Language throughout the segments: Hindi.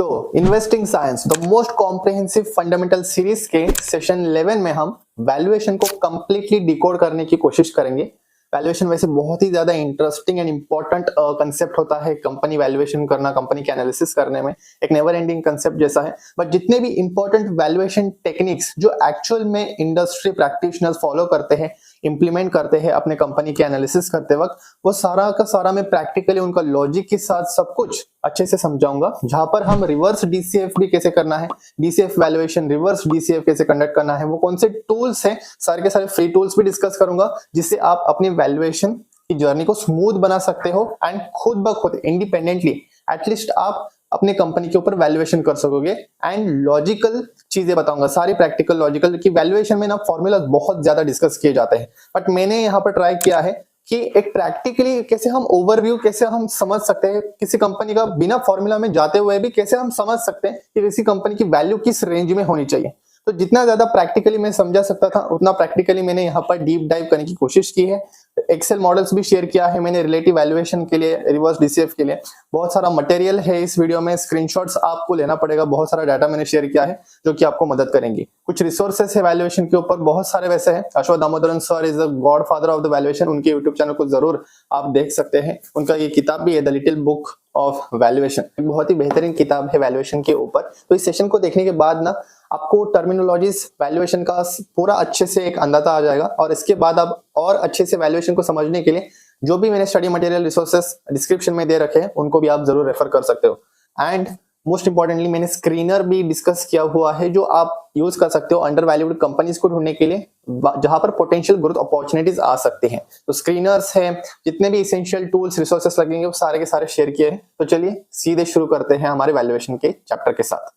तो investing science the most comprehensive fundamental series के सेशन 11 में हम वैल्यूएशन को कंप्लीटली डिकोड करने की कोशिश करेंगे। वैल्यूएशन वैसे बहुत ही ज्यादा इंटरेस्टिंग एंड इंपॉर्टेंट कंसेप्ट होता है। कंपनी वैल्यूएशन करना, कंपनी के एनालिसिस करने में एक नेवर एंडिंग कंसेप्ट जैसा है। बट जितने भी इंपॉर्टेंट वैल्यूएशन टेक्निक्स जो एक्चुअल में इंडस्ट्री प्रैक्टिशनर्स फॉलो करते हैं, इंप्लीमेंट करते हैं अपने कंपनी के एनालिसिस करते वक्त, वो सारा का सारा मैं प्रैक्टिकली उनका लॉजिक के साथ सब कुछ अच्छे से समझाऊंगा। जहां पर हम रिवर्स डीसीएफ भी कैसे करना है, डीसीएफ वैल्यूएशन, रिवर्स डीसीएफ कैसे कंडक्ट करना है, वो कौन से टूल्स हैं, सारे के सारे फ्री टूल्स भी डिस्कस करूंगा, जिससे आप अपनी वैल्यूएशन की जर्नी को स्मूथ बना सकते हो एंड खुद ब खुद इंडिपेंडेंटली एटलीस्ट आप अपने कंपनी के ऊपर वैल्यूएशन कर सकोगे। एंड लॉजिकल चीजें बताऊंगा, सारी प्रैक्टिकल लॉजिकल, की वैल्यूएशन में ना फॉर्मूला बहुत ज्यादा डिस्कस किए जाते हैं, बट मैंने यहाँ पर ट्राई किया है कि एक प्रैक्टिकली कैसे हम ओवरव्यू कैसे हम समझ सकते हैं किसी कंपनी का, बिना फॉर्मूला में जाते हुए भी कैसे हम समझ सकते हैं कि किसी कंपनी की वैल्यू किस रेंज में होनी चाहिए। तो जितना ज्यादा प्रैक्टिकली मैं समझा सकता था उतना प्रैक्टिकली मैंने यहाँ पर डीप डाइव करने की कोशिश की है। एक्सेल मॉडल्स भी शेयर किया है मैंने रिलेटिव वैल्यूएशन के लिए, रिवर्स डीसीएफ के लिए। बहुत सारा मटेरियल है इस वीडियो में, स्क्रीनशॉट्स आपको लेना पड़ेगा, बहुत सारा डाटा मैंने शेयर किया है जो कि आपको मदद करेंगी। कुछ रिसोर्सेस है वैल्यूएशन के ऊपर, बहुत सारे वैसे हैं। Ashwath Damodaran sir is the God father of the valuation, उनके यूट्यूब चैनल को जरूर आप देख सकते हैं। उनका ये किताब भी है, the little book of valuation, बहुत ही बेहतरीन किताब है वैल्यूएशन के ऊपर। तो इस सेशन को देखने के बाद ना आपको टर्मिनोलॉजीज वैल्यूएशन का पूरा अच्छे से एक अंदाजा आ जाएगा, और इसके बाद आप और अच्छे से वैल्यूएशन को समझने के लिए जो भी मैंने स्टडी मटेरियल रिसोर्सेस डिस्क्रिप्शन में दे रखे हैं उनको भी आप जरूर रेफर कर सकते हो। एंड मोस्ट इंपॉर्टेंटली मैंने स्क्रीनर भी डिस्कस किया हुआ है जो आप यूज कर सकते हो अंडर वैल्यूड कंपनीज को ढूंढने के लिए, जहां पर पोटेंशियल ग्रोथ अपॉर्चुनिटीज आ सकती हैं। तो स्क्रीनर्स है, जितने भी इसेंशियल टूल्स रिसोर्सेस लगेंगे वो सारे के सारे शेयर किए हैं। तो चलिए सीधे शुरू करते हैं हमारे वैल्यूएशन के चैप्टर के साथ।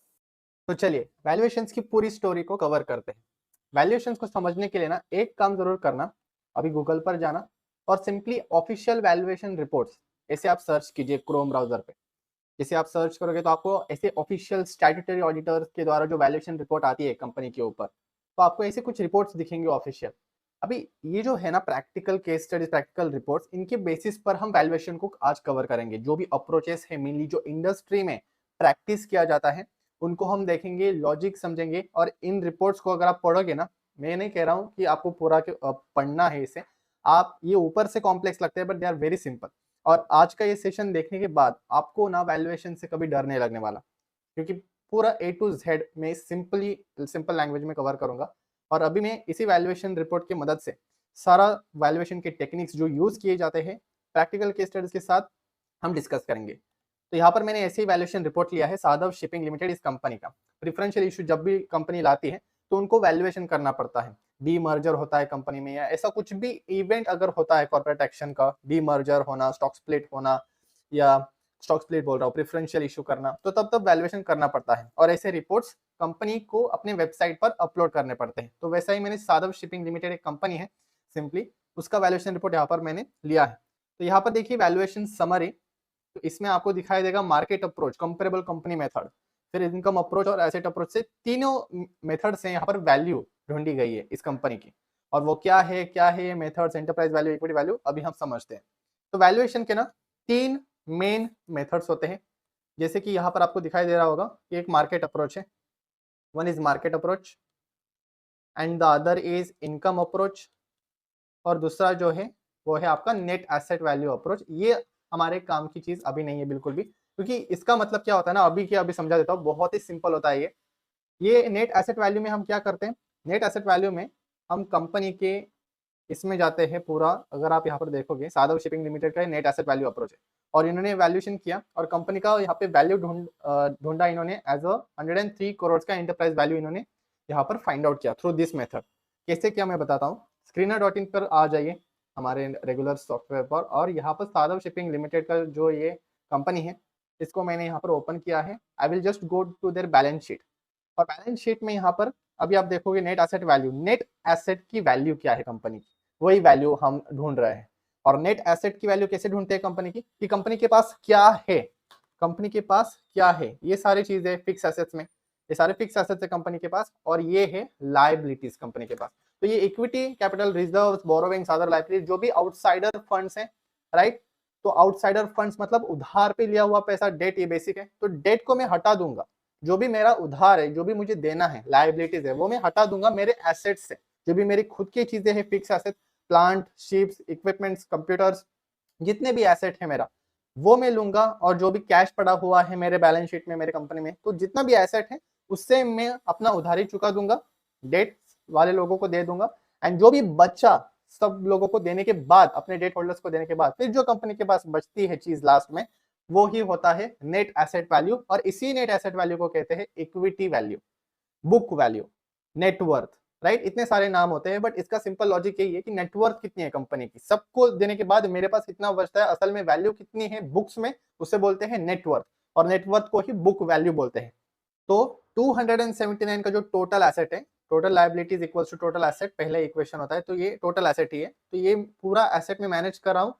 तो चलिए वैल्यूएशंस की पूरी स्टोरी को कवर करते हैं। वैल्यूएशंस को समझने के लिए ना एक काम जरूर करना, अभी गूगल पर जाना और सिंपली ऑफिशियल वैल्यूएशन रिपोर्ट्स ऐसे आप सर्च कीजिए क्रोम ब्राउजर पे। जैसे आप सर्च करोगे तो आपको ऐसे ऑफिशियल स्टैट्यूटरी ऑडिटर्स के द्वारा जो वैल्यूएशन रिपोर्ट आती है कंपनी के ऊपर, तो आपको ऐसे कुछ रिपोर्ट्स दिखेंगे ऑफिशियल। अभी ये जो है ना practical case studies, practical reports, इनके बेसिस पर हम वैल्यूएशन को आज कवर करेंगे। जो भी अप्रोचेस है मेनली जो इंडस्ट्री में प्रैक्टिस किया जाता है उनको हम देखेंगे, लॉजिक समझेंगे। और इन रिपोर्ट्स को अगर आप पढ़ोगे ना, मैं नहीं कह रहा हूँ कि आपको पूरा पढ़ना है इसे, आप ये ऊपर से कॉम्प्लेक्स लगते हैं but they are very simple. और आज का ये सेशन देखने के बाद आपको ना वैल्यूएशन से कभी डर नहीं लगने वाला, क्योंकि पूरा ए टू जेड में सिंपल लैंग्वेज में कवर करूंगा। और अभी मैं इसी वैल्यूएशन रिपोर्ट की मदद से सारा वैल्यूएशन के टेक्निक्स जो यूज किए जाते हैं प्रैक्टिकल केस स्टडीज के साथ हम डिस्कस करेंगे। तो यहाँ पर मैंने ऐसे ही वैल्यूएशन रिपोर्ट लिया है साधव शिपिंग लिमिटेड इस कंपनी का। प्रिफरेंशियल इशू जब भी कंपनी लाती है तो उनको वैल्यूएशन करना पड़ता है। डी मर्जर होता है कंपनी में, या ऐसा कुछ भी इवेंट अगर होता है कॉर्पोरेट एक्शन का, डी मर्जर होना, स्टॉक स्प्लिट होना, या स्टॉक स्प्लिट बोल रहा हूँ, प्रेफरेंशियल इशू करना, तो तब वैल्यूएशन करना पड़ता है। और ऐसे रिपोर्ट्स कंपनी को अपने वेबसाइट पर अपलोड करने पड़ते हैं। तो वैसा ही मैंने साधव शिपिंग लिमिटेड एक कंपनी है सिंपली, उसका वैल्यूएशन रिपोर्ट यहाँ पर मैंने लिया है। तो यहाँ पर देखिए वैल्यूएशन समरी, तो इसमें आपको दिखाई देगा market approach, comparable company method, फिर इनकम अप्रोच और एसेट अप्रोच से तीनों मेथड से यहाँ पर वैल्यू ढूंढी गई है इस कंपनी की। और वो क्या है ये methods, enterprise value, equity value, अभी हम समझते हैं। तो वैल्यूएशन के ना तीन मेन मेथड्स होते हैं, जैसे कि यहाँ पर आपको दिखाई दे रहा होगा कि एक मार्केट अप्रोच है, one is market approach and the other is income approach, और दूसरा जो है वो है आपका नेट एसेट वैल्यू अप्रोच। ये हमारे काम की चीज अभी नहीं है बिल्कुल भी, क्योंकि इसका मतलब क्या होता है ना, अभी समझा देता हूँ, बहुत ही सिंपल होता है ये नेट एसेट वैल्यू में हम क्या करते हैं, नेट एसेट वैल्यू में हम कंपनी के इसमें जाते हैं पूरा। अगर आप यहाँ पर देखोगे साधव शिपिंग लिमिटेड का नेट एसेट वैल्यू अप्रोच है, और इन्होंने वैल्यूएशन किया और कंपनी का यहाँ पे वैल्यू ढूंढा इन्होंने एज 103 करोड़ का एंटरप्राइज वैल्यू इन्होंने यहाँ पर फाइंड आउट किया थ्रू दिस मेथड। कैसे किया मैं बताता हूँ। screener.in पर आ जाइए हमारे रेगुलर सॉफ्टवेयर पर, और यहाँ पर साधव शिपिंग लिमिटेड का जो ये कंपनी है इसको मैंने यहाँ पर ओपन किया है। I will just go to their balance sheet, और बैलेंस शीट में यहाँ पर अभी आप देखोगे net asset value, net asset की वैल्यू क्या है कंपनी की, वही वैल्यू हम ढूंढ रहे हैं। और नेट एसेट की वैल्यू कैसे ढूंढते हैं कंपनी की, कि कंपनी के पास क्या है, कंपनी के पास क्या है, ये सारी चीजें फिक्स एसेट्स में, ये सारे फिक्स एसेट्स है कंपनी के पास, और ये है लायबिलिटीज कंपनी के पास। तो ये equity, capital reserves, borrowings, other liabilities, जो भी आउटसाइडर फंड्स हैं, राइट, तो आउटसाइडर फंड्स मतलब उधार पे लिया हुआ पैसा, डेट, ये बेसिक है। तो डेट को मैं हटा दूंगा, जो भी मेरा उधार है, जो भी मुझे देना है, लायबिलिटीज है, वो मैं हटा दूंगा मेरे एसेट्स से। जो भी मेरी खुद की चीजें हैं, fix asset, plant, ships, equipments, computers, जितने भी एसेट है मेरा, वो मैं लूंगा। और जो भी कैश पड़ा हुआ है मेरे बैलेंस शीट में, मेरे कंपनी में, तो जितना भी एसेट है उससे मैं अपना उधारी चुका दूंगा, डेट वाले लोगों को दे दूंगा। एंड जो भी बचा सब लोगों को देने के बाद, अपने डेट होल्डर्स को देने के बाद, फिर जो कंपनी के पास बचती है चीज लास्ट में, वो ही होता है नेट एसेट वैल्यू। और इसी नेट एसेट वैल्यू को कहते हैं equity value, book value, net worth, right. इतने सारे नाम होते हैं, बट इसका सिंपल लॉजिक यही है कि नेटवर्थ कितनी है कंपनी की, सबको देने के बाद मेरे पास कितना बचता है, असल में वैल्यू कितनी है बुक्स में, उसे बोलते हैं नेटवर्थ। और नेटवर्थ को ही बुक वैल्यू बोलते हैं। तो 279 का जो टोटल एसेट है, total liabilities equals to total asset, पहले इक्वेशन होता है, तो ये टोटल एसेट ही है। तो ये पूरा एसेट में मैनेज कर रहा हूँ।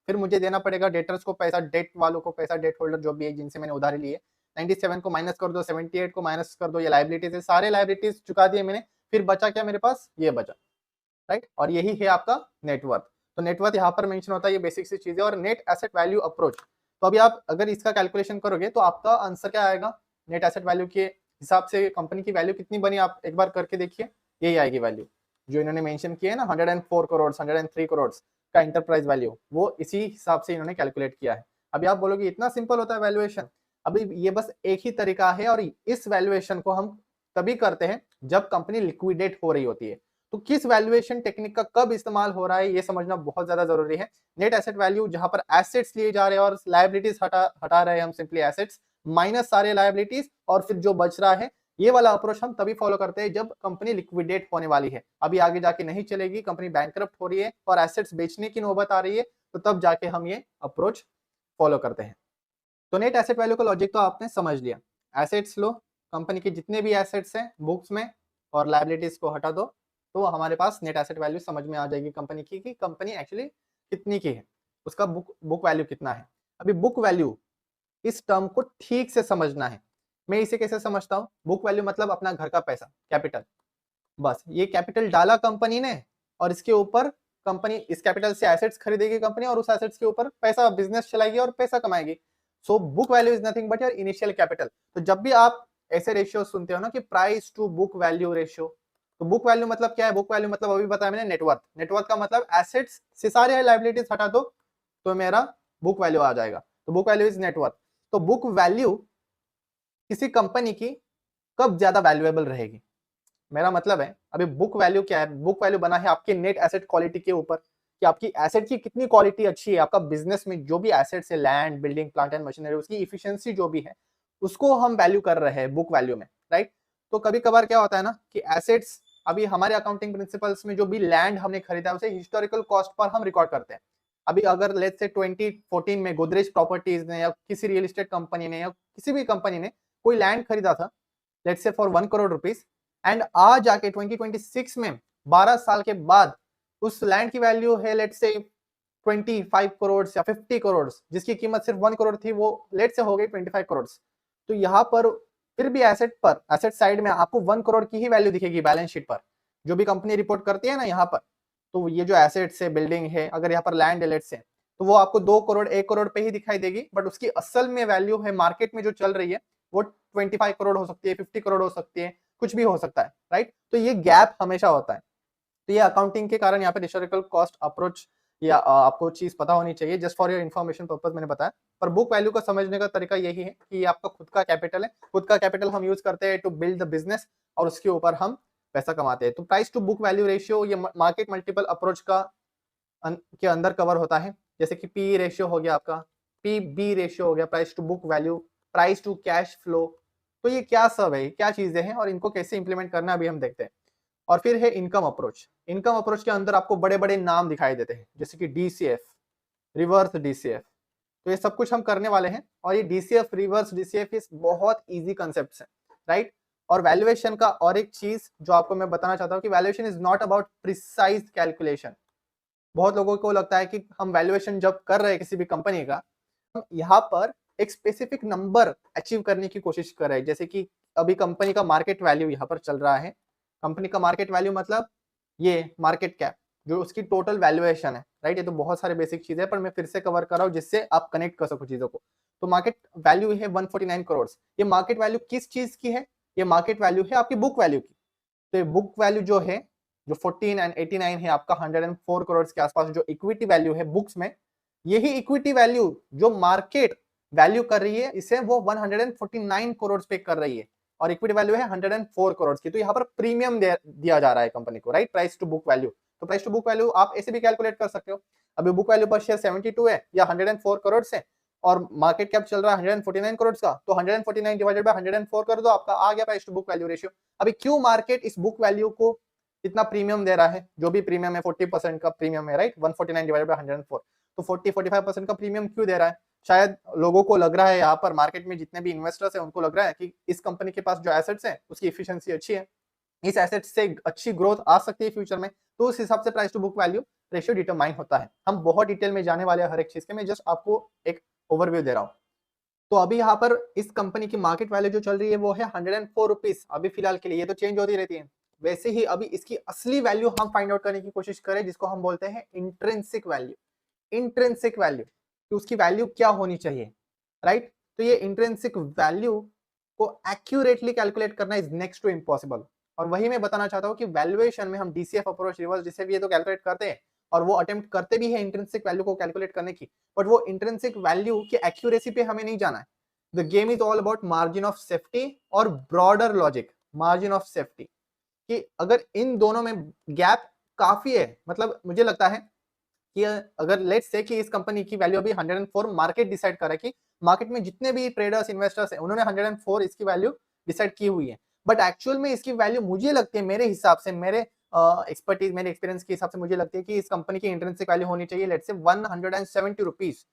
फिर मुझे देना पड़ेगा डेटर्स को पैसा, डेट वालों को पैसा, डेट होल्डर जो भी है जिनसे मैंने उधारी ली है। 97 को माइनस कर दो, 78 को माइनस कर दो, ये लायबिलिटीज है, सारे लायबिलिटीज चुका दिए मैंने। फिर बचा क्या मेरे पास, ये बचा, राइट। और यही है आपका नेटवर्थ। तो नेटवर्थ यहाँ पर मेंशन होता है, ये बेसिक सी चीज है। और नेट एसेट वैल्यू अप्रोच, तो अभी आप अगर इसका कैलकुलेशन करोगे तो आपका आंसर क्या आएगा, नेट एसेट वैल्यू के हिसाब से कंपनी की वैल्यू कितनी बनी, आप एक बार करके देखिए, यही आएगी वैल्यू जो इन्होंने मेंशन किया है ना, 104 करोड़, 103 करोड़ का इंटरप्राइज वैल्यू, वो इसी हिसाब से इन्होंने कैलकुलेट किया है। अभी आप बोलोगे इतना सिंपल होता है वैल्यूएशन, अभी ये बस एक ही तरीका है। और इस वैल्यूएशन को हम तभी करते हैं जब कंपनी लिक्विडेट हो रही होती है। तो किस वैल्यूएशन टेक्निक का कब इस्तेमाल हो रहा है, ये समझना बहुत ज्यादा जरूरी है। नेट एसेट वैल्यू जहां पर एसेट्स लिए जा रहे हैं और लायबिलिटीज हटा रहे हैं हम, सिंपली एसेट्स माइनस सारे लायबिलिटीज, और फिर जो बच रहा है, ये वाला अप्रोच हम तभी फॉलो करते हैं जब कंपनी लिक्विडेट होने वाली है। अभी आगे जाके नहीं चलेगी, कंपनी बैंकरप्ट हो रही है और एसेट्स बेचने की नौबत आ रही है, तो तब जाके हम ये अप्रोच फॉलो करते हैं। तो नेट एसेट वैल्यू का लॉजिक तो आपने समझ लिया। एसेट्स लो, कंपनी के जितने भी एसेट्स हैं बुक्स में, और लायबिलिटीज को हटा दो, तो हमारे पास नेट एसेट वैल्यू समझ में आ जाएगी कंपनी की, कि कंपनी एक्चुअली कितनी की है, उसका बुक वैल्यू कितना है। अभी बुक वैल्यू, इस टर्म को ठीक से समझना है। मैं इसे कैसे समझता हूँ, बुक वैल्यू मतलब अपना घर का पैसा, कैपिटल। बस ये कैपिटल डाला कंपनी ने, और इसके ऊपर कंपनी इस कैपिटल से एसेट्स खरीदेगी कंपनी, और उस एसेट्स के ऊपर पैसा, बिजनेस चलाएगी और पैसा कमाएगी। So book value is nothing but your initial capital. तो जब भी आप ऐसे रेशियो सुनते हो ना कि price to book value ratio, तो बुक वैल्यू मतलब क्या है, बुक वैल्यू मतलब अभी बताया मैंने नेटवर्थ। नेटवर्थ का मतलब एसेट्स से सारे लायबिलिटीज हटा दो तो मेरा बुक वैल्यू आ जाएगा। तो बुक वैल्यू इज नेटवर्थ। तो बुक वैल्यू किसी कंपनी की कब ज्यादा वैल्यूएबल रहेगी, मेरा मतलब है, अभी बुक वैल्यू क्या है, बुक वैल्यू बना है आपके नेट एसेट क्वालिटी के ऊपर, कि आपकी एसेट की कितनी क्वालिटी अच्छी है, आपका बिजनेस में जो भी एसेट्स है, land, building, plant and machinery, उसकी इफिशिएंसी जो भी है, उसको हम वैल्यू कर रहे हैं बुक वैल्यू में, राइट। तो कभी कभार क्या होता है ना कि एसेट्स, अभी हमारे अकाउंटिंग प्रिंसिपल्स में जो भी लैंड हमने खरीदा है उसे हिस्टोरिकल कॉस्ट पर हम रिकॉर्ड करते हैं। अभी अगर लेट्स से 2014 में गोदरेज प्रॉपर्टीज ने या किसी रियल एस्टेट कंपनी ने या किसी भी कंपनी ने कोई लैंड खरीदा था, let's say for 1 crore rupees, and आज जाके 2026 में 12 साल के बाद उस लैंड की वैल्यू है लेट्स से 25 करोड़ या 50 करोड़, जिसकी कीमत सिर्फ 1 करोड़ थी, वो लेट्स से हो गई 25 करोड़। तो यहाँ पर फिर भी एसेट साइड में आपको 1 करोड़ की ही वैल्यू दिखेगी बैलेंस शीट पर, जो भी कंपनी रिपोर्ट करती है ना यहाँ पर। तो ये जो एसेट्स है, बिल्डिंग है, अगर यहाँ पर लैंड एलेट्स है, तो वो आपको 2 करोड़ 1 करोड़ पे ही दिखाई देगी, बट उसकी असल में वैल्यू है मार्केट में जो चल रही है वो 25 करोड़ हो सकती है, 50 करोड़ हो सकती है, कुछ भी हो सकता है, राइट। तो ये गैप हमेशा होता है। तो ये अकाउंटिंग के कारण यहाँ पे हिस्टोरिकल कॉस्ट अप्रोच या आपको चीज पता होनी चाहिए, just for your information purpose मैंने बताया। पर बुक वैल्यू को समझने का तरीका यही है कि ये आपका खुद का कैपिटल है, खुद का कैपिटल हम यूज करते हैं टू बिल्ड द बिजनेस, और उसके ऊपर हम पैसा कमाते हैं। तो price to book value ratio ये मार्केट मल्टीपल अप्रोच का के अंदर कवर होता है, जैसे कि पी रेशियो हो गया आपका, पी बी रेशियो हो गया, price to book value, price to cash flow. तो ये क्या सब है, क्या चीजें हैं और इनको कैसे इंप्लीमेंट करना अभी हम देखते हैं। और फिर है इनकम अप्रोच। इनकम अप्रोच के अंदर आपको बड़े बड़े नाम दिखाई देते हैं, जैसे कि डीसीएफ, रिवर्स डीसीएफ। तो ये सब कुछ हम करने वाले हैं, और ये डीसीएफ, रिवर्स डीसीएफ ये बहुत इजी कंसेप्ट है, राइट। और वैल्यूएशन का और एक चीज जो आपको मैं बताना चाहता हूँ कि valuation is not about precise calculation. बहुत लोगों को लगता है कि हम वैल्यूएशन जब कर रहे हैं किसी भी कंपनी का, हम यहाँ पर एक स्पेसिफिक नंबर अचीव करने की कोशिश कर रहे हैं। जैसे कि अभी कंपनी का मार्केट वैल्यू यहाँ पर चल रहा है, कंपनी का मार्केट वैल्यू मतलब ये मार्केट कैप, जो उसकी टोटल वैल्यूएशन है, राइट। ये तो बहुत सारे बेसिक चीजें हैं, पर मैं फिर से कवर कर रहा हूँ जिससे आप कनेक्ट कर सको चीजों को। तो मार्केट वैल्यू है 149 करोड़। ये मार्केट वैल्यू किस चीज की है? ये मार्केट वैल्यू है आपकी बुक वैल्यू की। तो ये बुक वैल्यू जो है, जो 14 एंड 89 है आपका 104 करोड़ के आसपास जो इक्विटी वैल्यू है बुक्स में, यही इक्विटी वैल्यू जो मार्केट वैल्यू कर रही है इसे वो 149 करोड़ पे कर रही है, और इक्विटी वैल्यू है 104 करोड़ की। तो यहाँ पर प्रीमियम दिया जा रहा है कंपनी को, right, price to book value. तो प्राइस टू बुक वैल्यू आप ऐसे भी कैलकुलेट कर सकते हो। अभी बुक वैल्यू पर शेयर 72 है या 104 करोड़ से, और मार्केट कैप चल रहा है 149 करोड़ का, तो 149 डिवाइडेड बाय 104 कर दो, आपका आ गया price to book value ratio. अभी क्यों मार्केट इस बुक वैल्यू को इतना प्रीमियम दे रहा है? जो भी प्रीमियम है 40% का प्रीमियम है, राइट, 149 डिवाइडेड बाय 104, तो 40-45% का प्रीमियम क्यों दे रहा है? शायद लोगों को लग रहा है, यहाँ पर मार्केट में जितने भी इन्वेस्टर्स हैं उनको लग रहा है कि इस कंपनी के पास जो एसेट्स हैं उसकी एफिशिएंसी अच्छी है, इस एसेट्स से अच्छी ग्रोथ आ सकती है फ्यूचर में, तो उस हिसाब से price to book value ratio determine होता है। हम बहुत डिटेल में जाने वाले हैं हर एक चीज के, मैं जस्ट आपको एक ओवरव्यू दे रहा हूँ। तो अभी यहाँ पर इस कंपनी की मार्केट वैल्यू जो चल रही है वो है 104 रुपीज अभी फिलहाल के लिए, ये तो चेंज होती रहती है। वैसे ही अभी इसकी असली वैल्यू हम फाइंड आउट करने की कोशिश करें, जिसको हम बोलते हैं इंट्रिंसिक वैल्यू। इंट्रिंसिक वैल्यू कि उसकी वैल्यू क्या होनी चाहिए, राइट। तो ये इंट्रिंसिक वैल्यू को एक्यूरेटली कैलकुलेट करना इज नेक्स्ट टू इम्पॉसिबल, और वही मैं बताना चाहता हूँ कि वैल्यूएशन में हम डीसीएफ अप्रोच, रिवर्स डीसीएफ ये तो कैलकुलेट करते हैं, और वो अटेम्प्ट करते भी है इंट्रिंसिक वैल्यू को कैलकुलेट करने की, बट वो इंट्रिंसिक वैल्यू की एक्यूरेसी पे हमें नहीं जाना है। The game is all about margin of safety और broader logic. Margin of safety कि अगर इन दोनों में गैप काफी है, मतलब मुझे लगता है कि अगर लेट्स से कि इस कंपनी की वैल्यू अभी 104 मार्केट डिसाइड कर रहा है, कि मार्केट में जितने भी ट्रेडर्स इन्वेस्टर्स हैं उन्होंने 104 इसकी वैल्यू डिसाइड की हुई है, बट एक्चुअल में इसकी वैल्यू मुझे लगती है, मेरे हिसाब से, मेरे एक्सपर्टीज, मेरे एक्सपीरियंस के हिसाब से मुझे लगती है कि इस कंपनी की इंट्रिंसिक वैल्यू होनी चाहिए लेट्स से 170 रुपीज।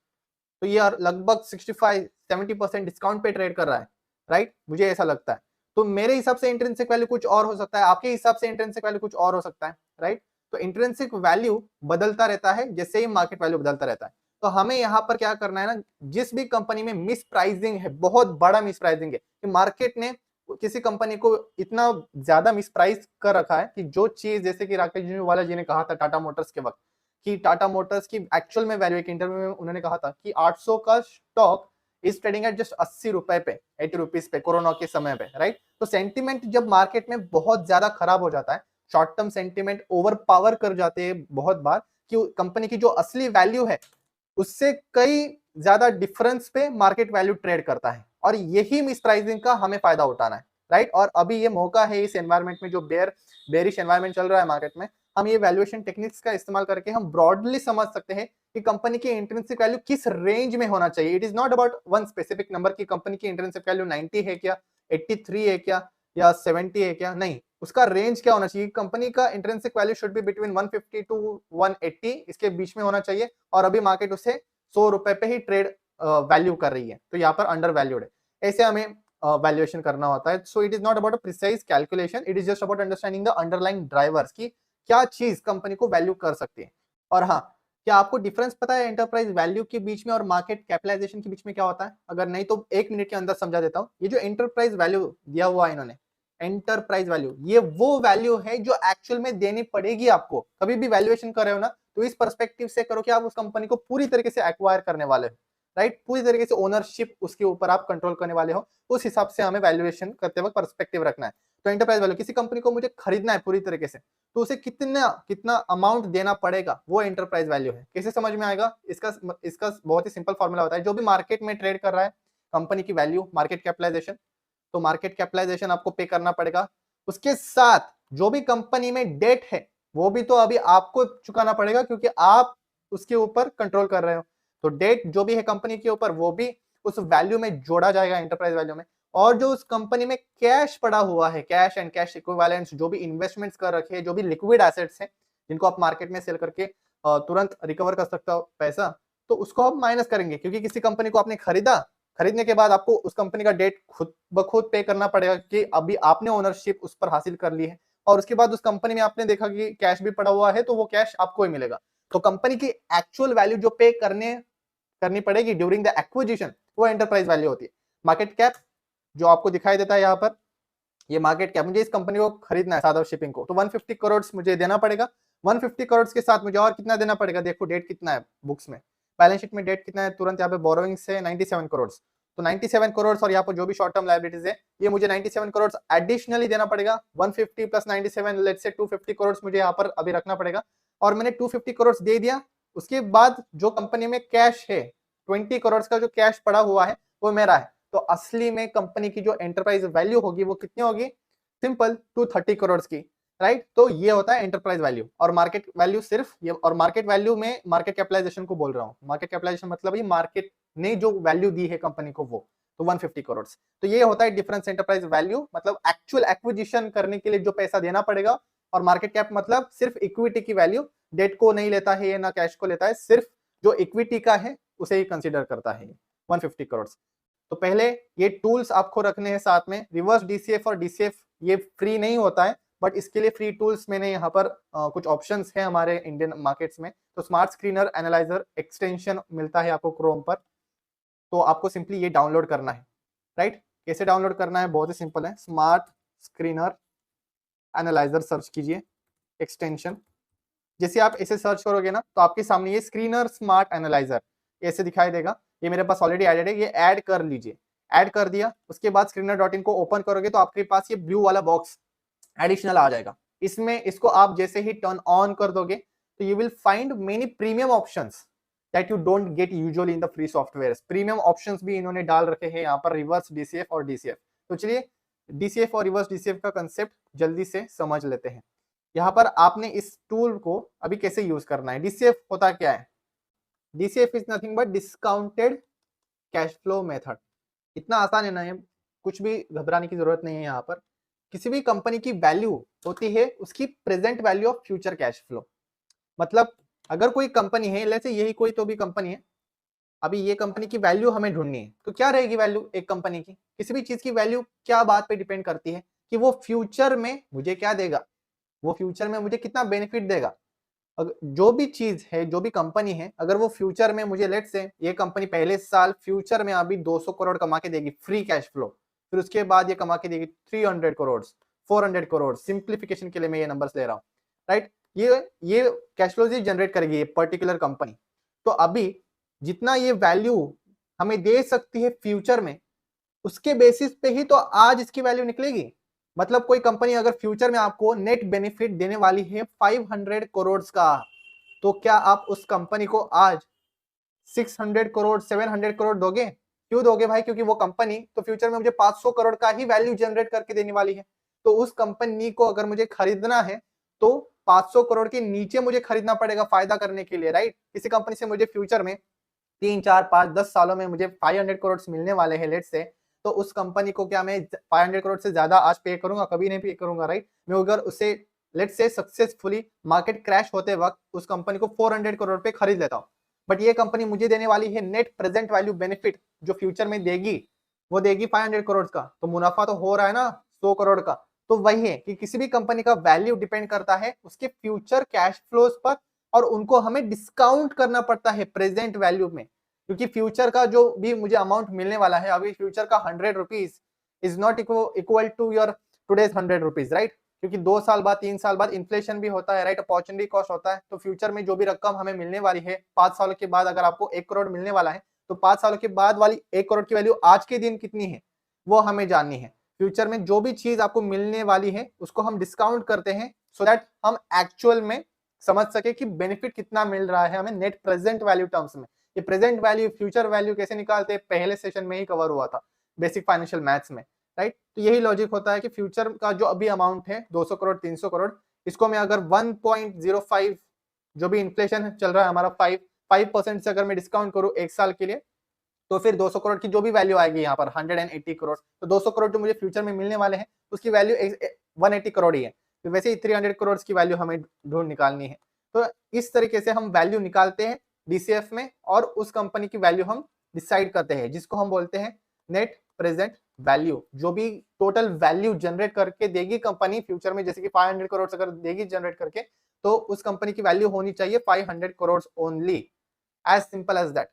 तो ये लगभग 65-70% डिस्काउंट पे ट्रेड कर रहा है, राइट, मुझे ऐसा लगता है। तो मेरे हिसाब से इंट्रिंसिक वैल्यू कुछ और हो सकता है, आपके हिसाब से इंट्रिंसिक वैल्यू कुछ और हो सकता है, राइट। तो इंट्रिंसिक वैल्यू बदलता रहता है जैसे ही मार्केट वैल्यू बदलता रहता है। तो हमें यहाँ पर क्या करना है ना, जिस भी कंपनी में मिस प्राइसिंग है, बहुत बड़ा मिस प्राइसिंग है कि मार्केट ने किसी कंपनी को इतना ज्यादा मिस प्राइस कर रखा है कि जो चीज, जैसे कि राकेश वाला जी ने कहा था टाटा मोटर्स के वक्त, कि टाटा मोटर्स की एक्चुअल में वैल्यू, एक इंटरव्यू में उन्होंने कहा था कि 800 का stock is trading at just 80 रुपए पे, 80 रुपीज पे, कोरोना के समय पे, राइट। तो सेंटिमेंट जब मार्केट में बहुत ज्यादा खराब हो जाता है, short term sentiment over power कर जाते हैं बहुत बार, कि कंपनी की जो असली वैल्यू है उससे कई ज्यादा डिफरेंस पे मार्केट वैल्यू ट्रेड करता है, और यही मिस प्राइसिंग का हमें फायदा उठाना है, राइट। और अभी ये मौका है इस एनवायरमेंट में, जो बेरिश एनवायरमेंट चल रहा है मार्केट में, हम ये वैल्यूएशन टेक्निक्स का इस्तेमाल करके हम ब्रॉडली समझ सकते हैं कि कंपनी की इंट्रिंसिक वैल्यू किस रेंज में होना चाहिए। It is not about one specific number की कंपनी की इंट्रिंसिक वैल्यू 90 है क्या, 83 है क्या, या 70 है क्या, नहीं, उसका रेंज क्या होना चाहिए। कंपनी का intrinsic value should be between 150 to 180, इसके बीच में होना चाहिए, और अभी मार्केट उसे 100 रुपए पे ही ट्रेड वैल्यू कर रही है, तो यहाँ पर अंडर वैल्यूड है। ऐसे हमें वैल्यूएशन करना होता है। So it is not about a precise calculation, it is just about understanding the underlying drivers की क्या चीज कंपनी को वैल्यू कर सकती है। और हाँ, क्या आपको डिफरेंस पता है एंटरप्राइज वैल्यू के बीच में और मार्केट कैपिटलाइजेशन के बीच में क्या होता है? अगर नहीं तो 1 मिनट के अंदर समझा देता हूँ। ये जो एंटरप्राइज वैल्यू दिया हुआ है इन्होंने, एंटरप्राइज वैल्यू, ये वो वैल्यू है जो एक्चुअल में देनी पड़ेगी आपको। कभी भी वैल्यूएशन कर रहे हो ना, तो इस पर्सपेक्टिव से करो कि आप उस कंपनी को पूरी तरीके से एक्वायर करने वाले हो, राइट, पूरी तरीके से ओनरशिप उसके ऊपर आप कंट्रोल करने वाले हो। उस हिसाब से हमें वैल्यूएशन करते वक्त पर्सपेक्टिव रखना है। तो एंटरप्राइज वैल्यू, किसी कंपनी को मुझे खरीदना है पूरी तरीके से, तो उसे कितना कितना अमाउंट देना पड़ेगा, वो एंटरप्राइज वैल्यू है। कैसे समझ में आएगा इसका? इसका बहुत ही सिंपल फॉर्मूला होता है, जो भी मार्केट में ट्रेड कर रहा है कंपनी की वैल्यू, मार्केट कैपिटलाइजेशन, तो मार्केट कैपिटलाइजेशन आपको पे करना पड़ेगा, उसके साथ जो भी कंपनी में डेट है वो भी तो अभी आपको चुकाना पड़ेगा, क्योंकि आप उसके ऊपर कंट्रोल कर रहे हो। तो डेट जो भी है कंपनी के ऊपर वो भी उस वैल्यू में जोड़ा जाएगा, एंटरप्राइज वैल्यू में। और जो उस कंपनी में कैश पड़ा हुआ है, कैश एंड कैश इक्विवेलेंट्स, जो भी इन्वेस्टमेंट्स कर रखे हैं, जो भी लिक्विड एसेट्स हैं जिनको आप मार्केट में सेल करके तुरंत रिकवर कर सकते हो पैसा, तो उसको आप माइनस करेंगे, क्योंकि किसी कंपनी को आपने खरीदा, खरीदने के बाद आपको उस कंपनी का डेट खुद ब खुद पे करना पड़ेगा कि अभी आपने ओनरशिप उस पर हासिल कर ली है, और उसके बाद उस कंपनी में आपने देखा कि कैश भी पड़ा हुआ है, तो वो कैश आपको ही मिलेगा। तो कंपनी की एक्चुअल वैल्यू जो पे करनी पड़ेगी ड्यूरिंग द एक्विजिशन, वो एंटरप्राइज वैल्यू होती है। मार्केट कैप जो आपको दिखाई देता है यहाँ पर, ये मार्केट कैप, मुझे इस कंपनी को खरीदना है सादव शिपिंग को, तो 150 करोड़ मुझे देना पड़ेगा। 150 करोड़ के साथ मुझे और कितना देना पड़ेगा, देखो डेट कितना है बुक्स में, बैलेंस शीट में डेट कितना है, तुरंत यहाँ पे बोरोइंग्स है 97 करोड़, तो 97 करोड़ और यहाँ पर जो भी शॉर्ट टर्म लायबिलिटीज है ये मुझे 97 करोड़ एडिशनली देना पड़ेगा। 150 प्लस 97 लेट्स से 250 करोड़ मुझे यहाँ पर अभी रखना पड़ेगा, और मैंने 250 करोड़ दे दिया। उसके बाद जो कंपनी में कैश है 20 करोड़ का जो कैश पड़ा हुआ है वो मेरा है, तो असली में कंपनी की जो एंटरप्राइज वैल्यू होगी वो कितनी होगी, सिंपल 230 करोड़ की, राइट। तो ये होता है एंटरप्राइज वैल्यू, और मार्केट वैल्यू सिर्फ ये, और मार्केट वैल्यू में मार्केट कैपिटलाइजेशन को बोल रहा हूँ, मार्केट कैपिटलाइजेशन मतलब ये मार्केट ने जो वैल्यू दी है कंपनी को वो, तो 150 करोड़। तो ये होता है डिफरेंस एंटरप्राइज वैल्यू, मतलब एक्चुअल एक्विजिशन करने के लिए जो पैसा देना पड़ेगा, और मार्केट कैप मतलब सिर्फ इक्विटी की वैल्यू, डेट को नहीं लेता है ना कैश को लेता है, सिर्फ जो इक्विटी का है उसे ही कंसीडर करता है 150 करोड़। तो पहले ये टूल्स आपको रखने हैं साथ में, रिवर्स डीसीएफ और डीसीएफ ये फ्री नहीं होता है, बट इसके लिए फ्री टूल्स मैंने यहाँ पर कुछ ऑप्शंस है हमारे इंडियन मार्केट्स में। तो स्मार्ट स्क्रीनर एनालाइजर एक्सटेंशन मिलता है आपको क्रोम पर, तो आपको सिंपली ये डाउनलोड करना है, राइट। कैसे डाउनलोड करना है, बहुत ही सिंपल है, स्मार्ट स्क्रीनर एनालाइजर सर्च कीजिए एक्सटेंशन। जैसे आप इसे सर्च करोगे ना तो आपके सामने ये स्क्रीनर स्मार्ट एनालाइजर ऐसे दिखाई देगा, ये मेरे पास ऑलरेडी एडेड है, ये ऐड कर लीजिए। ऐड कर दिया, उसके बाद screener.in को ओपन करोगे तो आपके पास ये ब्लू वाला बॉक्स एडिशनल आ जाएगा। इसमें इसको आप जैसे ही टर्न ऑन कर दोगे तो you will find many premium options that you don't get usually in the free software. Premium options भी इन्होंने डाल रखे हैं यहाँ पर, रिवर्स डीसीएफ और डीसीएफ। तो चलिए डीसीएफ और रिवर्स डीसीएफ का कंसेप्ट जल्दी से समझ लेते हैं। यहाँ पर आपने इस टूल को अभी कैसे यूज करना है। डीसीएफ होता क्या है, DCF is nothing but discounted cash flow method. इतना आसान है ना, ये कुछ भी घबराने की जरूरत नहीं है। यहाँ पर किसी भी कंपनी की वैल्यू होती है उसकी present value of future cash flow. मतलब अगर कोई कंपनी है, जैसे यही कोई तो भी कंपनी है, अभी ये कंपनी की वैल्यू हमें ढूंढनी है, तो क्या रहेगी वैल्यू एक कंपनी की, किसी भी चीज की वैल्यू क्या बात पे डिपेंड करती है कि वो फ्यूचर में मुझे क्या देगा, वो फ्यूचर में मुझे कितना बेनिफिट देगा। जो भी चीज है, जो भी कंपनी है, अगर वो फ्यूचर में मुझे, लेट से ये कंपनी पहले साल फ्यूचर में अभी 200 करोड़ कमा के देगी फ्री कैश फ्लो, फिर उसके बाद ये कमा के देगी 300 करोड़ 400 करोड़, सिंप्लीफिकेशन के लिए मैं ये नंबर्स ले रहा हूँ, राइट। ये कैश फ्लो जनरेट करेगी ये पर्टिकुलर कंपनी। तो अभी जितना ये वैल्यू हमें दे सकती है फ्यूचर में, उसके बेसिस पे ही तो आज इसकी वैल्यू निकलेगी। मतलब कोई कंपनी अगर फ्यूचर में आपको नेट बेनिफिट देने वाली है 500 करोड़ का, तो क्या आप उस कंपनी को आज 600 करोड़ 700 करोड़ दोगे? क्यों दोगे भाई? क्योंकि वो कंपनी तो फ्यूचर में मुझे 500 करोड़ का ही वैल्यू जनरेट करके देने वाली है। तो उस कंपनी को अगर मुझे खरीदना है तो 500 करोड़ के नीचे मुझे खरीदना पड़ेगा फायदा करने के लिए, राइट। किसी कंपनी से मुझे फ्यूचर में 3 4 5 10 सालों में मुझे 500 करोड़ मिलने वाले हैं लेट से, तो उस कंपनी को क्या मैं 500 करोड़ से ज्यादा आज पे करूंगा? कभी नहीं पे करूंगा, राइट। मैं अगर उसे लेट से सक्सेसफुली मार्केट क्रैश होते वक्त उस कंपनी को 400 करोड़ पे खरीद लेता हूं, बट ये कंपनी मुझे देने वाली है नेट प्रेजेंट वैल्यू बेनिफिट जो फ्यूचर में देगी, वो देगी 500 करोड़ का, तो मुनाफा तो हो रहा है ना 100 करोड़ का। तो वही है कि किसी भी कंपनी का वैल्यू डिपेंड करता है उसके फ्यूचर कैश फ्लोज पर, और उनको हमें डिस्काउंट करना पड़ता है प्रेजेंट वैल्यू में, क्योंकि फ्यूचर का जो भी मुझे अमाउंट मिलने वाला है, अभी फ्यूचर का 100 rupees is not equal to your today's 100 rupees, right. क्योंकि 2 साल बाद 3 साल बाद इन्फ्लेशन भी होता है, राइट, अपॉर्चुनिटी कॉस्ट होता है। तो फ्यूचर में जो भी रकम हमें मिलने वाली है 5 सालों के बाद, अगर आपको 1 करोड़ मिलने वाला है तो 5 सालों के बाद वाली 1 करोड़ की वैल्यू आज के दिन कितनी है वो हमें जाननी है। फ्यूचर में जो भी चीज आपको मिलने वाली है उसको हम डिस्काउंट करते हैं सो दैट हम एक्चुअल में समझ सके कि बेनिफिट कितना मिल रहा है हमें नेट प्रेजेंट वैल्यू टर्म्स में। ये प्रेजेंट वैल्यू फ्यूचर वैल्यू कैसे निकालते हैं पहले सेशन में ही कवर हुआ था बेसिक फाइनेंशियल मैथ्स में, राइट। तो यही लॉजिक होता है कि फ्यूचर का जो अभी अमाउंट है 200 करोड़ 300 करोड़, इसको मैं अगर 1.05 जो भी इन्फ्लेशन चल रहा है हमारा 5% से अगर मैं डिस्काउंट करूं एक साल के लिए, तो फिर 200 करोड़ की जो भी वैल्यू आएगी यहाँ पर 180 करोड़, तो 200 करोड़ जो मुझे फ्यूचर में मिलने वाले हैं उसकी वैल्यू 180 करोड़ ही है। तो वैसे ही 300 करोड़ की वैल्यू हमें ढूंढ निकालनी है। तो इस तरीके से हम वैल्यू निकालते हैं डीसीएफ में, और उस कंपनी की वैल्यू हम डिसाइड करते हैं जिसको हम बोलते हैं नेट प्रेजेंट वैल्यू। जो भी टोटल वैल्यू जनरेट करके देगी कंपनी फ्यूचर में, जैसे कि 500 करोड़ अगर देगी जनरेट करके, तो उस कंपनी की वैल्यू होनी चाहिए 500 crore only, as simple as that.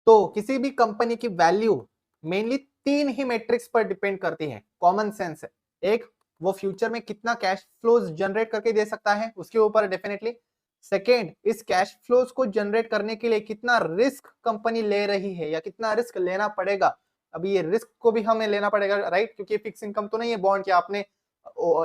तो किसी भी कंपनी की वैल्यू मेनली 3 ही मैट्रिक्स पर डिपेंड करती है, कॉमन सेंस है। एक वो फ्यूचर में कितना कैश फ्लोज जनरेट करके दे सकता है उसके ऊपर डेफिनेटली। सेकेंड, इस कैश फ्लोज को जनरेट करने के लिए कितना रिस्क कंपनी ले रही है या कितना रिस्क लेना पड़ेगा। अभी ये रिस्क को भी हमें लेना पड़ेगा, राइट, क्योंकि फिक्स इनकम तो नहीं है बॉन्ड कि आपने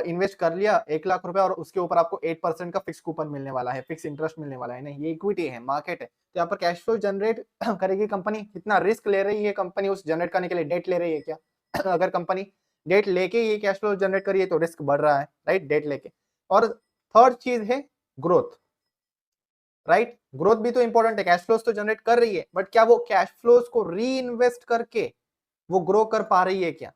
इन्वेस्ट कर लिया 1 लाख रुपए और उसके ऊपर आपको 8% का फिक्स कूपन मिलने वाला है, फिक्स इंटरेस्ट मिलने वाला है, नहीं, ये इक्विटी है, मार्केट है। तो यहाँ पर कैश फ्लो जनरेट करेगी कंपनी, कितना रिस्क ले रही है कंपनी उस जनरेट करने के लिए, डेट ले रही है क्या अगर कंपनी डेट लेके ये कैश फ्लो जनरेट करिए तो रिस्क बढ़ रहा है, राइट, डेट लेके। और थर्ड चीज है ग्रोथ, राइट, ग्रोथ भी तो इंपॉर्टेंट है, कैश फ्लोज तो जनरेट कर रही है बट क्या वो कैश फ्लोज को री इन्वेस्ट करके वो ग्रो कर पा रही है क्या।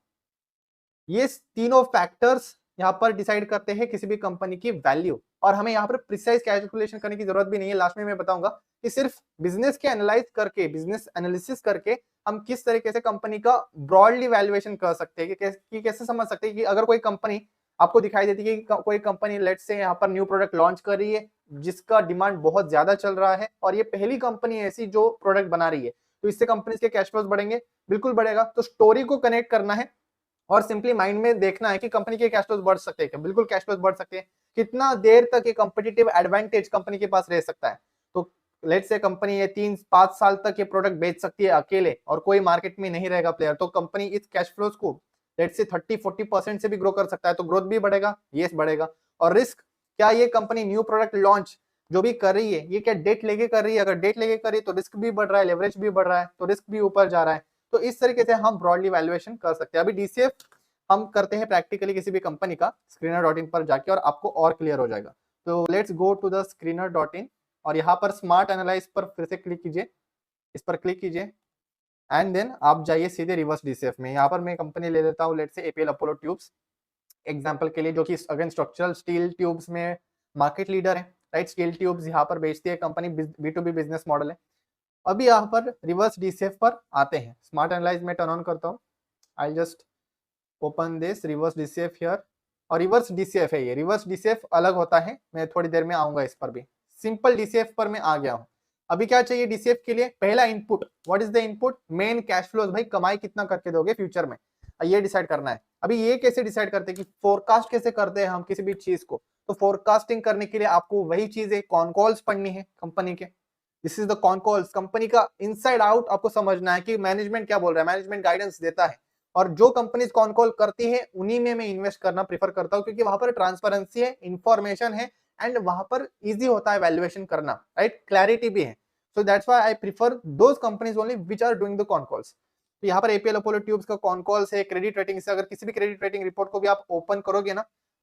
ये तीनों फैक्टर्स यहाँ पर डिसाइड करते हैं किसी भी कंपनी की वैल्यू। और हमें यहाँ पर प्रिसाइज कैलकुलेशन करने की जरूरत भी नहीं है, लास्ट में मैं बताऊंगा कि सिर्फ बिजनेस के एनालाइज करके, बिजनेस एनालिसिस करके हम किस तरीके से कंपनी का ब्रॉडली वैल्यूएशन कर सकते हैं कि कैसे समझ सकते हैं कि अगर कोई कंपनी आपको दिखाई देती है कि कोई कंपनी लेट्स से यहाँ पर न्यू प्रोडक्ट लॉन्च कर रही है जिसका डिमांड बहुत ज्यादा चल रहा है और ये पहली कंपनी ऐसी जो प्रोडक्ट बना रही है, तो इससे कंपनी के कैश फ्लोज बढ़ेंगे, बिल्कुल बढ़ेगा। तो स्टोरी को कनेक्ट करना है और सिंपली माइंड में देखना है कि कंपनी के कैश फ्लोज बढ़ सकते हैं क्या, बिल्कुल कैश फ्लोज बढ़ सकते हैं। कितना देर तक ये कॉम्पिटिटिव एडवांटेज कंपनी के पास रह सकता है। तो लेट्स से कंपनी ये 3-5 साल तक ये प्रोडक्ट बेच सकती है अकेले और कोई मार्केट में नहीं रहेगा प्लेयर, तो कंपनी इस कैश फ्लोज को लेट्स से 30-40% से भी ग्रो कर सकता है, तो ग्रोथ भी बढ़ेगा, यस बढ़ेगा। और रिस्क, क्या ये कंपनी न्यू प्रोडक्ट लॉन्च जो भी कर रही है ये क्या डेट लेके कर रही है, अगर डेट लेके कर रही है तो रिस्क भी बढ़ रहा है, लेवरेज भी बढ़ रहा है, तो रिस्क भी ऊपर जा रहा है। तो इस तरीके से हम ब्रॉडली वैल्यूएशन कर सकते हैं। अभी डीसीएफ हम करते हैं प्रैक्टिकली किसी भी कंपनी का, screener.in पर जाके, और आपको और क्लियर हो जाएगा। तो let's go to the screener.in और यहाँ पर स्मार्ट एनालाइज पर फिर से क्लिक कीजिए, इस पर क्लिक कीजिए एंड देन आप जाइए सीधे रिवर्स डीसीएफ में। यहाँ पर मैं कंपनी ले लेता हूँ let's say APL Apollo tubes example के लिए, जो कि अगेन स्ट्रक्चरल स्टील ट्यूब्स में मार्केट लीडर है, राइट। स्टील ट्यूब्स यहाँ पर बेचती है कंपनी, B2B बिजनेस मॉडल है। अभी यहाँ पर रिवर्स डीसीएफ पर आते हैं, स्मार्ट एनालाइज में टर्न ऑन करता हूँ, I just open this reverse DCF here. और रिवर्स डीसीएफ है ये, रिवर्स डीसीएफ अलग होता है, मैं थोड़ी देर में आऊंगा इस पर भी। सिंपल डीसीएफ पर मैं आ गया हूं। अभी क्या चाहिए डीसीएफ के लिए, पहला input, what is the input, main cash flows, भाई कमाई कितना करके दोगे फ्यूचर में, ये डिसाइड करना है। अभी ये कैसे डिसाइड करते हैं कि फोरकास्ट कैसे करते हैं हम किसी भी चीज को, तो फोरकास्टिंग करने के लिए आपको वही चीजें कॉन कॉल्स पढ़नी है कंपनी के। This is the con calls, company का इनसाइड आउट आपको समझना है कि मैनेजमेंट क्या बोल रहा है, मैनेजमेंट गाइडेंस देता है और जो कंपनीज कॉन कॉल करती है उन्हीं में मैं इन्वेस्ट करना प्रेफर करता हूं, क्योंकि वहां पर ट्रांसपेरेंसी है, इंफॉर्मेशन है एंड वहां पर इजी होता है वैल्यूएशन करना, राइट, क्लैरिटी भी है। So that's why I prefer those companies only which are doing the con calls. तो यहाँ पर एपीएल अपोलो ट्यूब्स का कॉन कॉल्स है, क्रेडिट रेटिंग से, अगर किसी भी क्रेडिट रेटिंग रिपोर्ट को भी आप ओपन करोगे ना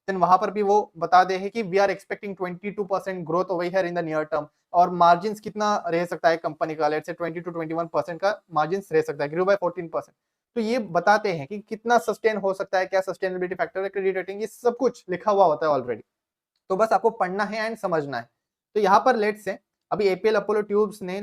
देन वहां पर भी वो बता दे है कि we are expecting 22% growth over here in the near term, और मार्जिन कितना रह सकता है कंपनी का, लेट्स से 20-21% का मार्जिन रह सकता है, ग्रो बाय 14%। तो ये बताते हैं कि कितना सस्टेन हो सकता है, क्या सस्टेनेबिलिटी फैक्टर है, क्रेडिट रेटिंग, ये सब कुछ लिखा हुआ होता है ऑलरेडी, तो बस आपको पढ़ना है एंड समझना है। तो यहाँ पर लेट्स से अभी एपीएल अपोलो ट्यूब्स ने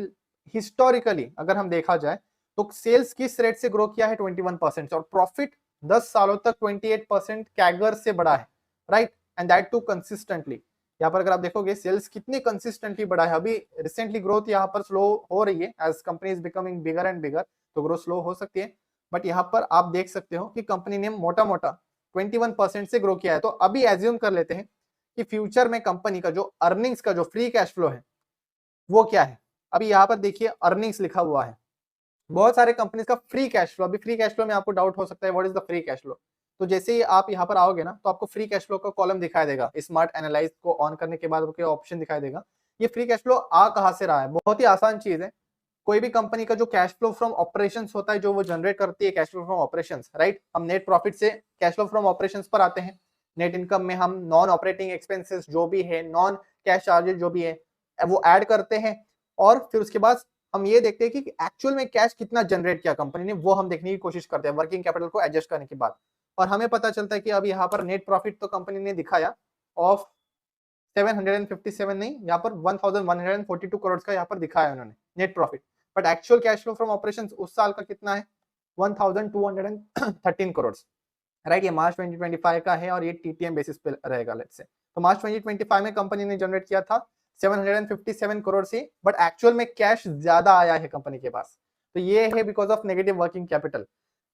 हिस्टोरिकली अगर हम देखा जाए तो सेल्स किस रेट से ग्रो किया है, 21% से, और प्रॉफिट 10 सालों तक 28% कैगर से बढ़ा है, right, and that too consistently. यहाँ पर अगर आप देखोगे सेल्स कितनी कंसिस्टेंटली बढ़ा है। अभी रिसेंटली ग्रोथ यहाँ पर स्लो हो रही है as company is becoming bigger and bigger, तो ग्रोथ स्लो हो सकती है, बट यहाँ पर आप देख सकते हो कि कंपनी ने मोटा मोटा 21% से ग्रो किया है। तो अभी एज्यूम कर लेते हैं कि फ्यूचर में कंपनी का जो अर्निंग्स का जो फ्री कैश फ्लो है वो क्या है। अभी यहाँ पर देखिए अर्निंग्स लिखा हुआ है, बहुत सारे कंपनीज का फ्री कैश फ्लो। अभी फ्री कैश फ्लो में आपको डाउट हो सकता है what is the free cash flow, तो जैसे ही आप यहाँ पर आओगे ना तो आपको फ्री कैश फ्लो का कॉलम दिखाई देगा, स्मार्ट एनालाइज को ऑन करने के बाद आपको ऑप्शन दिखाई देगा। ये फ्री कैश फ्लो आ कहाँ से रहा है, बहुत ही आसान चीज है। कोई भी कंपनी का जो कैश फ्लो फ्रॉम ऑपरेशंस होता है, जो वो जनरेट करती है cash flow from operations, right, हम नेट प्रॉफिट से कैश फ्लो फ्रॉम ऑपरेशंस पर आते हैं। नेट इनकम में हम नॉन ऑपरेटिंग एक्सपेंसेस जो भी है, नॉन कैश चार्जेस जो भी है वो ऐड करते हैं, और फिर उसके बाद हम ये देखते हैं कि एक्चुअल में कैश कितना जनरेट किया कंपनी ने, वो हम देखने की कोशिश करते हैं वर्किंग कैपिटल को एडजस्ट करने के बाद। और हमें पता चलता है कि अब यहाँ पर नेट प्रॉफिट तो कंपनी ने दिखाया ऑफ 757 नहीं, यहाँ पर 1142 करोड़ का यहाँ पर दिखाया उन्होंने net profit, but actual cash flow from operations उस साल का कितना है, 1213 करोड़, राइट। ये मार्च 2025 का है और ये टीटीएम बेसिस पे रहेगा लेट्स से। तो मार्च 2025 में कंपनी ने जनरेट किया था 757 करोड़ से, बट एक्चुअल में कैश ज्यादा आया है कंपनी के पास, तो ये है because of negative working capital.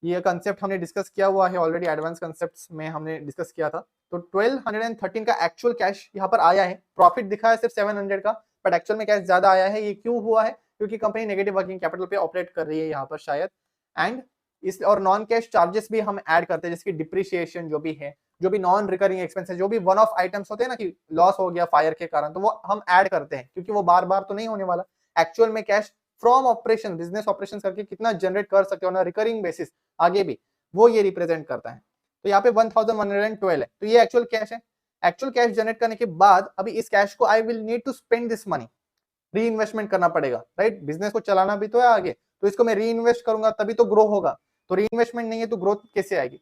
ये कंसेप्ट हमने डिस्कस किया हुआ है ऑलरेडी, एडवांस कंसेप्ट्स में हमने डिस्कस किया था। तो 1213 का एक्चुअल कैश यहाँ पर आया है, प्रॉफिट दिखा है सिर्फ 700 का, बट एक्चुअल में कैश ज्यादा आया है। ये क्यों हुआ है? क्योंकि कंपनी नेगेटिव वर्किंग कैपिटल पे ऑपरेट कर रही है यहाँ पर शायद। एंड इस और नॉन कैश चार्जेस भी हम ऐड करते हैं, जिसकी डिप्रिसिएशन जो भी है, जो भी नॉन रिकरिंग एक्सपेंसेस, जो भी वन ऑफ आइटम्स होते हैं ना कि लॉस हो गया फायर के कारण, तो वो हम ऐड करते हैं, क्योंकि वो बार बार तो नहीं होने वाला। एक्चुअल में cash from operation, business operation करके कितना जनरेट कर सकते हो ना रिकरिंग बेसिस आगे भी, वो ये रिप्रेजेंट करता है। तो यहाँ पे 1112 है, तो ये एक्चुअल कैश है। एक्चुअल कैश जनरेट करने के बाद अभी इस कैश को I will need to spend this money, reinvestment करना पड़ेगा, राइट? बिजनेस को चलाना भी तो है आगे, तो इसको मैं री इन्वेस्ट करूंगा तभी तो ग्रो होगा। तो री इन्वेस्टमेंट नहीं है तो ग्रोथ कैसे आएगी?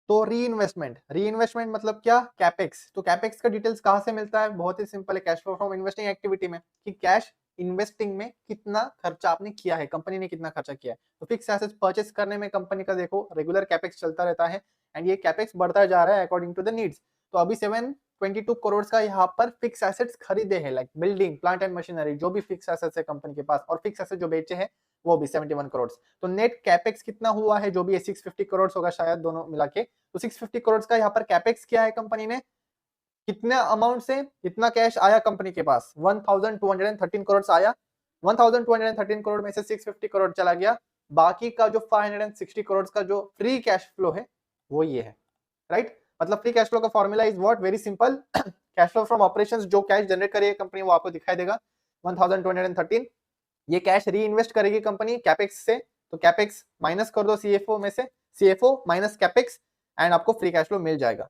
तो री इन्वेस्टमेंट मतलब क्या? कैपेक्स। तो कैपेक्स का डिटेल्स कहां से मिलता है? बहुत ही सिंपल है, cash flow from investing activity में, कि कैश इन्वेस्टिंग में कितना खर्चा आपने किया है, कंपनी ने कितना खर्चा किया है। तो फिक्स एसेट्स परचेस करने में कंपनी का देखो रेगुलर कैपेक्स चलता रहता है, एंड ये कैपेक्स बढ़ता जा रहा है अकॉर्डिंग टू द नीड्स। तो अभी 722 करोड़ का यहाँ पर फिक्स एसेट्स खरीदे हैं, like building, plant and machinery, जो भी फिक्स एसेट्स है कंपनी के पास, और फिक्स एसेट जो बेचे हैं वो भी 71 करोड़। तो नेट कैपेक्स कितना हुआ है, जो भी 650 करोड़ होगा शायद दोनों मिला के। तो 650 करोड़ का यहाँ पर कैपेक्स किया है कंपनी ने, कितना अमाउंट से इतना कैश आया कंपनी के पास? 1213 करोड़ आया। 1213 करोड़ में से 650 करोड़ चला गया, बाकी का जो 560 करोड़ का जो फ्री कैश फ्लो है वो ये है, राइट? मतलब फ्री कैश फ्लो का formula is what? Very simple, cash flow from operations, जो कैश जनरेट करेगी कंपनी वो आपको दिखाई देगा 1213। ये कैश री इन्वेस्ट करेगी कंपनी कैपेक्स से, तो कैपेक्स माइनस कर दो सीएफओ में से, सीएफओ माइनस कैपेक्स, एंड आपको फ्री कैश फ्लो मिल जाएगा।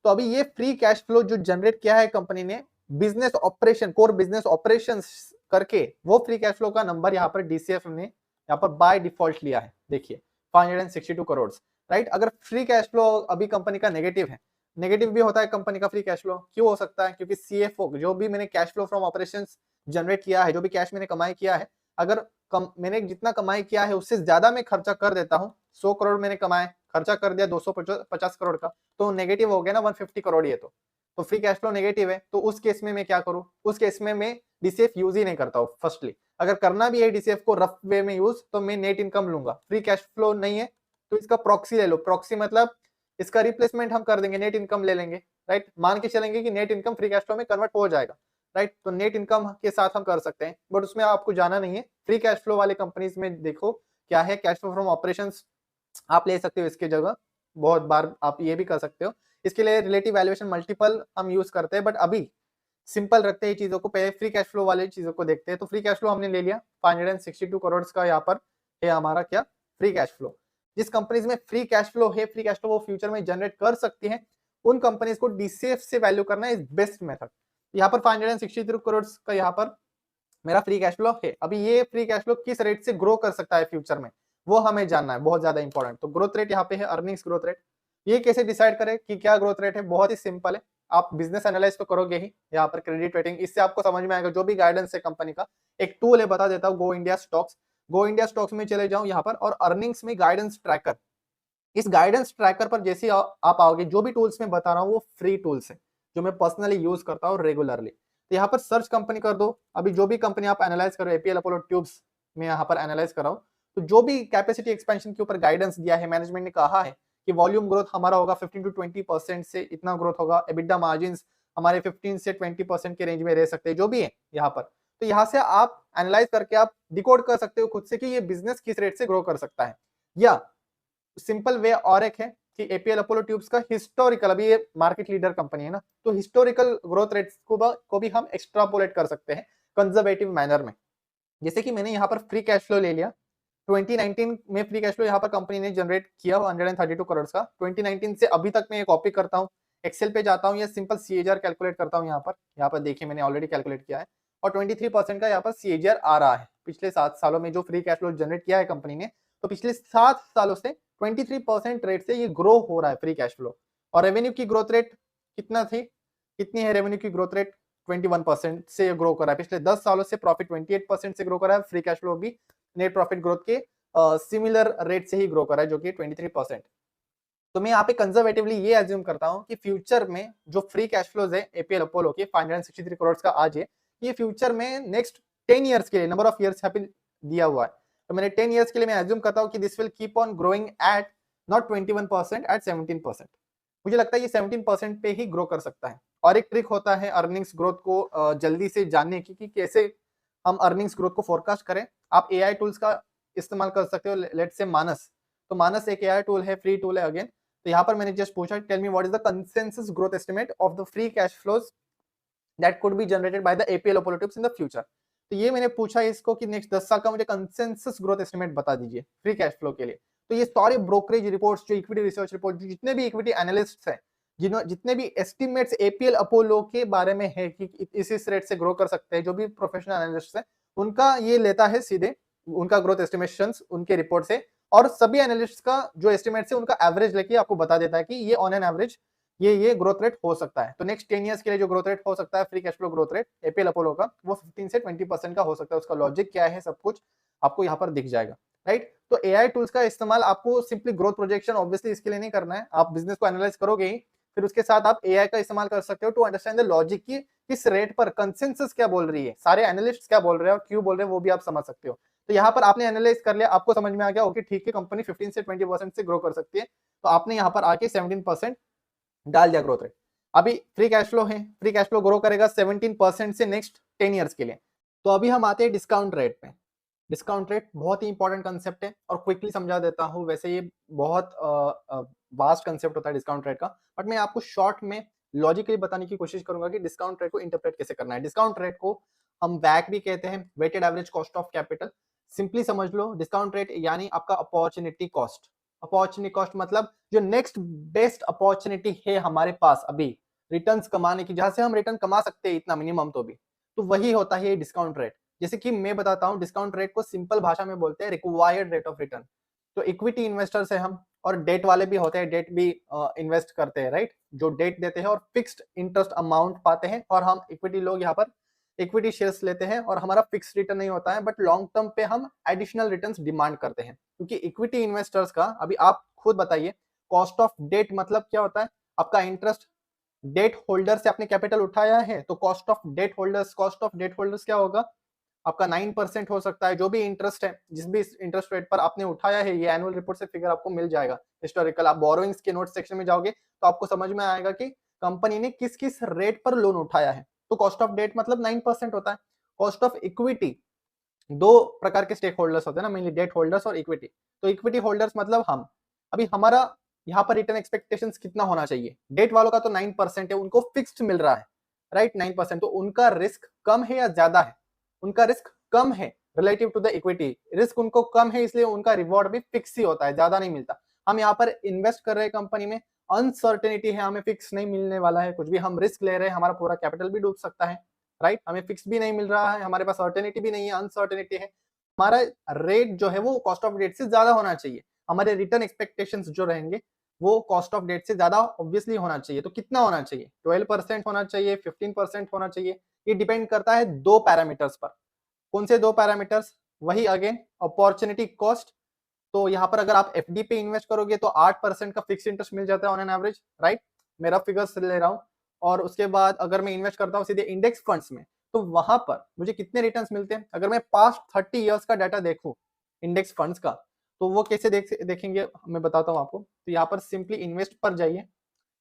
तो अभी ये फ्री कैश फ्लो जो जनरेट किया है कंपनी ने business operation, core business operations करके, वो फ्री कैश फ्लो का नंबर यहाँ पर डीसीएफ ने यहाँ पर बाय डिफॉल्ट लिया है। देखिए 562 करोड़, राइट? अगर फ्री कैश फ्लो अभी कंपनी का नेगेटिव है, नेगेटिव भी होता है कंपनी का फ्री कैश फ्लो, क्यों हो सकता है? क्योंकि सीएफओ जो भी मैंने cash flow from operations generate किया है, जो भी कैश मैंने कमाई किया है, अगर मैंने जितना कमाई किया है उससे ज्यादा मैं खर्चा कर देता हूँ, 100 करोड़ मैंने कमाए, खर्चा कर दिया 250 करोड़ का, तो नेगेटिव हो गया ना 150 करोड़। ये तो फ्री कैश फ्लो नेगेटिव है, तो उस केस में मैं क्या करूं? उस केस में मैं डीसीएफ यूज ही नहीं करता हूं। फर्स्टली अगर करना भी है डीसीएफ को रफ वे में यूज, तो मैं नेट इनकम लूंगा। फ्री कैश फ्लो नहीं है तो इसका प्रॉक्सी ले लो। प्रॉक्सी मतलब इसका रिप्लेसमेंट हम कर देंगे, नेट इनकम ले लेंगे, राइट? मान के चलेंगे कि net income free cash flow में कन्वर्ट हो जाएगा, राइट? तो नेट इनकम के साथ हम कर सकते हैं, बट उसमें आपको जाना नहीं है। फ्री कैश फ्लो वाले कंपनीज में देखो क्या है, कैश फ्लो फ्रॉम ऑपरेशंस आप ले सकते हो इसके जगह, बहुत बार आप ये भी कर सकते हो। इसके लिए रिलेटिव वैल्यूएशन मल्टीपल हम यूज करते हैं, बट अभी सिंपल रखते हैं चीजों को, पहले फ्री कैश फ्लो वाले चीजों को देखते हैं। तो फ्री कैश फ्लो हमने ले लिया 562 करोड़ का, यहाँ पर है हमारा क्या? Free cash flow. जिस कंपनीज में फ्री कैश फ्लो है, फ्री कैश फ्लो वो फ्यूचर में जनरेट कर सकती है, उन कंपनीज को डीसीएफ से वैल्यू करना इज बेस्ट मेथड। यहाँ पर 563 करोड़ का यहाँ पर मेरा फ्री कैश फ्लो है। अभी ये फ्री कैश फ्लो किस रेट से ग्रो कर सकता है फ्यूचर में, वो हमें जानना है, बहुत ज्यादा इंपॉर्टेंट। तो ग्रोथ रेट यहाँ पे है, अर्निंग्स ग्रोथ रेट। ये कैसे डिसाइड करें कि क्या ग्रोथ रेट है? बहुत ही सिंपल है, आप बिजनेस एनालाइज तो करोगे ही, यहाँ पर क्रेडिट रेटिंग, इससे आपको समझ में आएगा जो भी गाइडेंस है कंपनी का। एक टूल है, बता देता हूँ, go India stocks. Go India stocks में चले जाऊं यहाँ पर, और अर्निंग्स में गाइडेंस ट्रैकर, इस गाइडेंस ट्रैकर पर जैसे आप आओगे, जो भी टूल्स मैं बता रहा हूँ वो फ्री टूल्स है, जो मैं पर्सनली यूज करता हूँ रेगुलरली। तो यहाँ पर सर्च कंपनी कर दो, अभी जो भी कंपनी आप एनालाइज करो, एपीएल अपोलो ट्यूब्स में यहाँ पर एनालाइज कर रहा हूँ, तो जो भी कैपेसिटी एक्सपेंशन के ऊपर गाइडेंस दिया है, मैनेजमेंट ने कहा है कि वॉल्यूम ग्रोथ हमारा होगा 15 to 20% से, इतना ग्रोथ होगा, एबिटा मार्जिन हमारे 15 से 20% के रेंज में रह सकते हैं, जो भी है यहाँ पर। तो यहाँ से आप एनालाइज करके आप डिकोड कर सकते हो खुद से कि ये बिजनेस किस रेट से ग्रो कर सकता है। या सिंपल वे और एक है कि एपीएल अपोलो ट्यूब्स का हिस्टोरिकल, अभी ये मार्केट लीडर कंपनी है ना, तो हिस्टोरिकल ग्रोथ रेट्स को भी हम एक्सट्रापोलेट कर सकते हैं कंजर्वेटिव मैनर में। जैसे कि मैंने यहाँ पर फ्री कैश फ्लो ले लिया, 2019 में फ्री कैश फ्लो यहाँ पर कंपनी ने जनरेट किया 132 करोड़ का। 2019 से अभी तक मैं ये कॉपी करता हूँ, एक्सेल पे जाता हूँ, या सिंपल सीएजीआर कैलकुलेट करता हूँ। यहाँ पर देखिए मैंने ऑलरेडी कैलकुलेट किया है, और 23% का यहाँ पर सीएजीआर आ रहा है पिछले 7 सालों में जो फ्री कैश फ्लो जनरेट किया है कंपनी ने। तो पिछले 7 सालों से 23% रेट से ये ग्रो हो रहा है फ्री कैश फ्लो। और रेवेन्यू की ग्रोथ रेट कितनी है रेवेन्यू की ग्रोथ रेट? 21% से ग्रो कर रहा है। पिछले 10 सालों से प्रॉफिट 28% से ग्रो कर रहा है, फ्री कैश फ्लो भी नेट प्रॉफिट ग्रोथ के सिमिलर रेट से ही ग्रो कर रहा है, जो कि 23%। तो मैं यहाँ पे कंजर्वेटिवली ये एज्यूम करता हूँ कि फ्यूचर में जो फ्री कैश फ्लोज है एपीएल अपोलो के 563 करोड़ का आज है, ये फ्यूचर में नेक्स्ट 10 ईयर्स के लिए, नंबर ऑफ ईयर्स यहाँ पे दिया हुआ है, तो मैंने 10 ईयर्स के लिए मैं एज्यूम करता हूँ कि this will keep on growing at not 21%, at 17%। मुझे लगता है ये 17% पे ही ग्रो कर सकता है। और एक ट्रिक होता है अर्निंग्स ग्रोथ को जल्दी से जानने की कि कैसे हम अर्निंग्स ग्रोथ को फोरकास्ट करें। आप एआई टूल्स का इस्तेमाल कर सकते हो। लेट्स से मानस, तो मानस एक एआई टूल है, फ्री टूल है अगेन। तो यहाँ पर मैंने जस्ट पूछा, tell me what is the consensus growth estimate of the free cash flows that could be generated by the APL Apollo tubes in the future. तो ये मैंने पूछा इसको कि नेक्स्ट 10 साल का मुझे कंसेंसस ग्रोथ एस्टिमेट बता दीजिए फ्री कैश फ्लो के लिए। तो ये सारे ब्रोकरेज रिपोर्ट्स, जो इक्विटी रिसर्च रिपोर्ट, जितने भी इक्विटी एनालिस्ट्स हैं, जितने भी एस्टिमेट्स एपीएल अपोलो के बारे में है कि इस रेट से ग्रो कर सकते हैं, जो भी प्रोफेशनल एनालिस्ट है उनका ये लेता है सीधे उनका ग्रोथ एस्टिमेशंस उनके रिपोर्ट से। और सभी एनालिस्ट का जो एस्टिमेट है उनका एवरेज लेके आपको बता देता है कि ये ऑन एन एवरेज ये ग्रोथ रेट हो सकता है। तो नेक्स्ट 10 इयर्स के लिए जो ग्रोथ रेट हो सकता है free cash flow growth rate APL Apollo का, वो 15 से 20% का हो सकता है। उसका लॉजिक क्या है सब कुछ आपको यहाँ पर दिख जाएगा, राइट। तो एआई टूल्स का इस्तेमाल आपको सिंपली ग्रोथ प्रोजेक्शन ऑब्वियसली इसके लिए नहीं करना है, आप बिजनेस को एनालाइज करोगे ही, फिर उसके साथ आप एआई का इस्तेमाल कर सकते हो टू अंडरस्टैंड द लॉजिक की किस रेट पर कंसेंसस क्या बोल रही है, सारे एनालिस्ट क्या बोल रहे हैं और क्यों बोल रहे हैं वो भी आप समझ सकते हो। तो यहाँ पर आपने एनालाइज कर लिया, आपको समझ में आ गया ओके ठीक है कंपनी 15 से 20% से ग्रो कर सकती है, तो आपने यहाँ पर आके 17% डाल दिया ग्रोथ रेट। अभी फ्री कैश फ्लो है, फ्री कैश फ्लो ग्रो करेगा 17% से नेक्स्ट 10 इयर्स के लिए। तो अभी हम आते हैं डिस्काउंट रेट पे। डिस्काउंट रेट बहुत ही इंपॉर्टेंट कंसेप्ट है और क्विकली समझा देता हूँ। वैसे ये बहुत वास्ट कंसेप्ट होता है डिस्काउंट रेट का, बट मैं आपको शॉर्ट में लॉजिकली बताने की कोशिश करूंगा कि डिस्काउंट रेट को इंटरप्रेट कैसे करना है। डिस्काउंट रेट को हम वैक भी कहते हैं, weighted average cost of capital. Simply समझ लो डिस्काउंट रेट यानी आपका अपॉर्चुनिटी कॉस्ट। अपॉर्चुनिटी कॉस्ट मतलब जो नेक्स्ट बेस्ट अपॉर्चुनिटी है हमारे पास अभी रिटर्न्स कमाने की, जहां से हम रिटर्न कमा सकते हैं इतना मिनिमम, तो वही होता है डिस्काउंट रेट। जैसे कि मैं बताता हूं डिस्काउंट रेट को सिंपल भाषा में बोलते हैं रिक्वायर्ड रेट ऑफ रिटर्न। तो इक्विटी इन्वेस्टर्स है हम, और डेट वाले भी होते हैं, डेट भी इन्वेस्ट करते हैं, राइट। जो डेट देते हैं और फिक्स्ड इंटरेस्ट अमाउंट पाते हैं, और हम इक्विटी लोग यहाँ पर इक्विटी शेयर्स लेते हैं और हमारा फिक्स रिटर्न नहीं होता है, बट लॉन्ग टर्म पे हम एडिशनल रिटर्न्स डिमांड करते हैं। क्योंकि इक्विटी इन्वेस्टर्स का, अभी आप खुद बताइए, कॉस्ट ऑफ डेट मतलब क्या होता है? आपका इंटरेस्ट डेट होल्डर से आपने कैपिटल उठाया है, तो कॉस्ट ऑफ डेट होल्डर्स क्या होगा? आपका 9% हो सकता है। जो भी इंटरेस्ट है, जिस भी इंटरेस्ट रेट पर आपने उठाया है, ये एनुअल रिपोर्ट से फिगर आपको मिल जाएगा हिस्टोरिकल। आप बोरोइंग्स के नोट सेक्शन में जाओगे तो आपको समझ में आएगा कि कंपनी ने किस किस रेट पर लोन उठाया है। तो कॉस्ट ऑफ डेट मतलब 9% होता है। कॉस्ट ऑफ इक्विटी, दो प्रकार के स्टेक होल्डर्स होते हैं ना, मेनली डेट होल्डर्स और इक्विटी। तो इक्विटी होल्डर्स मतलब हम, अभी हमारा यहाँ पर रिटर्न एक्सपेक्टेशंस कितना होना चाहिए? डेट वालों का तो 9% है, उनको फिक्स्ड मिल रहा है, राइट, 9%। तो उनका रिस्क कम है या ज्यादा है? उनका रिस्क कम है relative to the equity. Risk उनको कम है, इसलिए उनका रिवॉर्ड भी फिक्स ही होता है, ज्यादा नहीं मिलता। हम यहाँ पर इन्वेस्ट कर रहे हैं कंपनी में, अनसर्टेनिटी है, हमें फिक्स नहीं मिलने वाला है कुछ भी। हम रिस्क ले रहे हैं, हमारा पूरा कैपिटल भी डूब सकता है, राइट। हमें फिक्स भी नहीं मिल रहा है, हमारे पास सर्टेनिटी भी नहीं है, अनसर्टेनिटी है। हमारा रेट जो है वो कॉस्ट ऑफ डेट से ज्यादा होना चाहिए। हमारे रिटर्न एक्सपेक्टेशंस जो रहेंगे वो कॉस्ट ऑफ डेट से ज्यादा ऑब्वियसली होना चाहिए। तो कितना होना चाहिए? 12% होना चाहिए, 15% होना चाहिए। ये डिपेंड करता है दो पैरामीटर्स पर। कौन से दो पैरामीटर्स? वही अगेन अपॉर्चुनिटी कॉस्ट। तो यहाँ पर अगर आप एफडी पे इन्वेस्ट करोगे तो 8% का फिक्स इंटरेस्ट मिल जाता है ऑन एन एवरेज, राइट। मेरा फिगर्स ले रहा हूँ। और उसके बाद अगर मैं इन्वेस्ट करता हूँ सीधे इंडेक्स फंड्स में, तो वहां पर मुझे कितने रिटर्न्स मिलते हैं? अगर मैं पास्ट 30 इयर्स का डाटा देखूं इंडेक्स फंड्स का, तो वो कैसे देखेंगे मैं बताता हूँ आपको। तो यहाँ पर सिंपली इन्वेस्ट पर जाइए,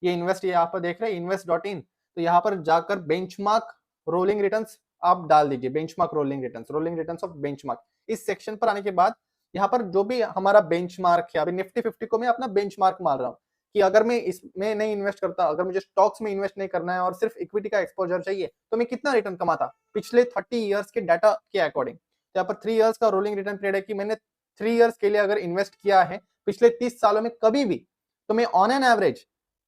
ये इन्वेस्ट यहाँ पर देख रहे हैं invest.in। तो यहाँ पर जाकर बेंचमार्क रोलिंग रिटर्न्स आप डाल दीजिए, benchmark rolling returns of benchmark. इस सेक्शन पर आने के बाद यहाँ पर जो भी हमारा बेंचमार्क है, अभी निफ्टी 50 को मैं अपना बेंचमार्क मान रहा हूँ कि अगर मैं इसमें नहीं इन्वेस्ट करता, अगर मुझे स्टॉक्स में इन्वेस्ट नहीं करना है और सिर्फ इक्विटी का एक्सपोजर चाहिए, तो मैं कितना रिटर्न कमाता पिछले 30 इयर्स के डाटा के अकॉर्डिंग। यहाँ पर 3 इयर्स का रोलिंग रिटर्न पीरियड है कि मैंने 3 इयर्स के लिए अगर इन्वेस्ट किया है पिछले 30 सालों में कभी भी, तो मैं ऑन एन एवरेज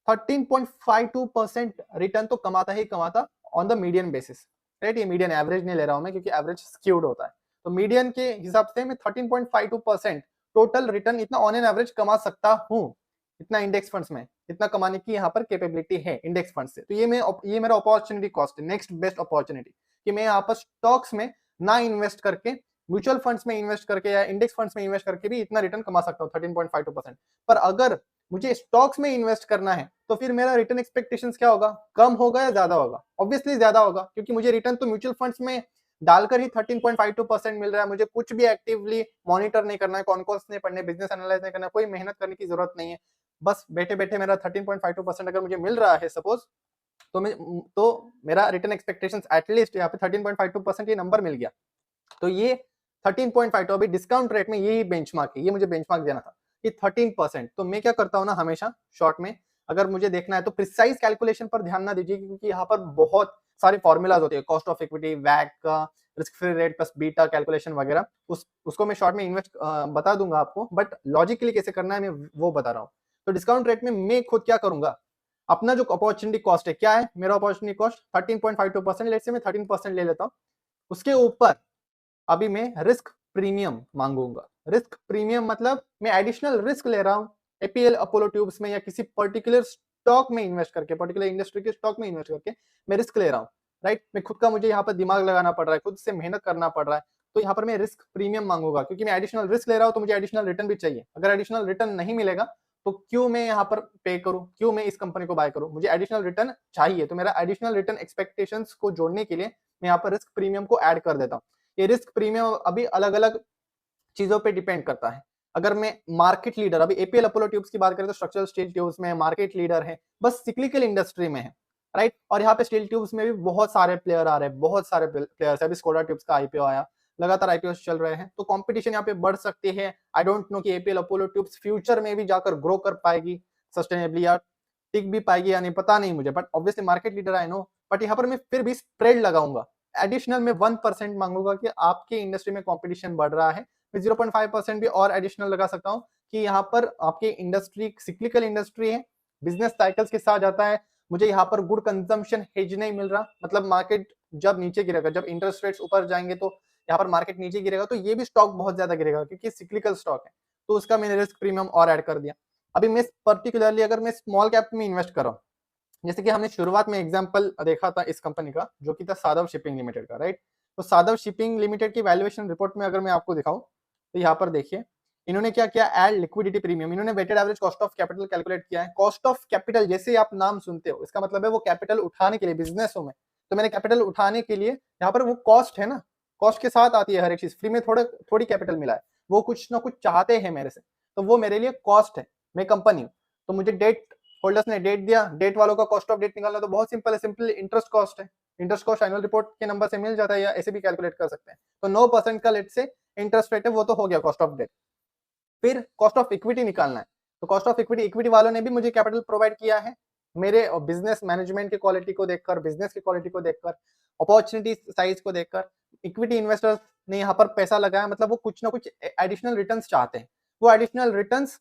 13.52% रिटर्न तो कमाता ही कमाता on the median basis, right. ये मीडियन एवरेज नहीं ले रहा हूं मैं, क्योंकि एवरेज स्क्यूड होता है। तो मीडियन के हिसाब से मैं 13.52% टोटल रिटर्न इतना ऑन एन एवरेज कमा सकता हूं। इतना इंडेक्स फंड्स में इतना कमाने की यहाँ पर कैपेबिलिटी है इंडेक्स फंड से। तो ये मेरा अपॉर्चुनिटी कॉस्ट है, नेक्स्ट बेस्ट अपॉर्चुनिटी, कि मैं यहाँ पर स्टॉक्स में ना इन्वेस्ट करके म्यूचुअल फंड्स में इन्वेस्ट करके या इंडेक्स फंड्स में इन्वेस्ट करके भी इतना रिटर्न कमा सकता हूँ 13.52%। पर अगर मुझे स्टॉक्स में इन्वेस्ट करना है तो फिर मेरा रिटर्न एक्सपेक्टेशंस क्या होगा? कम होगा या ज्यादा होगा? ऑब्वियसली ज्यादा होगा, क्योंकि मुझे रिटर्न तो म्यूचुअल फंड्स में डालकर ही 13.52% मिल रहा है। मुझे कुछ भी एक्टिवली मॉनिटर नहीं करना है, कौन कौन नहीं पढ़ने, बिजनेस एनालाइज नहीं करना, कोई मेहनत करने की जरूरत नहीं है। बस बैठे बैठे मेरा 13.52% अगर मुझे मिल रहा है सपोज, तो मेरा रिटर्न एक्सपेक्टेशंस एटलीस्ट यहाँ पे 13.52% ये नंबर मिल गया। तो ये 13.52 अभी डिस्काउंट रेट में यही बेंचमार्क है, ये मुझे बेंचमार्क देना था कि 13%। तो मैं क्या करता हूँ ना, हमेशा शॉर्ट में अगर मुझे देखना है तो प्रिसाइज कैलकुलेशन पर ध्यान ना दीजिए, क्योंकि यहाँ पर बहुत सारे फॉर्मूलाज होते हैं, कॉस्ट ऑफ इक्विटी, वैक का, risk free rate plus beta calculation वगैरह, उसको मैं शॉर्ट में इन्वेस्ट बता दूंगा आपको, बट लॉजिकली कैसे करना है मैं वो बता रहा हूँ। तो डिस्काउंट रेट में मैं खुद क्या करूंगा, अपना जो अपॉर्चुनिटी कॉस्ट है, क्या है मेरा अपॉर्चुनिटी कॉस्ट 13.52%, लेट्स से मैं 13% ले लेता हूँ, उसके ऊपर अभी मैं रिस्क प्रीमियम मांगूंगा। रिस्क प्रीमियम मतलब मैं एडिशनल रिस्क ले रहा हूं एपीएल अपोलो ट्यूब्स में या किसी पर्टिकुलर स्टॉक में इन्वेस्ट करके, पर्टिकुलर इंडस्ट्री के स्टॉक में इन्वेस्ट करके मैं रिस्क ले रहा हूं, राइट। मैं खुद का, मुझे यहाँ पर दिमाग लगाना पड़ रहा है, खुद से मेहनत करना पड़ रहा है, तो यहाँ पर मैं रिस्क प्रीमियम मांगूंगा, क्योंकि मैं एडिशनल रिस्क ले रहा हूं तो मुझे एडिशनल रिटर्न भी चाहिए। अगर एडिशनल रिटर्न नहीं मिलेगा तो क्यों मैं यहाँ पर पे करूं, क्यों मैं इस कंपनी को बाय करूं, मुझे एडिशनल रिटर्न चाहिए। तो मेरा एडिशनल रिटर्न एक्सपेक्टेशंस को जोड़ने के लिए मैं यहाँ पर रिस्क प्रीमियम को ऐड कर देता हूँ। ये रिस्क प्रीमियम अभी अलग अलग चीजों पे डिपेंड करता है। अगर मैं मार्केट लीडर, अभी एपीएल अपोलो ट्यूब्स की बात करें तो स्ट्रक्चरल स्टील ट्यूब्स में मार्केट लीडर है, बस सिक्लिकल इंडस्ट्री में है, राइट। और यहाँ पे स्टील ट्यूब्स में भी बहुत सारे प्लेयर आ रहे हैं, बहुत सारे प्लेयर्स है। अभी स्कोडा ट्यूब्स का आईपीओ आया, लगातार आईपीओ चल रहे हैं, तो कंपटीशन यहाँ पे बढ़ सकती है। आई डोंट नो कि एपीएल अपोलो ट्यूब्स फ्यूचर में भी जाकर ग्रो कर पाएगी सस्टेनेबली, या टिक भी पाएगी या नहीं, पता नहीं मुझे, but obviously market leader I know. But यहाँ पर मैं फिर भी स्प्रेड लगाऊंगा, एडिशनल में 1% मांगूंगा कि आपकी इंडस्ट्री में कंपटीशन बढ़ रहा है, मैं 0.5% भी और एडिशनल लगा सकता हूँ कि यहाँ पर आपकी इंडस्ट्री सिक्लिकल इंडस्ट्री है, बिजनेस साइकिल्स के साथ जाता है, मुझे यहाँ पर गुड कंजम्पशन हेज नहीं मिल रहा, मतलब मार्केट जब नीचे गिरेगा, जब इंटरेस्ट रेट्स ऊपर जाएंगे तो यहाँ पर मार्केट नीचे गिरेगा, तो ये भी स्टॉक बहुत ज्यादा गिरेगा क्योंकि सिक्लिकल स्टॉक है, तो उसका मैंने रिस्क प्रीमियम और ऐड कर दिया। अभी मैं पर्टिकुलरली अगर मैं स्मॉल कैप में इन्वेस्ट कर रहा हूँ, जैसे कि हमने शुरुआत में एग्जांपल देखा था इस कंपनी का, जो कि था साधव शिपिंग लिमिटेड का, राइट। तो साधव शिपिंग लिमिटेड की वैल्यूएशन रिपोर्ट में अगर मैं आपको दिखाऊं तो यहाँ पर देखिए इन्होंने क्या किया, एड लिक्विडिटी प्रीमियम, इन्होंने weighted average cost of capital calculate किया है। कॉस्ट ऑफ कैपिटल जैसे आप नाम सुनते हो, इसका मतलब है वो कैपिटल उठाने के लिए बिजनेसों में, तो मैंने कैपिटल उठाने के लिए यहाँ पर वो कॉस्ट है ना, कॉस्ट के साथ आती है हर एक चीज, फ्री में थोड़ी कैपिटल मिला है, वो कुछ ना कुछ चाहते हैं मेरे से, तो वो मेरे लिए कॉस्ट है, मैं कंपनी हूँ, तो मुझे डेट होल्डर्स ने डेट दिया, डेट वालों का कॉस्ट ऑफ डेट निकालना तो बहुत सिंपल है, सिंपल इंटरेस्ट कॉस्ट है, इंटरेस्ट कॉस्ट एनुअल रिपोर्ट के नंबर से मिल जाता है, या ऐसे भी कैलकुलेट कर सकते हैं। तो 9% का लेट से इंटरेस्ट रेट है, वो तो हो गया कॉस्ट ऑफ डेट। फिर कॉस्ट ऑफ इक्विटी निकालना है, तो कॉस्ट ऑफ इक्विटी, इक्विटी वालों ने भी मुझे कैपिटल प्रोवाइड किया है, मेरे बिजनेस मैनेजमेंट की क्वालिटी को देखकर, बिजनेस की क्वालिटी को देखकर, अपॉर्चुनिटी साइज को देखकर इक्विटी इन्वेस्टर्स ने यहाँ पर पैसा लगाया, मतलब वो कुछ ना कुछ एडिशनल रिटर्न्स चाहते हैं। वो एडिशनल रिटर्न्स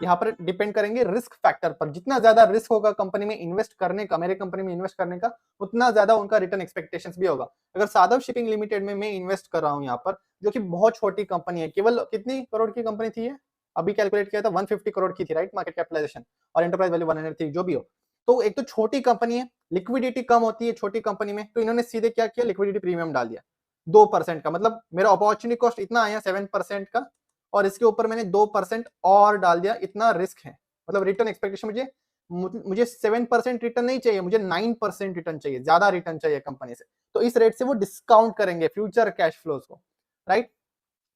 यहाँ पर डिपेंड करेंगे रिस्क फैक्टर पर, जितना ज्यादा रिस्क होगा कंपनी में इन्वेस्ट करने का, मेरे कंपनी में इन्वेस्ट करने का, उतना ज्यादा उनका रिटर्न एक्सपेक्टेशंस भी होगा। अगर साधव शिपिंग लिमिटेड में मैं इन्वेस्ट कर रहा हूँ यहाँ पर, जो कि बहुत छोटी कंपनी है, केवल कितनी करोड़ की कंपनी थी ये, अभी कैलकुलेट किया था 150 करोड़ की थी, राइट, मार्केट कैपिटलाइजेशन, और एंटरप्राइज वैल्यू 100 थी, जो भी हो। तो एक तो छोटी कंपनी है, लिक्विडिटी कम होती है छोटी कंपनी में, तो इन्होंने सीधे क्या किया, लिक्विडिटी प्रीमियम डाल दिया 2% का, मतलब मेरा अपॉर्चुनिटी कॉस्ट इतना आया 7% का, और इसके ऊपर मैंने 2% और डाल दिया, इतना रिस्क है, मतलब रिटर्न एक्सपेक्टेशन मुझे 7% रिटर्न नहीं चाहिए, मुझे 9% रिटर्न चाहिए, ज्यादा रिटर्न चाहिए कंपनी से, तो इस रेट से वो डिस्काउंट करेंगे फ्यूचर कैश फ्लोज को, राइट।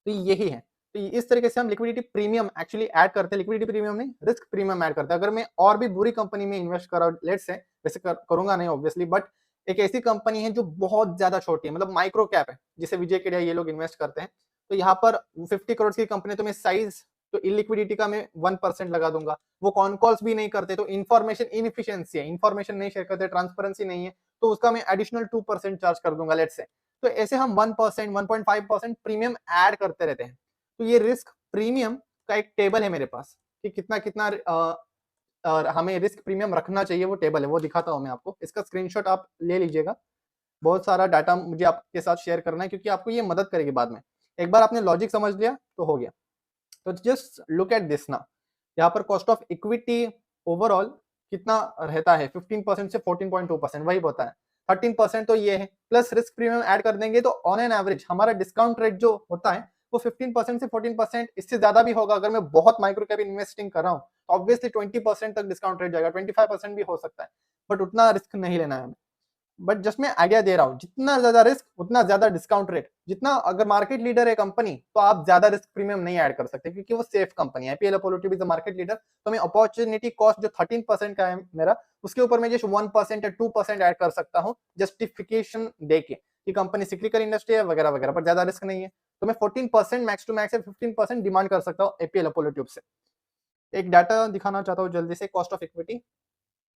तो यही है, तो इस तरीके से हम लिक्विडिटी प्रीमियम एक्चुअली ऐड करते हैं, लिक्विडिटी प्रीमियम नहीं, रिस्क प्रीमियम ऐड करते हैं। अगर मैं और भी बुरी कंपनी में इन्वेस्ट कर रहा हूँ, लेट्स से, वैसे करूंगा नहीं ऑब्वियसली, बट एक ऐसी कंपनी है जो बहुत ज्यादा छोटी है, मतलब माइक्रो कैप है, जिसे विजय केडिया ये लोग इन्वेस्ट करते हैं, तो यहाँ पर 50 करोड़ की कंपनी, तो मैं साइज, तो इलिक्विडिटी का मैं 1% लगा दूंगा। वो कॉन कॉल्स भी नहीं करते, तो इन्फॉर्मेशन इनएफिशिएंसी है, इन्फॉर्मेशन नहीं शेयर करते, ट्रांसपेरेंसी नहीं है, तो उसका मैं एडिशनल 2% चार्ज कर दूंगा, लेट्स से। तो ऐसे हम 1%, 1.5% प्रीमियम ऐड करते रहते हैं। तो ये रिस्क प्रीमियम का एक टेबल है मेरे पास कि कितना कितना हमें रिस्क प्रीमियम रखना चाहिए, वो टेबल है, वो दिखाता हूं मैं आपको, इसका स्क्रीनशॉट आप ले लीजिएगा। बहुत सारा डाटा मुझे आपके साथ शेयर करना है, क्योंकि आपको ये मदद करेगी बाद में। एक बार आपने लॉजिक समझ लिया तो हो गया। तो जस्ट लुक एट दिस ना, यहाँ पर कॉस्ट ऑफ इक्विटी ओवरऑल कितना रहता है, 15% से 14.2%, वही होता है। 13% तो ये है, प्लस रिस्क प्रीमियम ऐड कर देंगे तो ऑन एन एवरेज हमारा डिस्काउंट रेट जो होता है वो 15% से 14%, इससे ज्यादा भी होगा। अगर मैं बहुत माइक्रो कैप इन्वेस्टिंग कर रहा हूँ तो ऑब्वियसली 20% तक डिस्काउंट रेट जाएगा, 25% भी हो सकता है, बट उतना रिस्क नहीं लेना है हमें। बट जस्ट मैं आइडिया दे रहा हूँ, जितना ज्यादा रिस्क उतना ज्यादा डिस्काउंट रेट। जितना अगर मार्केट लीडर है कंपनी तो आप ज्यादा रिस्क प्रीमियम नहीं ऐड कर सकते क्योंकि वो सेफ कंपनी है। IPL Apollo tube is the market leader, तो मैं अपॉर्चुनिटी कॉस्ट जो 13% का है मेरा, उसके ऊपर मैं जस्ट 1% या 2% ऐड कर सकता हूँ जस्टिफिकेशन देके कि कंपनी सिक्लिकल इंडस्ट्री है वगैरह वगैरह, पर ज्यादा रिस्क नहीं है। तो मैं 14% मैक्स टू मैक्स 15% डिमांड कर सकता हूँ एपीएल अपोलो ट्यूब से। एक डाटा दिखाना चाहता हूँ जल्दी से, कॉस्ट ऑफ इक्विटी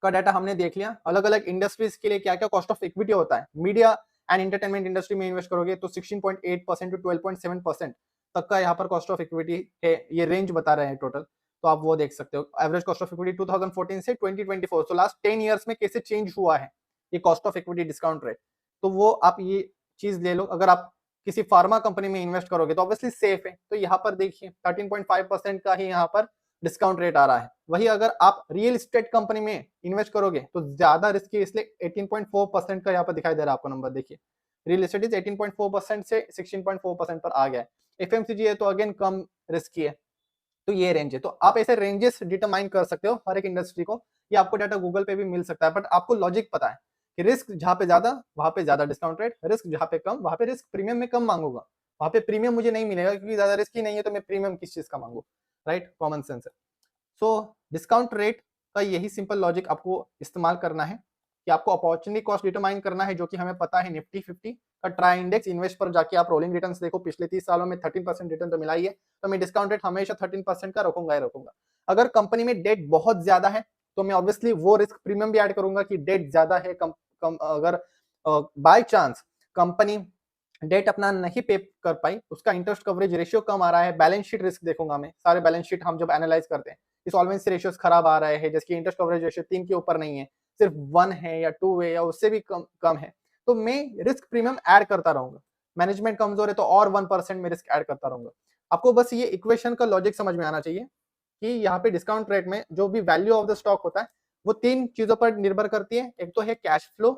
का डाटा हमने देख लिया। अलग अलग इंडस्ट्रीज के लिए क्या क्या कॉस्ट ऑफ इक्विटी होता है। मीडिया एंड एंटरटेनमेंट इंडस्ट्री में इन्वेस्ट करोगे तो 16.8% टू 12.7% तक का यहाँ पर कॉस्ट ऑफ इक्विटी है, ये रेंज बता रहे हैं टोटल, तो आप वो देख सकते हो। एवरेज कॉस्ट ऑफ इक्विटी 2014 से 2024, तो लास्ट 10 ईयर्स में कैसे चेंज हुआ है ये cost of equity discount rate, तो वो आप ये चीज ले लो। अगर आप किसी फार्मा कंपनी में इन्वेस्ट करोगे तो ऑब्वियसली सेफ है, तो यहाँ पर देखिए 13.5% का ही यहाँ पर डिस्काउंट रेट आ रहा है। वही अगर आप रियल एस्टेट कंपनी में इन्वेस्ट करोगे तो ज्यादा रिस्की, इसलिए 18.4% का यहाँ पर दिखाई दे रहा है आपको नंबर, देखिए रियल एस्टेट इज 18.4% से 16.4% पर आ गया है। एफएमसीजी है तो अगेन कम रिस्की है, तो ये रेंज है। तो आप ऐसे रेंजेस डिटरमाइन कर सकते हो हर एक इंडस्ट्री को, ये आपको डाटा गूगल पे भी मिल सकता है, बट आपको लॉजिक पता है कि रिस्क जहां पे ज्यादा वहां पे ज्यादा डिस्काउंट रेट, रिस्क जहां पे कम वहां पे रिस्क प्रीमियम में कम मांगूंगा, वहां पे प्रीमियम मुझे नहीं मिलेगा क्योंकि ज्यादा रिस्क ही नहीं है, तो मैं प्रीमियम किस चीज का मांगू, राइट, कॉमन सेंस है। सो डिस्काउंट रेट का यही सिंपल लॉजिक आपको इस्तेमाल करना है कि आपको अपॉर्चुनिटी कॉस्ट डिटरमाइन करना है, जो कि हमें पता है निफ्टी 50 का ट्राई इंडेक्स इन्वेस्ट पर जाके आप रोलिंग रिटर्न्स देखो, पिछले 30 सालों में 13% रिटर्न तो मिला ही है, तो मैं डिस्काउंट रेट हमेशा 13% का रखूंगा ही रखूंगा। अगर कंपनी में डेट बहुत ज्यादा है तो मैं ऑब्वियसली वो रिस्क प्रीमियम भी ऐड करूंगा कि डेट ज्यादा है, अगर बाय चांस कंपनी डेट अपना नहीं पे कर पाई, उसका इंटरेस्ट कवरेज रेशियो कम आ रहा है, बैलेंस शीट रिस्क देखूंगा मैं, सारे बैलेंस शीट हम जब एनालाइज करते हैं सॉल्वेंसी रेशियोज खराब आ रहे हैं, जैसे कि इंटरेस्ट कवरेज रेशियो 3 के ऊपर नहीं है, सिर्फ 1 है या 2 है या उससे भी कम है, तो मैं रिस्क प्रीमियम ऐड करता रहूंगा। मैनेजमेंट कमजोर है तो और 1% में रिस्क ऐड करता रहूंगा। आपको बस ये इक्वेशन का लॉजिक समझ में आना चाहिए कि यहाँ पे डिस्काउंट रेट में जो भी वैल्यू ऑफ द स्टॉक होता है वो 3 चीजों पर निर्भर करती है। एक तो है कैश फ्लो,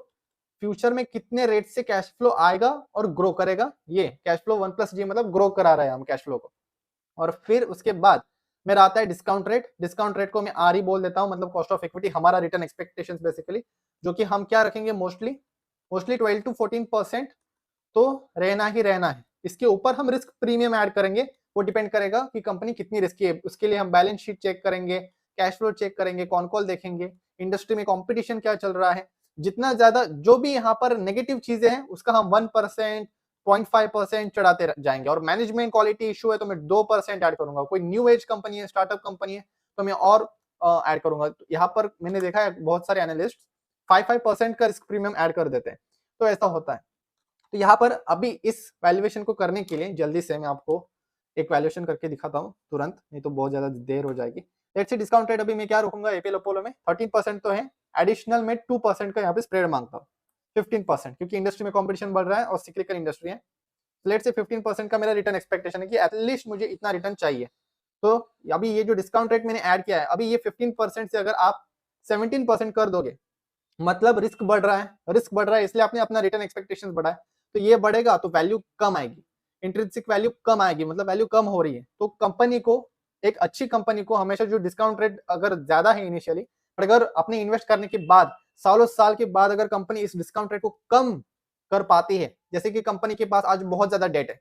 फ्यूचर में कितने रेट से कैश फ्लो आएगा और ग्रो करेगा, ये कैश फ्लो 1+G मतलब ग्रो करा रहे हैं हम कैश फ्लो को। और फिर उसके बाद मेरा आता है डिस्काउंट रेट, डिस्काउंट रेट को मैं आर ही बोल देता हूं, मतलब कॉस्ट ऑफ इक्विटी, हमारा रिटर्न एक्सपेक्टेशंस बेसिकली, जो कि हम क्या रखेंगे मोस्टली 12 to 14% तो रहना ही रहना है। इसके ऊपर हम रिस्क प्रीमियम ऐड करेंगे, वो डिपेंड करेगा कि कंपनी कितनी रिस्की है, उसके लिए हम बैलेंस शीट चेक करेंगे, कैश फ्लो चेक करेंगे, कौन कॉल देखेंगे, इंडस्ट्री में कंपटीशन क्या चल रहा है, जितना ज्यादा जो भी यहाँ पर नेगेटिव चीजें हैं उसका हम 1%, 0.5% चढ़ाते जाएंगे। और मैनेजमेंट क्वालिटी इशू है तो मैं 2% ऐड करूंगा। कोई न्यू एज कंपनी है, स्टार्टअप कंपनी है, तो मैं और ऐड करूंगा। तो यहाँ पर मैंने देखा है बहुत सारे एनालिस्ट 5% का रिस्क प्रीमियम ऐड कर देते हैं, तो ऐसा होता है। तो यहाँ पर अभी इस वैल्यूएशन को करने के लिए जल्दी से मैं आपको एक वैल्यूएशन करके दिखाता हूँ तुरंत, नहीं तो बहुत ज्यादा देर हो जाएगी। लेट्स से डिस्काउंट रेट अभी मैं क्या रखूंगा एपीएल अपोलो में 13% तो है, एडिशनल में 2% का यहाँ पे स्प्रेड मांगता हूँ, 15%, क्योंकि इंडस्ट्री में कॉम्पिटिशन बढ़ रहा है और सिक्लिकल इंडस्ट्री है। लेट से 15% का मेरा रिटर्न एक्सपेक्टेशन है कि एटलीस्ट मुझे इतना रिटर्न चाहिए। तो अभी ये जो डिस्काउंट रेट मैंने ऐड किया है, अभी ये 15% से अगर आप 17% कर दोगे, मतलब रिस्क बढ़ रहा है, रिस्क बढ़ रहा है इसलिए आपने अपना रिटर्न एक्सपेक्टेशंस बढ़ाया, तो ये बढ़ेगा तो वैल्यू कम आएगी, इंट्रिंसिक वैल्यू कम आएगी, मतलब वैल्यू कम हो रही है। तो कंपनी को, एक अच्छी कंपनी को हमेशा जो डिस्काउंट रेट अगर ज्यादा है इनिशियली, पर अगर अपने इन्वेस्ट करने के बाद सालों साल के बाद अगर कंपनी इस डिस्काउंट रेट को कम कर पाती है, जैसे कि कंपनी के पास आज बहुत ज्यादा डेट है,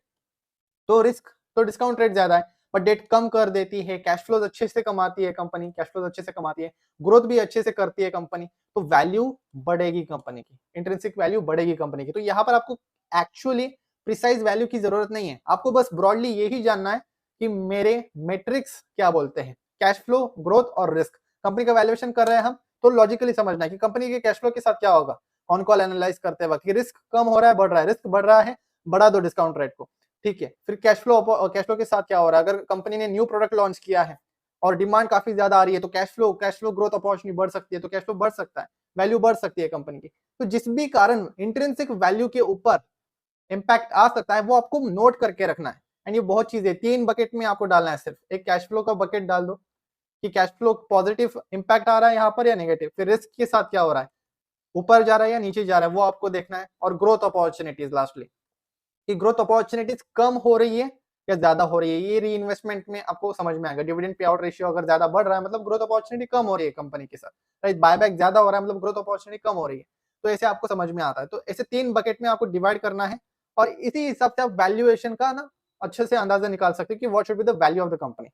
तो रिस्क तो डिस्काउंट रेट ज्यादा है, पर डेट कम कर देती है, कैश फ्लोज अच्छे से कमाती है कंपनी, कैश फ्लोज अच्छे से कमाती है, ग्रोथ भी अच्छे से करती है कंपनी, तो वैल्यू बढ़ेगी कंपनी की, इंट्रिंसिक वैल्यू बढ़ेगी कंपनी की। तो यहाँ पर आपको एक्चुअली प्रिसाइज वैल्यू की जरूरत नहीं है, आपको बस ब्रॉडली यही जानना है कि मेरे मेट्रिक्स क्या बोलते हैं, कैश फ्लो, ग्रोथ और रिस्क। कंपनी का वैल्यूएशन कर रहे हैं हम, तो लॉजिकली समझना है कि कंपनी के कैश फ्लो के साथ क्या होगा, ऑन कॉल एनालाइज करते वक्त रिस्क कम हो रहा है बढ़ रहा है, रिस्क बढ़ रहा है बढ़ा दो डिस्काउंट रेट को, ठीक है। फिर कैश फ्लो के साथ क्या हो रहा है, अगर कंपनी ने न्यू प्रोडक्ट लॉन्च किया है और डिमांड काफी ज्यादा आ रही है तो कैश फ्लो ग्रोथ अपॉर्चुनिटी बढ़ सकती है, तो कैश फ्लो बढ़ सकता है, वैल्यू बढ़ सकती है कंपनी की। तो जिस भी कारण इंट्रिंसिक वैल्यू के ऊपर इंपैक्ट आ सकता है वो आपको नोट करके रखना है। एंड ये बहुत चीजें 3 बकेट में आपको डालना है, सिर्फ एक कैश फ्लो का बकेट डाल दो कि कैश फ्लो पॉजिटिव इंपैक्ट आ रहा है यहाँ पर या नेगेटिव, फिर रिस्क के साथ क्या हो रहा है, ऊपर जा रहा है या नीचे जा रहा है, वो आपको देखना है, और ग्रोथ अपॉर्चुनिटीज लास्टली कि ग्रोथ अपॉर्चुनिटीज कम हो रही है या ज्यादा हो रही है, ये री इन्वेस्टमेंट में आपको समझ में आएगा। डिविडेंड पे आउट रेशियो अगर ज्यादा बढ़ रहा है मतलब ग्रोथ अपॉर्चुनिटी कम हो रही है कंपनी के साथ, राइट, बायबैक ज्यादा हो रहा है मतलब ग्रोथ अपॉर्चुनिटी कम हो रही है। तो ऐसे आपको समझ में आता है। तो ऐसे 3 बकेट में आपको डिवाइड करना है और इसी हिसाब से आप वैल्यूएशन का ना अच्छे से अंदाजा निकाल सकते हैं कि what should be the value of the company.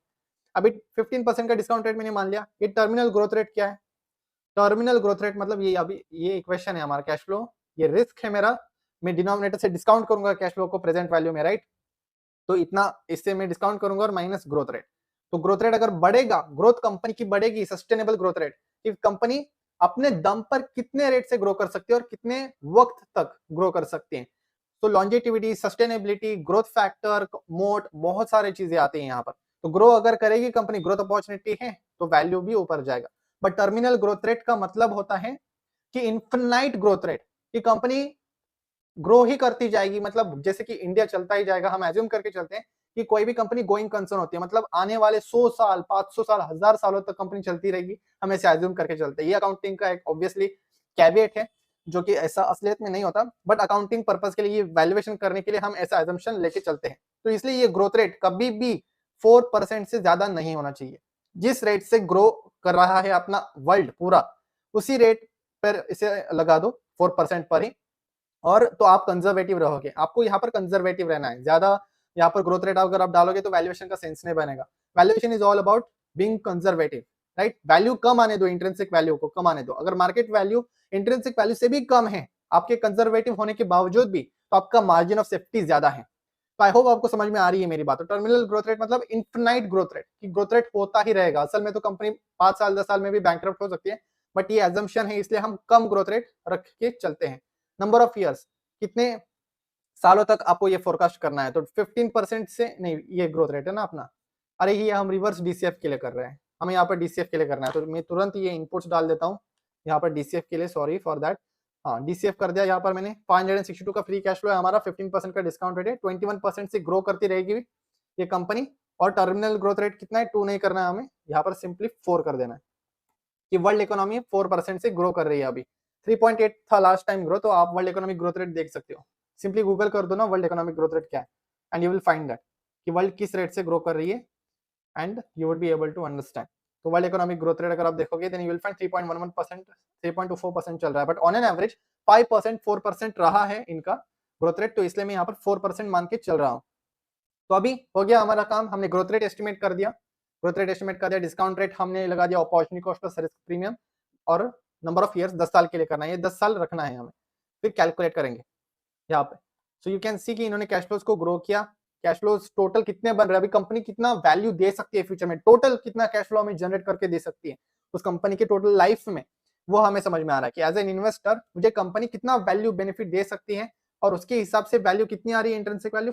अभी 15% का डिस्काउंट रेट मैंने मान लिया। ये टर्मिनल ग्रोथ रेट क्या है? टर्मिनल ग्रोथ रेट मतलब ये अभी ये इक्वेशन है हमारा कैश फ्लो, ये रिस्क है मेरा, मैं डिनोमिनेटर से डिस्काउंट करूंगा कैश फ्लो को प्रेजेंट वैल्यू में, राइट? तो इतना इससे मैं डिस्काउंट करूंगा और माइनस ग्रोथ रेट। तो ग्रोथ रेट अगर बढ़ेगा, ग्रोथ कंपनी की बढ़ेगी, सस्टेनेबल ग्रोथ रेट कि कंपनी अपने दम पर कितने रेट से ग्रो कर सकती है और कितने वक्त तक ग्रो कर सकती है। तो लॉन्जेटिविटी, सस्टेनेबिलिटी, ग्रोथ फैक्टर, मोट, बहुत सारे चीजें आती हैं यहाँ पर। तो ग्रो अगर करेगी कंपनी, ग्रोथ अपॉर्चुनिटी है तो वैल्यू भी ऊपर जाएगा। बट टर्मिनल ग्रोथ रेट का मतलब होता है कि इन्फिनाइट ग्रोथ रेट, कि कंपनी ग्रो ही करती जाएगी, मतलब जैसे कि इंडिया चलता ही जाएगा। हम एज्यूम करके चलते हैं कि कोई भी कंपनी गोइंग कंसर्न होती है, मतलब आने वाले 100 साल, 500 साल, 1000 सालों तक कंपनी चलती रहेगी, हम ऐसे एज्यूम करके चलते हैं। ये अकाउंटिंग का एक ऑब्वियसली कैविएट है, जो कि ऐसा असलियत में नहीं होता, बट अकाउंटिंग पर्पस के लिए, ये वैल्यूएशन करने के लिए हम ऐसा एजम्पशन लेके चलते हैं। तो इसलिए ये ग्रोथ रेट कभी भी 4% से ज्यादा नहीं होना चाहिए। जिस रेट से ग्रो कर रहा है अपना वर्ल्ड पूरा, उसी रेट पर इसे लगा दो 4% पर ही, और तो आप कंजर्वेटिव रहोगे। आपको यहाँ पर कंजर्वेटिव रहना है। ज्यादा यहाँ पर ग्रोथ रेट अगर आप डालोगे तो वैल्यूएशन का सेंस नहीं बनेगा। Valuation is all about being conservative, right? Value कम आने दो, इंट्रिंसिक वैल्यू को कम आने दो। अगर मार्केट वैल्यू इंट्रिंसिक वैल्यू से भी कम है आपके कंजर्वेटिव होने के बावजूद भी, तो आपका मार्जिन ऑफ सेफ्टी ज्यादा है। तो आई होप आपको समझ में आ रही है मेरी बात। तो टर्मिनल ग्रोथ रेट मतलब इन्फिनाइट ग्रोथ रेट, कि ग्रोथ रेट होता ही रहेगा। असल में तो कंपनी 5 साल 10 साल में भी बैंकरप्ट हो सकती है, बट ये एजम्पशन है, इसलिए हम कम ग्रोथ रेट रख के चलते हैं। नंबर ऑफ ईयर्स, कितने सालों तक आपको ये फोरकास्ट करना है। तो 15% से नहीं, ये ग्रोथ रेट है ना अपना। अरे ये हम रिवर्स डीसीएफ के लिए कर रहे हैं, हमें यहाँ पर डीसीएफ के लिए करना है। तो मैं तुरंत ये इनपुट्स डाल देता हूँ यहाँ पर डीसीएफ के लिए, सॉरी फॉर दैट। हाँ, डीसीएफ कर दिया यहाँ पर मैंने। 562 का फ्री कैश फ्लो है हमारा, 15% का डिस्काउंट रेट है, 21% से ग्रो करती रहेगी ये कंपनी। और टर्मिनल ग्रोथ रेट कितना है? 2 नहीं करना है हमें, यहाँ पर सिंपली 4 कर देना है, कि वर्ल्ड इकोनॉमी 4% से ग्रो कर रही है। अभी 3.8 था लास्ट टाइम ग्रो, तो आप वर्ल्ड इकोनॉमिक ग्रोथ रेट देख सकते हो। सिंपली गूगल कर दो ना वर्ल्ड इकोनॉमिक ग्रोथ रेट क्या है, and you will find that कि वर्ल्ड किस रेट से ग्रो कर रही है, and you would be able to understand. तो वर्ल्ड इकोनॉमिक ग्रोथ रेट अगर आप देखोगे, देन यू विल फाइंड 3.11%, 3.24% चल रहा है, बट ऑन एन एवरेज 5%, 4% रहा है इनका ग्रोथ रेट। तो इसलिए मैं यहाँ पर 4% मान के चल रहा हूँ। तो अभी हो गया हमारा काम, हमने ग्रोथ रेट एस्टिमेट कर दिया, ग्रोथ रेट एस्टिमेट कर दिया, डिस्काउंट रेट हमने लगा दिया, opportunity cost plus risk premium, और नंबर ऑफ ईयर्स 10 साल के लिए करना है, ये 10 साल रखना है हमें। फिर कैलकुलेट करेंगे यहाँ पे। सो यू कैन सी कि इन्होंने कैश फ्लोज को ग्रो किया। कैश फ्लोज टोटल कितने बन रहे हैं, अभी कंपनी कितना वैल्यू दे सकती है फ्यूचर में, टोटल कितना कैश फ्लो हमें जनरेट करके दे सकती है उस कंपनी के टोटल लाइफ में, वो हमें समझ में आ रहा है कि एज एन इन्वेस्टर मुझे कंपनी कितना वैल्यू बेनिफिट दे सकती है, और उसके हिसाब से वैल्यू कितनी आ रही है, intrinsic value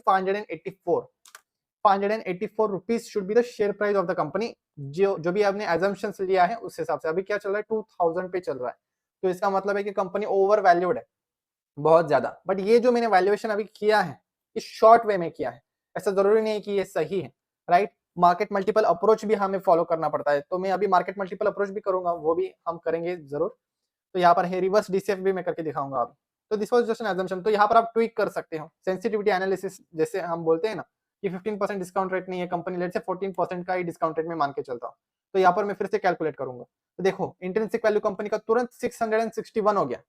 584 rupees should be the share price of the company. जो भी आपने एजम्पशंस लिया है उस हिसाब से। अभी क्या चल रहा है, 2000 पे चल रहा है, तो इसका मतलब है कि कंपनी ओवर वैल्यूड है बहुत ज्यादा। बट ये जो मैंने वैल्यूएशन अभी किया है, इस शॉर्ट वे में किया है, ऐसा जरूरी नहीं है कि ये सही है, राइट? मार्केट मल्टीपल अप्रोच भी हमें फॉलो करना पड़ता है, तो मैं अभी मार्केट मल्टीपल अप्रोच भी करूंगा, वो भी हम करेंगे जरूर। तो यहाँ पर है रिवर्स डीसीएफ भी मैं करके दिखाऊंगा अभी। तो this was just an assumption. तो यहाँ पर आप ट्विक कर सकते हो, सेंसिटिविटी एनालिसिस जैसे हम बोलते हैं ना कि 15% डिस्काउंट रेट नहीं है कंपनी, लेट से 14% का ही डिस्काउंट रेट में मान के चलता हूँ। तो यहाँ पर मैं फिर से कैलकुलेट करूंगा, तो देखो इंट्रिंसिक वैल्यू कंपनी का तुरंत 661 हो गया।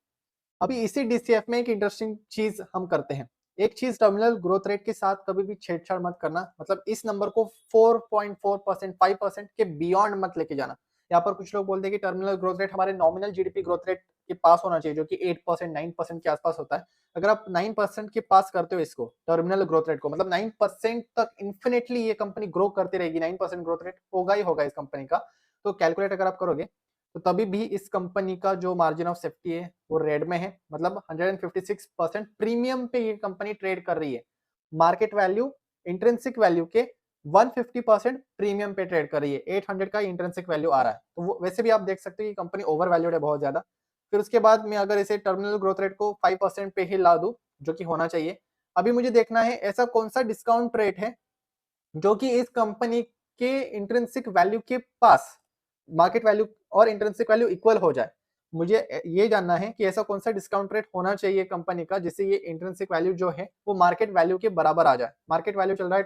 अभी इसी डीसीएफ में एक इंटरेस्टिंग चीज हम करते हैं। एक चीज, टर्मिनल ग्रोथ रेट के साथ कभी भी छेड़छाड़ मत करना, मतलब इस नंबर को 4.4%, 5% के बियॉन्ड मत लेके जाना। यहाँ पर कुछ लोग बोलते हैं कि टर्मिनल ग्रोथ रेट हमारे नॉमिनल जीडीपी ग्रोथ रेट के पास होना चाहिए, जो कि 8%, 9% के आसपास होता है। अगर आप 9% के पास करते हो इसको, टर्मिनल ग्रोथ रेट को, मतलब 9% तक इन्फिनिटली ये कंपनी ग्रो करती रहेगी, 9% ग्रोथ रेट होगा ही होगा इस कंपनी का। तो कैलकुलेट अगर आप करोगे तो तभी भी इस कंपनी का जो मार्जिन ऑफ सेफ्टी है वो रेड में है, मतलब 156% प्रीमियम पे ये कंपनी ट्रेड कर रही है। मार्केट वैल्यू इंट्रिंसिक वैल्यू के 150% प्रीमियम पे ट्रेड कर रही है, 800 का इंट्रिंसिक वैल्यू आ रहा है। तो वो वैसे भी आप देख सकते हो कि कंपनी ओवर वैल्यूड है बहुत ज्यादा। फिर उसके बाद मैं अगर इसे टर्मिनल ग्रोथ रेट को 5% पे ही ला दूं, जो कि होना चाहिए, अभी मुझे देखना है ऐसा कौन सा डिस्काउंट रेट है जो कि इस कंपनी के इंट्रिंसिक वैल्यू के पास, मार्केट वैल्यू और इंट्रिंसिक वैल्यू इक्वल हो जाए। मुझे ये जानना है कि ऐसा कौन सा डिस्काउंट रेट होना चाहिए कंपनी का जिससे ये इंट्रिंसिक वैल्यू जो है वो मार्केट वैल्यू के बराबर आ जाए। मार्केट वैल्यू चल रहा है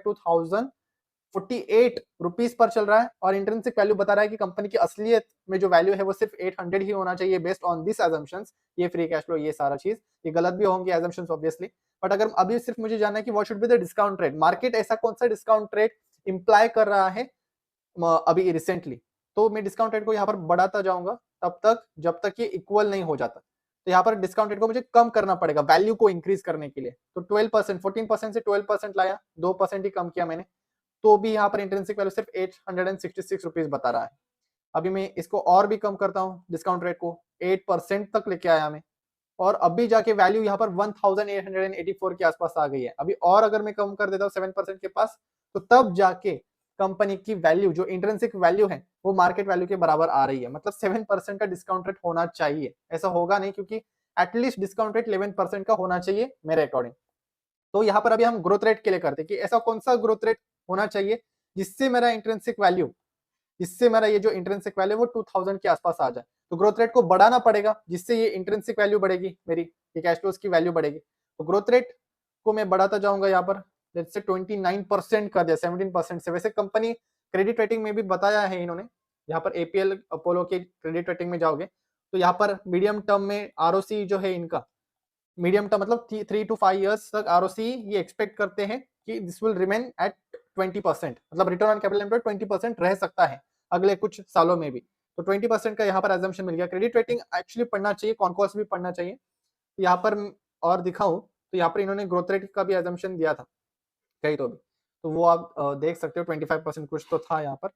48 रुपीज पर चल रहा है और इंट्रिंसिक वैल्यू बता रहा है कि कंपनी की असलियत में जो वैल्यू है वो सिर्फ 800 ही होना चाहिए बेस्ड ऑन दिस एजम्पशंस। ये फ्री कैश फ्लो, ये सारा चीज, ये गलत भी होंगे एजम्पशंस ऑब्वियसली, बट अगर अभी सिर्फ मुझे जानना है कि what should be the discount rate, market ऐसा कौन सा डिस्काउंट रेट इंप्लाई कर रहा है अभी रिसेंटली, तो मैं डिस्काउंट रेट को यहाँ पर बढ़ाता जाऊंगा तब तक जब तक ये इक्वल नहीं हो जाता। तो यहाँ पर डिस्काउंट रेट को मुझे कम करना पड़ेगा वैल्यू को इंक्रीज करने के लिए। तो 12%, 14% से 12% लाया, 2% ही कम किया मैंने, तो भी यहाँ पर इंट्रिंसिक वैल्यू सिर्फ 866 रुपीज बता रहा है। अभी मैं इसको और भी कम करता हूँ, डिस्काउंट रेट को 8% तक लेके आया मैं, और अभी जाके वैल्यू यहाँ पर 1884 के आसपास आ गई है। अभी और अगर मैं कम कर देता हूँ 7% के पास, तो तब जाके कंपनी की वैल्यू जो इंट्रिंसिक वैल्यू है वो मार्केट वैल्यू के बराबर आ रही है। मतलब 7% का डिस्काउंट रेट होना चाहिए, ऐसा होगा नहीं क्योंकि एटलीस्ट डिस्काउंट रेट 11% का होना चाहिए मेरे अकॉर्डिंग। तो यहाँ पर अभी हम ग्रोथ रेट के लिए करते हैं कि ऐसा कौन सा ग्रोथ रेट होना चाहिए जिससे मेरा इंट्रिंसिक वैल्यू, जिससे मेरा ये जो इंट्रिंसिक वैल्यू वो 2000 के आसपास आ जाए। तो ग्रोथ रेट को बढ़ाना पड़ेगा जिससे ये इंट्रिंसिक वैल्यू बढ़ेगी, मेरी ये कैश फ्लोज की वैल्यू बढ़ेगी। तो ग्रोथ रेट को मैं बढ़ाता जाऊंगा यहाँ पर, लेट्स से 29% कर दिया 17% से। वैसे कंपनी क्रेडिट रेटिंग में भी बताया है इन्होंने, यहाँ पर एपीएल अपोलो के क्रेडिट रेटिंग में जाओगे तो यहाँ पर मीडियम टर्म में आरओसी जो है इनका, मीडियम टर्म मतलब 3 to 5 years तक आरओसी ये एक्सपेक्ट करते हैं कि दिस विल रिमेन एट 20%, मतलब रिटर्न ऑन कैपिटल एम्प्लॉयड 20% रह सकता है अगले कुछ सालों में भी। तो 20% का यहाँ पर एजम्पशन मिल गया। क्रेडिट रेटिंग एक्चुअली पढ़ना चाहिए, कॉनकॉल्स भी पढ़ना चाहिए। यहाँ पर और दिखाऊं तो यहाँ पर इन्होंने ग्रोथ रेट का भी एजम्पशन दिया था कहीं तो वो आप देख सकते हो 25% कुछ तो था यहाँ पर।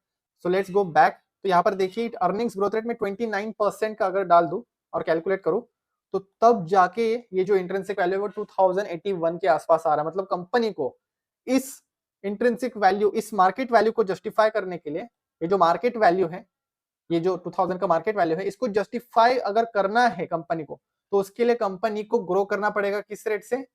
So let's go back. तो यहाँ पर देखिए अर्निंग्स ग्रोथ रेट में 29% का अगर डाल दूं और कैलकुलेट करूं तो तब जाके ये जो इंट्रिंसिक वैल्यू है वो 2081 के आसपास आ रहा है। मतलब कंपनी को इस इंट्रिंसिक वैल्यू, इस मार्केट वैल्यू को जस्टिफाई करने के लिए, ये जो मार्केट वैल्यू है, ये जो 2000 का मार्केट वैल्यू है, इसको जस्टिफाई अगर करना है कंपनी को तो उसके लिए कंपनी को ग्रो करना पड़ेगा किस रेट से,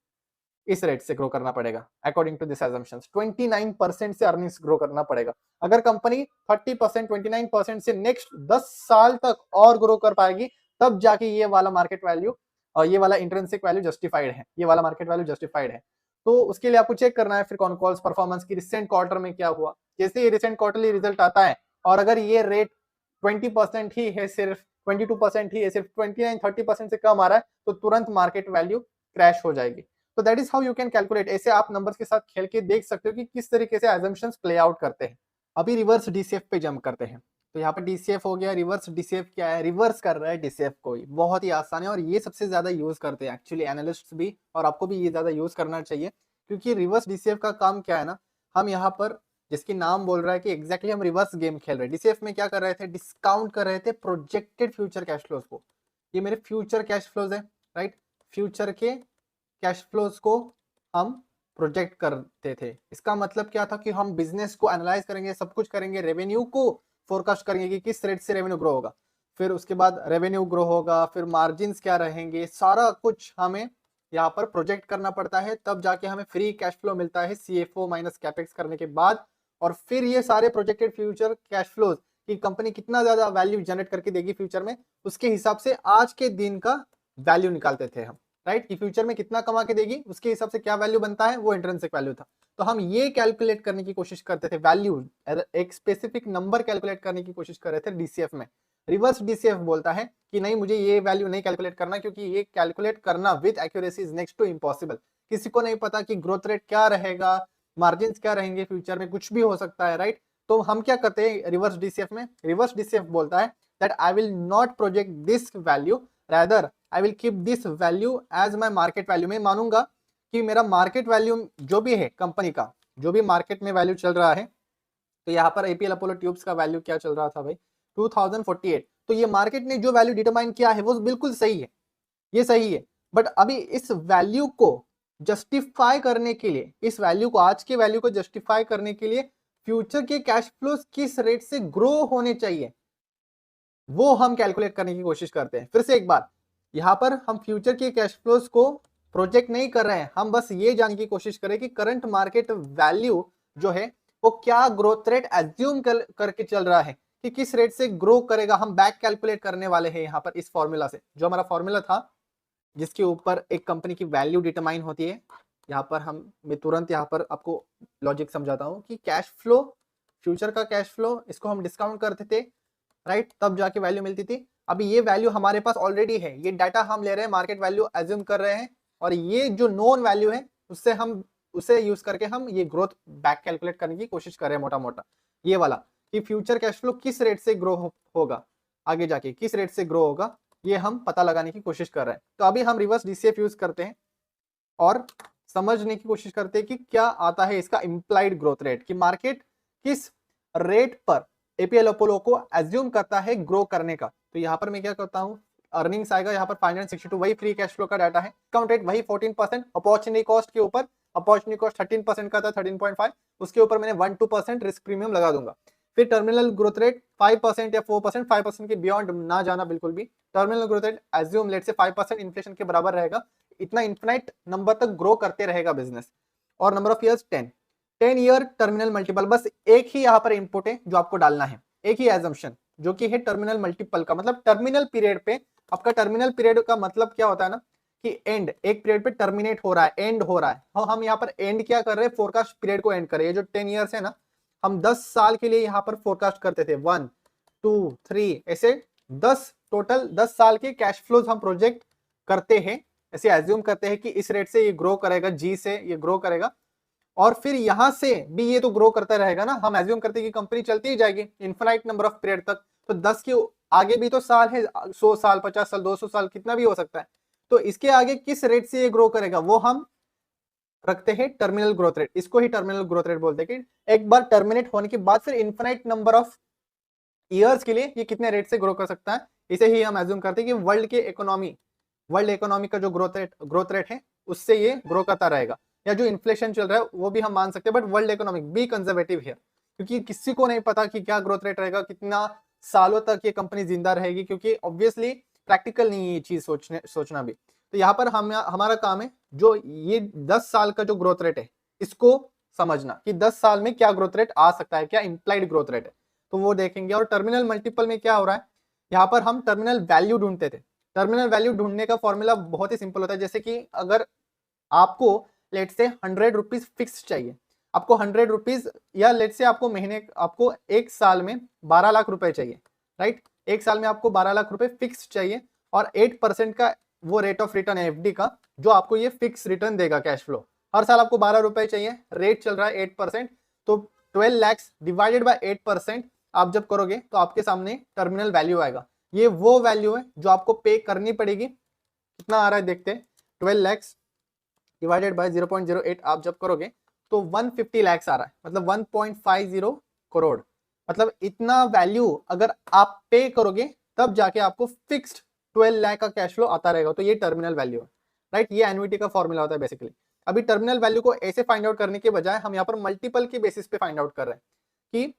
इस रेट से ग्रो करना पड़ेगा। अकॉर्डिंग टू दिस एजम्पशंस 29% से अर्निंग्स ग्रो करना पड़ेगा। अगर कंपनी 30%, 29% से नेक्स्ट 10 साल तक और ग्रो कर पाएगी तब जाके ये वाला मार्केट वैल्यू और ये वाला इंट्रिंसिक वैल्यू जस्टिफाइड है, ये वाला मार्केट वैल्यू जस्टिफाइड है। तो उसके लिए आपको चेक करना है फिर कॉनकॉल्स परफॉर्मेंस की रिसेंट क्वार्टर में क्या हुआ। जैसे ये रिसेंट क्वार्टरली रिजल्ट आता है और अगर ये रेट 20% ही है, सिर्फ 22% ही है, सिर्फ 29-30% से कम आ रहा है तो तुरंत मार्केट वैल्यू क्रैश हो जाएगी। तो that is how you can calculate. ऐसे आप नंबर्स के साथ खेल के देख सकते हो कि किस तरीके से एजम्पशंस प्ले आउट करते हैं। अभी रिवर्स डीसीएफ पे जंप करते हैं। तो यहाँ पर डीसीएफ हो गया, रिवर्स डीसीएफ क्या है, रिवर्स कर रहा है डीसीएफ को। बहुत ही आसान है और ये सबसे ज्यादा यूज करते हैं एक्चुअली एनालिस्ट्स भी, और आपको भी ये ज्यादा यूज करना चाहिए क्योंकि रिवर्स डीसीएफ का काम क्या है ना, हम यहाँ पर जिसकी नाम बोल रहा है कि एग्जैक्टली हम रिवर्स गेम खेल रहे हैं। डीसीएफ में क्या कर रहे थे, डिस्काउंट कर रहे थे प्रोजेक्टेड फ्यूचर कैश फ्लोज को। ये मेरे फ्यूचर कैश फ्लोज है, राइट, फ्यूचर के कैश फ्लोज को हम प्रोजेक्ट करते थे। इसका मतलब क्या था कि हम बिजनेस को एनालाइज करेंगे, सब कुछ करेंगे, रेवेन्यू को फोरकास्ट करेंगे कि किस रेट से रेवेन्यू ग्रो होगा, फिर उसके बाद रेवेन्यू ग्रो होगा, फिर मार्जिन्स क्या रहेंगे, सारा कुछ हमें यहाँ पर प्रोजेक्ट करना पड़ता है। तब जाके हमें फ्री कैश फ्लो मिलता है सीएफओ माइनस कैपेक्स करने के बाद। और फिर ये सारे प्रोजेक्टेड फ्यूचर कैश फ्लोज की कंपनी कितना ज्यादा वैल्यू जनरेट करके देगी फ्यूचर में, उसके हिसाब से आज के दिन का वैल्यू निकालते थे हम, राइट, कि फ्यूचर में कितना कमा के देगी उसके हिसाब से क्या वैल्यू बनता है, वो इंट्रिंसिक वैल्यू था। तो हम ये कैलकुलेट करने की कोशिश करते थे, वैल्यू एक स्पेसिफिक नंबर कैलकुलेट करने की कोशिश कर रहे थे डीसीएफ में। रिवर्स डीसीएफ बोलता है कि नहीं, मुझे ये वैल्यू नहीं कैलकुलेट करना क्योंकि ये कैलकुलेट करना with accuracy is next to impossible. किसी को नहीं पता कि ग्रोथ रेट क्या रहेगा, मार्जिन क्या रहेंगे, फ्यूचर में कुछ भी हो सकता है, राइट। तो हम क्या करते हैं रिवर्स डीसीएफ में, रिवर्स डीसीएफ बोलता है that I will not project this value, rather I will keep this value as my market value. मैं मानूंगा कि मेरा मार्केट वैल्यू जो भी है कंपनी का, जो भी मार्केट में वैल्यू चल रहा है, तो यहाँ पर एपीएल अपोलो ट्यूब्स का वैल्यू क्या चल रहा था भाई, 2048। तो ये मार्केट ने जो वैल्यू डिटरमाइन किया है वो बिल्कुल सही है, ये सही है। बट अभी इस वैल्यू को जस्टिफाई करने के लिए, इस वैल्यू को, आज के वैल्यू को जस्टिफाई करने के लिए फ्यूचर के कैश फ्लोज किस रेट से ग्रो होने चाहिए वो हम कैलकुलेट करने की कोशिश करते हैं। फिर से एक बार, यहां पर हम फ्यूचर के कैश फ्लोज को प्रोजेक्ट नहीं कर रहे हैं, हम बस ये जानने की कोशिश करें कि करंट मार्केट वैल्यू जो है वो क्या ग्रोथ रेट एज्यूम करके चल रहा है, कि किस रेट से ग्रो करेगा। हम बैक कैलकुलेट करने वाले हैं यहाँ पर इस फॉर्मूला से, जो हमारा फॉर्मूला था जिसके ऊपर एक कंपनी की वैल्यू डिटरमाइन होती है, यहाँ पर मैं तुरंत यहाँ पर आपको लॉजिक समझाता हूँ कि कैश फ्लो, फ्यूचर का कैश फ्लो, इसको हम डिस्काउंट करते थे, राइट, तब जाके वैल्यू मिलती थी। अभी ये वैल्यू हमारे पास ऑलरेडी है, ये डाटा हम ले रहे हैं, मार्केट वैल्यू एज्यूम कर रहे हैं, और ये जो नोन वैल्यू है उसे यूज करके हम ये ग्रोथ बैक कैलकुलेट करने की कोशिश कर रहे हैं मोटा मोटा। ये वाला कि फ्यूचर कैश फ्लो किस रेट से ग्रो होगा, आगे जाके किस रेट से ग्रो होगा, ये हम पता लगाने की कोशिश कर रहे हैं। तो अभी हम रिवर्स डीसीएफ यूज करते हैं और समझने की कोशिश करते हैं कि क्या आता है इसका इम्प्लाइड ग्रोथ रेट, कि मार्केट किस रेट पर एपीएल अपोलो को एज्यूम करता है ग्रो करने का। तो यहाँ पर मैं क्या करता हूँ, अर्निंग्स आएगा यहाँ पर 562, वही फ्री कैश फ्लो का डाटा है, डिस्काउंट रेट वही 14%, अपॉर्चुनिटी कॉस्ट के ऊपर, अपॉर्चुनिटी कॉस्ट 13% का था, 13.5, उसके ऊपर मैंने 1-2% रिस्क प्रीमियम लगा दूंगा। फिर टर्मिनल ग्रोथ रेट 5% या 4%, 5% के बियॉन्ड ना जाना बिल्कुल भी। Terminal growth rate assume let से 5% इन्फ्लेशन के बराबर रहेगा, इतना इन्फिनाइट नंबर तक ग्रो करते रहेगा बिजनेस। और number of years 10 year terminal multiple, बस एक ही यहाँ पर इनपुट है जो आपको डालना है, एक ही एजम्पशन जो कि है टर्मिनल मल्टीपल का, मतलब टर्मिनल पीरियड पे आपका, टर्मिनल पीरियड का मतलब क्या होता है ना कि एंड, एक पीरियड पे टर्मिनेट हो रहा है, एंड हो रहा है, हम यहाँ पर एंड क्या कर रहे हैं, फोरकास्ट पीरियड को एंड कर रहे हैं। जो 10 ईयर्स है ना, हम 10 साल के लिए यहाँ पर फोरकास्ट करते थे, 1 2 3 ऐसे 10 टोटल 10 साल के कैश फ्लोज हम प्रोजेक्ट करते हैं, ऐसे एज्यूम करते हैं कि इस रेट से ये ग्रो करेगा, जी से ये ग्रो करेगा, और फिर यहां से भी ये तो ग्रो करता रहेगा ना। हम एज्यूम करते हैं कि कंपनी चलती ही जाएगी इनफाइनाइट नंबर ऑफ पीरियड तक, तो 10 के आगे भी तो साल है, 100 साल, 50 साल, 200 साल, कितना भी हो सकता है। तो इसके आगे किस रेट से ये ग्रो करेगा वो हम रखते हैं टर्मिनल ग्रोथ रेट, इसको ही टर्मिनल ग्रोथ रेट बोलते हैं कि एक बार टर्मिनेट होने के बाद फिर इनफाइनाइट नंबर ऑफ ईयर्स के लिए ये कितने रेट से ग्रो कर सकता है। इसे ही हम एज्यूम करते हैं कि वर्ल्ड इकोनॉमी का जो ग्रोथ रेट है उससे ये ग्रो करता रहेगा, या जो इन्फ्लेशन चल रहा है वो भी हम मान सकते हैं, but world economic B conservative है, क्योंकि किसी को नहीं पता कि क्या ग्रोथ रेट रहेगा, कितना सालों तक ये कंपनी जिंदा रहेगी, क्योंकि ऑब्वियसली प्रैक्टिकल नहीं है ये चीज सोचना भी। तो यहाँ पर हमारा काम है जो ये 10 साल का जो ग्रोथ रेट है इसको समझना कि 10 साल में क्या ग्रोथ रेट आ सकता है, क्या इंप्लाइड ग्रोथ रेट है, तो वो देखेंगे। और टर्मिनल मल्टीपल में क्या हो रहा है, यहाँ पर हम टर्मिनल वैल्यू ढूंढते थे। टर्मिनल वैल्यू ढूंढने का फॉर्मूला बहुत ही सिंपल होता है, जैसे कि अगर आपको लेट से 100 रुपीज फिक्स चाहिए, आपको 100 रुपीज, या लेट से आपको एक साल में 12 लाख रुपए चाहिए, राइट, एक साल में आपको 12 लाख रुपए फिक्स चाहिए, और 8% का वो रेट ऑफ रिटर्न है एफडी का, जो आपको ये फिक्स रिटर्न देगा कैश फ्लो। हर साल आपको 12 रुपए चाहिए, रेट चल रहा है 8%, तो 12 लैक्स डिवाइडेड बाय 8% आप जब करोगे तो आपके सामने टर्मिनल वैल्यू आएगा। ये वो वैल्यू है जो आपको पे करनी पड़ेगी। कितना आ रहा है देखते हैं, 12 लैक्स डिवाइडेड बाय 0.08 आप जब करोगे तो 150 लैक्स आ रहा है, मतलब 1.50 करोड़, मतलब इतना वैल्यू अगर आप पे करोगे तब जाके आपको फिक्स्ड 12 लाख का कैश फ्लो आता रहेगा। तो ये टर्मिनल वैल्यू है, राइट, ये एन्युइटी का फॉर्मूला होता है बेसिकली। अभी टर्मिनल वैल्यू को ऐसे फाइंड आउट करने के बजाय हम यहाँ पर मल्टीपल के बेसिस पे फाइंड आउट कर रहे हैं कि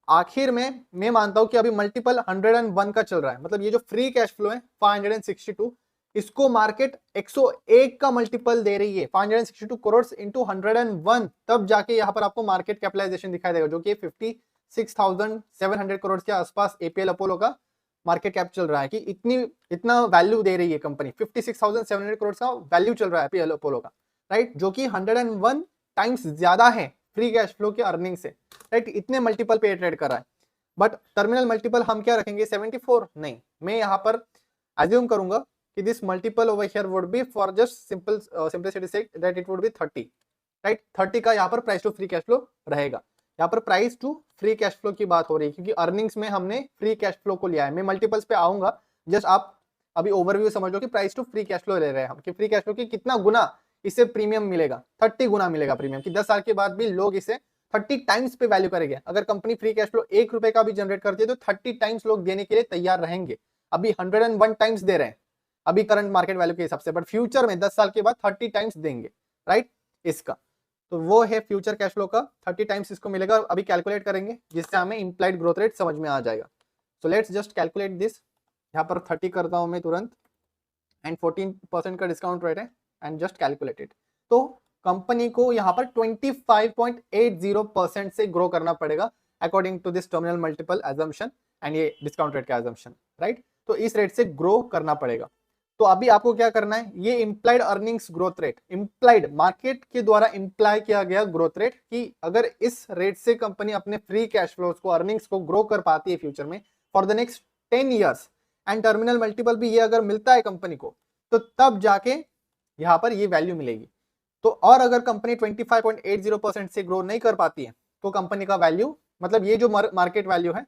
आखिर में मैं मानता हूं कि अभी मल्टीपल 101 का चल रहा है, मतलब ये जो फ्री कैश फ्लो है 562, इसको मार्केट 101 का मल्टीपल दे रही है, 562 करोड़ इंटू 101, तब जाके यहाँ पर आपको मार्केट कैपिटलाइजेशन दिखाई देगा, जो कि 56,700 करोड़ के आसपास एपीएल अपोलो का मार्केट कैप चल रहा है, कि इतना वैल्यू दे रही है कंपनी, 56,700 करोड़ का वैल्यू चल रहा है एपीएल अपोलो का, राइट, जो कि 101 टाइम्स ज्यादा है फ्री कैश फ्लो के अर्निंग से, राइट, इतने मल्टीपल पे ट्रेड कर रहा है। बट टर्मिनल मल्टीपल हम क्या रखेंगे, 74 नहीं, मैं यहाँ पर एज्यूम करूंगा कि this multiple over here would be for just simplicity sake that it would be 30, right, 30 का यहाँ पर price to free cash flow रहेगा। यहाँ पर price to free cash flow की बात हो रही है, क्योंकि अर्निंग्स में हमने फ्री कैश फ्लो को लिया है। मैं मल्टीपल्स पे आऊंगा, जस्ट आप अभी ओवरव्यू समझ लो कि price to free cash flow ले रहे हैं हम, कि फ्री कैश फ्लो की कितना गुना इससे प्रीमियम मिलेगा, 30 गुना मिलेगा प्रीमियम, कि 10 साल के बाद भी लोग इसे 30 टाइम्स पे वैल्यू करेंगे। अगर कंपनी फ्री कैश फ्लो 1 रुपए का भी जनरेट करती है तो 30 टाइम्स लोग देने के लिए तैयार रहेंगे। अभी 101 टाइम्स दे रहे हैं अभी करंट मार्केट वैल्यू के हिसाब से, बट फ्यूचर में 10 साल के बाद 30 टाइम्स देंगे, राइट, इसका तो वो है फ्यूचर कैश फ्लो का 30 टाइम्स इसको मिलेगा। अभी कैलकुलेट करेंगे जिससे हमें इंप्लाइड ग्रोथ रेट समझ में आ जाएगा। So let's just calculate this, यहाँ पर 30 करता हूं मैं तुरंत, एंड 14% का डिस्काउंट रेट है, एंड जस्ट कैलकुलेट इट। तो कंपनी को यहाँ पर 25.80% से ग्रो करना पड़ेगा according to this terminal multiple assumption and ये डिस्काउंट रेट का एजम्पशन, राइट, तो इस रेट से ग्रो करना पड़ेगा। तो अभी आपको क्या करना है, ये implied earnings growth rate, implied market के द्वारा इम्प्लाई किया गया ग्रोथ रेट, कि अगर इस रेट से कंपनी अपने फ्री कैश फ्लोज को, अर्निंग्स को ग्रो कर पाती है फ्यूचर में for the next 10 years, and terminal multiple भी ये अगर मिलता है कंपनी को, तो तब जाके यहाँ पर ये वैल्यू मिलेगी। तो और अगर कंपनी 25.80% से ग्रो नहीं कर पाती है तो कंपनी का वैल्यू, मतलब ये जो मार्केट वैल्यू है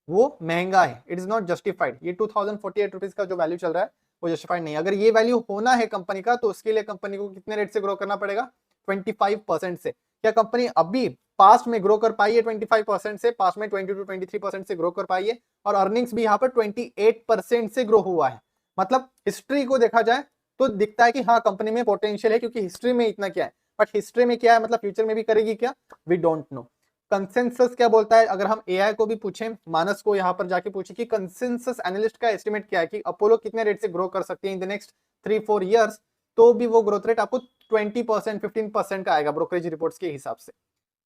वो महंगा है, इट इज नॉट जस्टिफाइड। ये 2048 रुपीज का जो वैल्यू चल रहा है वो जस्टिफाइड नहीं है। अगर ये वैल्यू होना है कंपनी का, तो उसके लिए कंपनी को कितने रेट से ग्रो करना पड़ेगा, 25% से। क्या कंपनी अभी पास्ट में ग्रो कर पाई है 25% से, पास्ट में 20 to 23% से ग्रो कर पाई है, और अर्निंग्स भी यहाँ पर 28% से ग्रो हुआ है। मतलब हिस्ट्री को देखा जाए तो दिखता है कि हाँ कंपनी में पोटेंशियल है, क्योंकि हिस्ट्री में इतना क्या है, बट हिस्ट्री में क्या है मतलब फ्यूचर में भी करेगी क्या, वी डोंट नो। कंसेंसस क्या बोलता है, अगर हम एआई को भी पूछें, मानस को यहाँ पर जाके पूछे कि कंसेंसस एनालिस्ट का एस्टिमेट क्या है कि अपोलो कितने रेट से ग्रो कर सकती है इन द नेक्स्ट 3-4 ईयर्स, तो भी वो ग्रोथ रेट आपको 20% 15% का आएगा ब्रोकरेज रिपोर्ट्स के हिसाब से।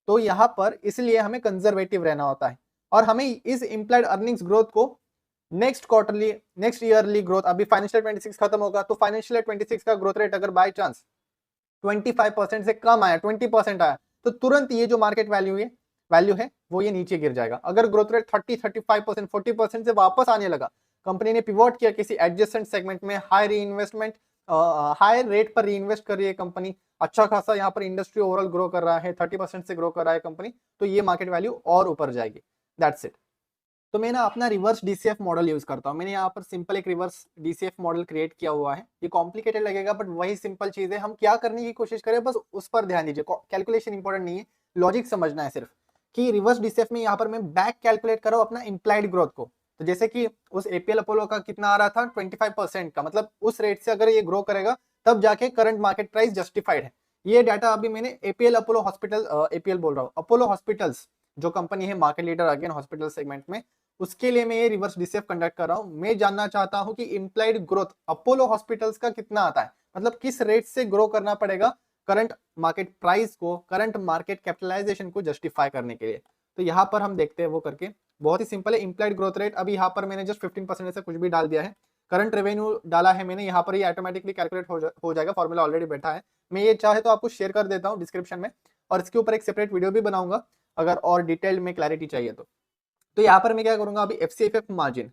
तो यहाँ पर इसलिए हमें कंजर्वेटिव रहना होता है, और हमें इस इम्प्लाइड अर्निंग्स ग्रोथ को next quarterly, next yearly growth, अभी फाइनेंशियल 26 खत्म होगा तो फाइनेंशियल 26 का ग्रोथ रेट अगर बाय चांस 25% से कम आया, 20% आया, तो तुरंत ये जो मार्केट वैल्यू है वो ये नीचे गिर जाएगा। अगर ग्रोथ रेट 30-35% 40% से वापस आने लगा, कंपनी ने पिवोट किया किसी एडजेसेंट सेगमेंट में, हाई रीइन्वेस्टमेंट, हाई रेट पर रीइन्वेस्ट कर रही है कंपनी, अच्छा खासा यहाँ पर इंडस्ट्री ओवरऑल ग्रो कर रहा है, 30% से ग्रो कर रहा है कंपनी, तो ये मार्केट वैल्यू और ऊपर जाएगी। That's it. तो मैं ना अपना रिवर्स डीसीएफ मॉडल यूज करता हूँ। मैंने यहाँ पर सिंपल एक रिवर्स डीसीएफ मॉडल क्रिएट किया हुआ है। ये कॉम्प्लिकेटेड लगेगा बट वही सिंपल चीज है, हम क्या करने की कोशिश करें बस उस पर ध्यान दीजिए। कैलकुलेशन इंपॉर्टेंट नहीं है, लॉजिक समझना है सिर्फ, कि रिवर्स डीसीएफ में यहाँ पर मैं बैक कैलकुलेट कर रहा हूँ अपना इम्प्लाइड ग्रोथ को। तो जैसे कि उस एपीएल अपोलो का कितना आ रहा था 25% का, मतलब उस रेट से अगर ये ग्रो करेगा तब जाके करंट मार्केट प्राइस जस्टिफाइड है। ये डाटा अभी मैंने एपीएल अपोलो हॉस्पिटल, एपीएल बोल रहा हूँ, अपोलो हॉस्पिटल्स जो कंपनी है market leader again hospital segment में, उसके लिए मैं ये रिवर्स डीसीएफ कंडक्ट कर रहा हूं। मैं जानना चाहता हूं कि इम्प्लाइड ग्रोथ अपोलो हॉस्पिटल्स का कितना आता है, मतलब किस रेट से ग्रो करना पड़ेगा करंट मार्केट प्राइस को, करंट मार्केट कैपिटलाइजेशन को जस्टिफाई करने के लिए। तो यहाँ पर हम देखते हैं वो करके, बहुत ही सिंपल है। इम्प्लाइड ग्रोथ रेट अभी यहाँ पर मैंने जस्ट 15% से कुछ भी डाल दिया है, करंट रेवेन्यू डाला है मैंने, यहाँ पर ये ऑटोमेटिकली कैलकुलेट हो जाएगा, फॉर्मूला ऑलरेडी बैठा है। मैं ये चाहे तो आपको शेयर कर देता हूँ डिस्क्रिप्शन में, और इसके ऊपर एक सेपरेट वीडियो भी बनाऊंगा अगर और डिटेल में क्लैरिटी चाहिए तो यहाँ पर मैं क्या करूंगा, अभी एफसीएफएफ मार्जिन,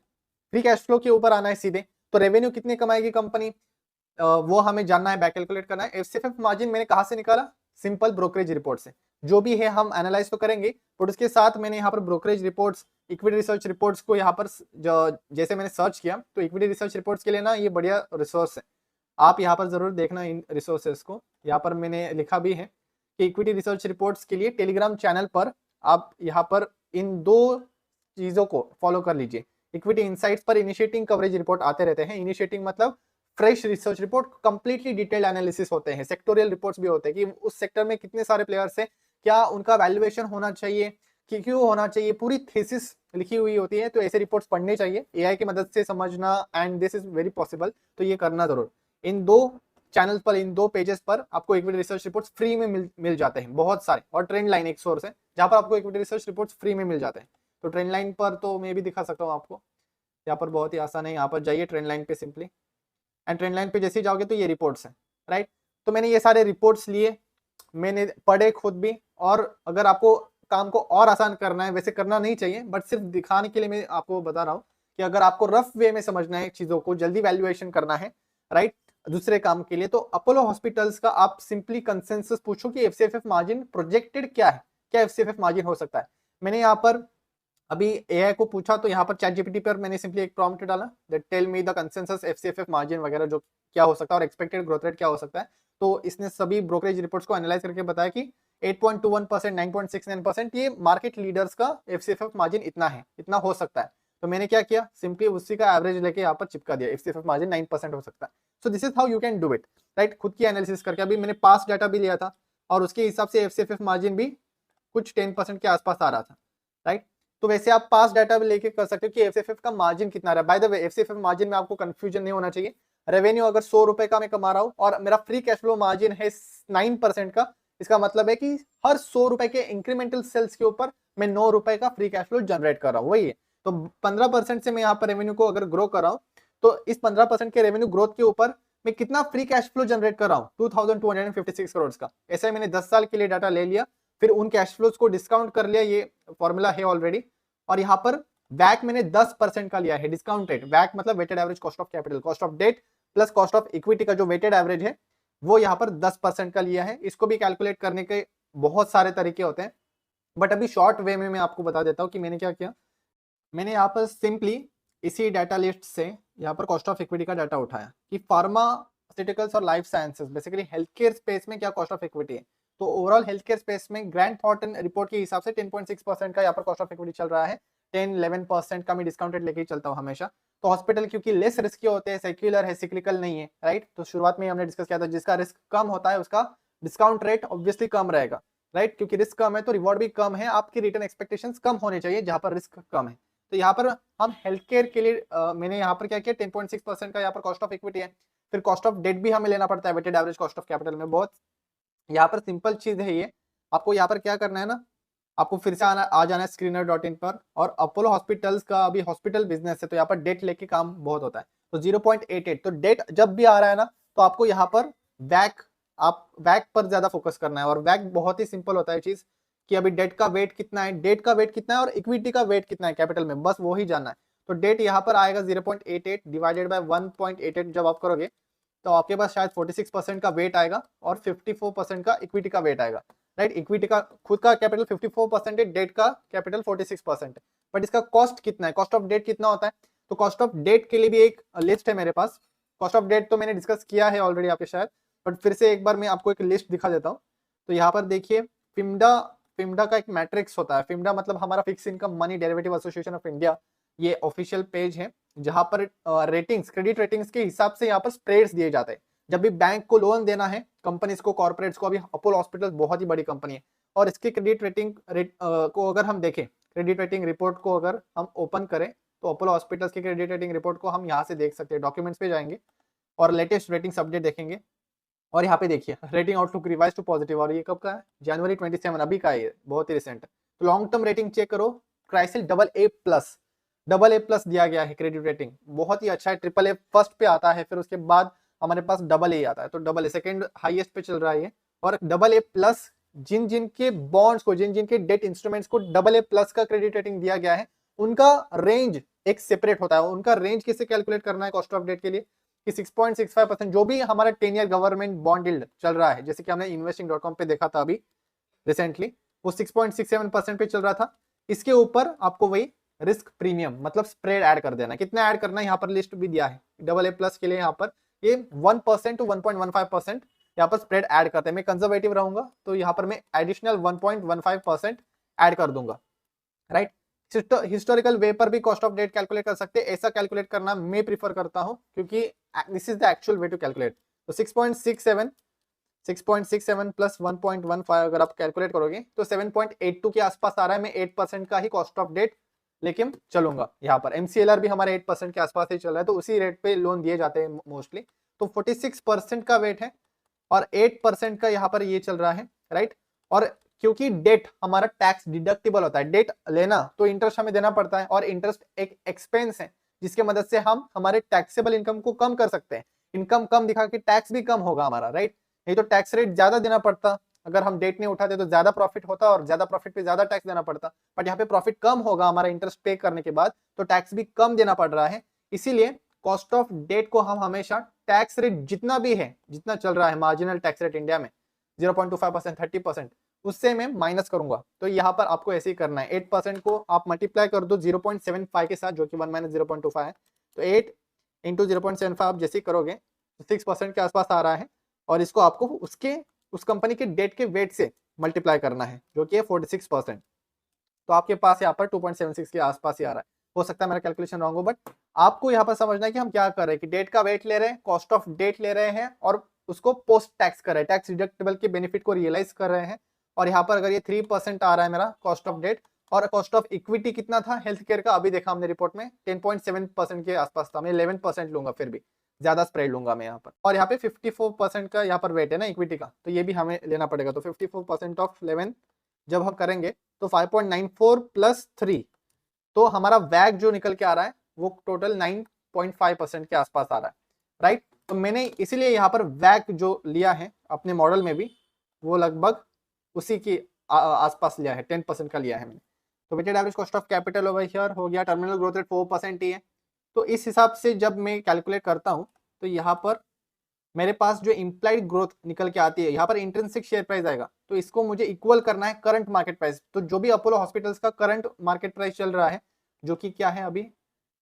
फ्री कैश फ्लो के ऊपर आना है सीधे। तो रेवेन्यू कितने कमाएगी कंपनी, वो हमें जानना है, बैक कैलकुलेट करना है। एफसीएफएफ मार्जिन मैंने कहां से निकाला, सिंपल ब्रोकरेज रिपोर्ट से। जो भी है हम एनालाइज तो करेंगे, बट उसके साथ मैंने यहाँ पर brokerage reports, equity research reports को यहाँ पर जैसे मैंने सर्च किया, तो इक्विटी रिसर्च रिपोर्ट्स के लिए ना ये बढ़िया रिसोर्स है, आप यहाँ पर जरूर देखना इन रिसोर्सेस को। यहाँ पर मैंने लिखा भी है कि इक्विटी रिसर्च रिपोर्ट्स के लिए टेलीग्राम चैनल पर आप यहाँ पर इन दो चीजों को फॉलो कर लीजिए। इक्विटी इनसाइट्स पर इनिशिएटिंग कवरेज रिपोर्ट आते रहते हैं। इनिशिएटिंग मतलब fresh research report, completely detailed analysis होते हैं। सेक्टोरियल रिपोर्ट्स भी होते हैं कि उस सेक्टर में कितने सारे प्लेयर्स हैं, क्या उनका वैल्यूएशन होना चाहिए, कि क्यों होना चाहिए, पूरी थीसिस लिखी हुई होती है। तो ऐसे रिपोर्ट्स पढ़ने चाहिए, एआई की मदद से समझना, and this is very possible, तो ये करना जरूर। इन दो चैनल पर, इन दो पेजेस पर आपको इक्विटी रिसर्च रिपोर्ट्स फ्री में मिल जाते हैं बहुत सारे, और ट्रेंड लाइन एक सोर्स है जहां पर आपको इक्विटी रिसर्च रिपोर्ट्स फ्री में मिल जाते हैं। तो ट्रेंड लाइन पर तो मैं भी दिखा सकता हूँ आपको, यहाँ पर बहुत ही आसान है। यहाँ पर जाइए ट्रेंड लाइन पे सिंपली, एंड ट्रेंड लाइन पे जैसे ही जाओगे तो ये रिपोर्ट्स हैं, राइट। तो मैंने ये सारे रिपोर्ट्स लिए, मैंने पढ़े खुद भी, और अगर आपको काम को और आसान करना है, वैसे करना नहीं चाहिए बट सिर्फ दिखाने के लिए मैं आपको बता रहा हूँ कि अगर आपको रफ वे में समझना है चीजों को, जल्दी वैल्यूएशन करना है, राइट, दूसरे काम के लिए, तो अपोलो हॉस्पिटल्स का आप सिंपली कंसेंसस पूछो कि एफसीएफएफ मार्जिन प्रोजेक्टेड क्या है, क्या एफसीएफएफ मार्जिन हो सकता है। मैंने यहाँ पर अभी एआई को पूछा, तो यहाँ पर चैट जीपीटी पर मैंने सिंपली एक प्रॉम्प्ट डाला, that tell me the consensus FCFF margin वगैरह जो क्या हो सकता है, और एक्सपेक्टेड ग्रोथ रेट क्या हो सकता है। तो इसने सभी ब्रोकरेज रिपोर्ट्स को एनालाइज करके बताया कि 8.21%, 9.69% ये मार्केट लीडर्स का एफसीएफएफ मार्जिन इतना है, इतना हो सकता है। तो मैंने क्या किया, सिंपली उसी का एवरेज लेके यहाँ पर चिपका दिया, एफसीएफएफ मार्जिन 9% हो सकता है। So this is how you can do it, right. खुद की एनालिसिस करके, अभी मैंने पास्ट डाटा भी लिया था और उसके हिसाब से एफसीएफएफ मार्जिन भी कुछ 10% के आसपास आ रहा था, राइट। तो वैसे आप पास डाटा भी लेके कर सकते हो कि एफसीएफएफ का मार्जिन कितना रहा है। बाय द वे एफसीएफएफ मार्जिन में आपको कंफ्यूजन नहीं होना चाहिए। रेवेन्यू अगर 100 रुपए का मैं कमा रहा हूँ और मेरा फ्री कैश फ्लो मार्जिन है 9% का, इसका मतलब है कि हर 100 रुपए के इंक्रीमेंटल सेल्स के ऊपर मैं 9 रुपए का फ्री कैश फ्लो जनरेट कर रहा हूँ, वही है। तो 15% से मैं यहाँ पर रेवेन्यू को अगर ग्रो कर रहा हूँ तो इस 15% के रेवेन्यू ग्रोथ के ऊपर मैं कितना फ्री कैश फ्लो जनरेट कर रहा हूँ 2256 करोड़ का। ऐसे मैंने 10 साल के लिए डाटा ले लिया, फिर उन कैश फ्लोज को डिस्काउंट कर लिया, ये फॉर्मूला है ऑलरेडी। और यहाँ पर वैक मैंने 10% का लिया है, डिस्काउंट रेट। वैक मतलब weighted average cost of capital, cost of debt plus cost of equity का जो वेटेड एवरेज है वो यहाँ पर 10% का लिया है। इसको भी कैलकुलेट करने के बहुत सारे तरीके होते हैं, बट अभी शॉर्ट वे में मैं आपको बता देता हूँ कि मैंने क्या किया। मैंने यहाँ पर सिंपली इसी डाटा लिस्ट से यहाँ पर कॉस्ट ऑफ इक्विटी का डाटा उठाया कि फार्मास्यूटिकल्स और life sciences basically health care space में क्या कॉस्ट ऑफ इक्विटी है। तो ओवरऑल हेल्थ केयर स्पेस में ग्रैंड थॉर्टन रिपोर्ट के हिसाब से 10.6% का यहाँ पर कॉस्ट ऑफ इक्विटी चल रहा है। 10-11% का मैं डिस्काउंटेड लेके ही चलता हूँ हमेशा। तो हॉस्पिटल क्योंकि लेस रिस्की होते हैं, सेक्युलर है, सिक्लिकल नहीं है, राइट। तो शुरुआत में हमने डिस्कस किया था जिसका रिस्क कम होता है उसका डिस्काउंट रेट ऑब्वियसली कम रहेगा, राइट। क्योंकि रिस्क कम है तो रिवॉर्ड भी कम है, आपकी रिटर्न एक्सपेक्टेशंस कम होने चाहिए जहां पर रिस्क कम है। तो यहाँ पर हम हेल्थ केयर के लिए मैंने यहाँ पर क्या किया, 10.6% का यहाँ पर कॉस्ट ऑफ इक्विटी है। फिर कॉस्ट ऑफ डेट भी हमें लेना पड़ता है weighted average cost of capital में। बहुत यहाँ पर सिंपल चीज है ये। आपको यहाँ पर क्या करना है ना, आपको फिर से आ जाना है screener.in पर। और अपोलो हॉस्पिटल्स का अभी हॉस्पिटल बिजनेस है तो यहाँ पर डेट लेके काम बहुत होता है। तो 0.88, तो डेट जब भी आ रहा है ना तो आपको यहाँ पर वैक पर ज्यादा फोकस करना है। और वैक बहुत ही सिंपल होता है चीज कि अभी डेट का वेट कितना है, डेट का वेट कितना है और इक्विटी का वेट कितना है कैपिटल में, बस वो ही जानना है। तो डेट यहाँ पर आएगा 0.88 डिवाइडेड बाय 1.88 जब आप करोगे तो आपके पास शायद 46% का वेट आएगा और 54% का इक्विटी का वेट आएगा, राइट। इक्विटी का खुद का कैपिटल 54% है, डेट का कैपिटल 46% है। बट इसका कॉस्ट कितना है, कॉस्ट ऑफ डेट कितना होता है। तो कॉस्ट ऑफ डेट के लिए भी एक लिस्ट है मेरे पास। कॉस्ट ऑफ डेट तो मैंने डिस्कस किया है ऑलरेडी आपके शायद, बट फिर से एक बार मैं आपको एक लिस्ट दिखा देता हूँ। तो यहाँ पर देखिए फिम्डा का एक मैट्रिक्स होता है। फिम्डा मतलब हमारा fix income money derivative association of India, ये ऑफिशियल पेज है जहां पर रेटिंग्स, क्रेडिट रेटिंग्स के हिसाब से यहाँ पर स्प्रेड्स दिए जाते हैं। जब भी बैंक को लोन देना है, कंपनीज को, कॉर्पोरेट्स को, अभी अपोलो हॉस्पिटल बहुत ही बड़ी कंपनी है और इसकी क्रेडिट रेटिंग को अगर हम देखें, क्रेडिट रेटिंग रिपोर्ट को अगर हम ओपन करें तो अपोलो हॉस्पिटल्स की क्रेडिट रेटिंग रिपोर्ट को हम यहाँ से देख सकते हैं। डॉक्यूमेंट्स पे जाएंगे और लेटेस्ट रेटिंग्स अपडेट देखेंगे और यहाँ पे देखिए rating outlook revise to positive, और ये कब का है, जनवरी 27, अभी का है, बहुत ही रिसेंट है। तो लॉन्ग टर्म रेटिंग चेक करो, क्राइसिल AA+ दिया गया है क्रेडिट रेटिंग, बहुत ही अच्छा है। AAA फर्स्ट पे आता है, फिर उसके बाद हमारे पास AA आता है, तो AA सेकंड हाईएस्ट पे चल रहा है ये। और AA+ जिन जिन के बॉन्ड्स को, जिन जिन के डेट इंस्ट्रूमेंट्स को AA+ का क्रेडिट रेटिंग दिया गया है उनका रेंज एक सेपरेट होता है। उनका रेंज कैसे कैलकुलेट करना है कॉस्ट ऑफ डेट के लिए कि 6.65% जो भी हमारा 10 ईयर गवर्नमेंट बॉन्ड यील्ड चल रहा है, जैसे कि हमने investing.com पे देखा था अभी रिसेंटली, वो 6.67% पे चल रहा था। इसके ऊपर आपको वही रिस्क प्रीमियम मतलब स्प्रेड ऐड कर देना। कितना ऐड करना है यहाँ पर लिस्ट भी दिया है। AA+ के लिए यहाँ पर ये 1% to 1.15% यहाँ पर स्प्रेड ऐड करते हैं। मैं कंजर्वेटिव रहूंगा तो यहाँ पर मैं एडिशनल 1.15% ऐड कर दूंगा, राइट। हिस्टोरिकल वे पर भी कॉस्ट ऑफ डेट कैलकुलेट कर सकते हैं। ऐसा कैलकुलेट करना मैं प्रीफर करता हूं क्योंकि this is the actual way to calculate. तो 6.67 प्लस 1.15 अगर आप कैलकुलेट करोगे तो 7.82 के आसपास आ रहा है। मैं 8% का ही कॉस्ट ऑफ डेट लेकिन चलूंगा। यहाँ पर MCLR भी हमारे 8% के आसपास ही चल रहा है, तो उसी रेट पे लोन दिए जाते हैं मोस्टली। तो 46% का वेट है और 8% का यहाँ पर ये चल रहा है, राइट। और क्योंकि डेट हमारा टैक्स डिडक्टिबल होता है, डेट लेना तो इंटरेस्ट हमें देना पड़ता है और इंटरेस्ट एक एक्सपेंस है जिसके मदद से हम हमारे टैक्सेबल इनकम को कम कर सकते हैं। इनकम कम दिखा के टैक्स भी कम होगा हमारा, राइट। नहीं तो टैक्स रेट ज्यादा देना पड़ता, अगर हम डेट नहीं उठाते तो ज्यादा प्रॉफिट होता और ज्यादा प्रॉफिट पे ज्यादा टैक्स देना पड़ता। बट यहाँ पे प्रॉफिट कम होगा हमारा इंटरेस्ट पे करने के बाद, तो टैक्स भी कम देना पड़ रहा है। इसीलिए कॉस्ट ऑफ डेट को हम हमेशा टैक्स रेट जितना भी है, जितना चल रहा है मार्जिनल टैक्स रेट इंडिया में 0.25%, 30%, उससे मैं माइनस करूंगा। तो यहाँ पर आपको ऐसे ही करना है। 8% को आप मल्टीप्लाई कर दो 0.75 के साथ, जो कि 1 - 0.25 है। तो 8 × 0.75 आप जैसे ही करोगे तो 6% के आसपास आ रहा है और इसको आपको उस कंपनी के डेट के वेट से मल्टीप्लाई करना है जो कि है 46%। तो आपके पास यहाँ पर 2.76 के आसपास ही आ रहा है। हो सकता है मेरा कैलकुलेशन रॉन्ग हो, बट आपको यहाँ पर समझना है कि हम क्या कर रहे हैं कि डेट का वेट ले रहे हैं, कॉस्ट ऑफ डेट ले रहे हैं और उसको पोस्ट टैक्स कर रहे हैं, टैक्स डिडक्टेबल के बेनिफिट को रियलाइज कर रहे हैं। और यहाँ पर अगर ये 3% आ रहा है मेरा कॉस्ट ऑफ डेट, और कॉस्ट ऑफ इक्विटी कितना था हेल्थ केयर का, अभी देखा हमने रिपोर्ट में 10.7% के आसपास था। मैं 11% लूंगा, फिर भी ज्यादा स्प्रेड लूंगा मैं यहाँ पर। और यहाँ पे 54% का यहाँ पर वेट है ना इक्विटी का, तो ये भी हमें लेना पड़ेगा। तो 54% ऑफ 11 जब हम करेंगे तो 5.94 + 3, तो हमारा वैग जो निकल के आ रहा है वो टोटल 0.5% के आसपास आ रहा है, राइट। तो मैंने इसीलिए यहाँ पर वैक जो लिया है अपने मॉडल में भी वो लगभग उसी के आसपास लिया है, 10% का लिया है मैंने। तो weighted average cost of capital over here हो गया, टर्मिनल ग्रोथ रेट 4% ही है। तो इस हिसाब से जब मैं कैलकुलेट करता हूँ तो यहाँ पर मेरे पास जो इम्प्लाइड ग्रोथ निकल के आती है, यहाँ पर इंट्रिंसिक शेयर प्राइस आएगा, तो इसको मुझे इक्वल करना है करंट मार्केट प्राइस। तो जो भी अपोलो हॉस्पिटल्स का करंट मार्केट प्राइस चल रहा है, जो कि क्या है अभी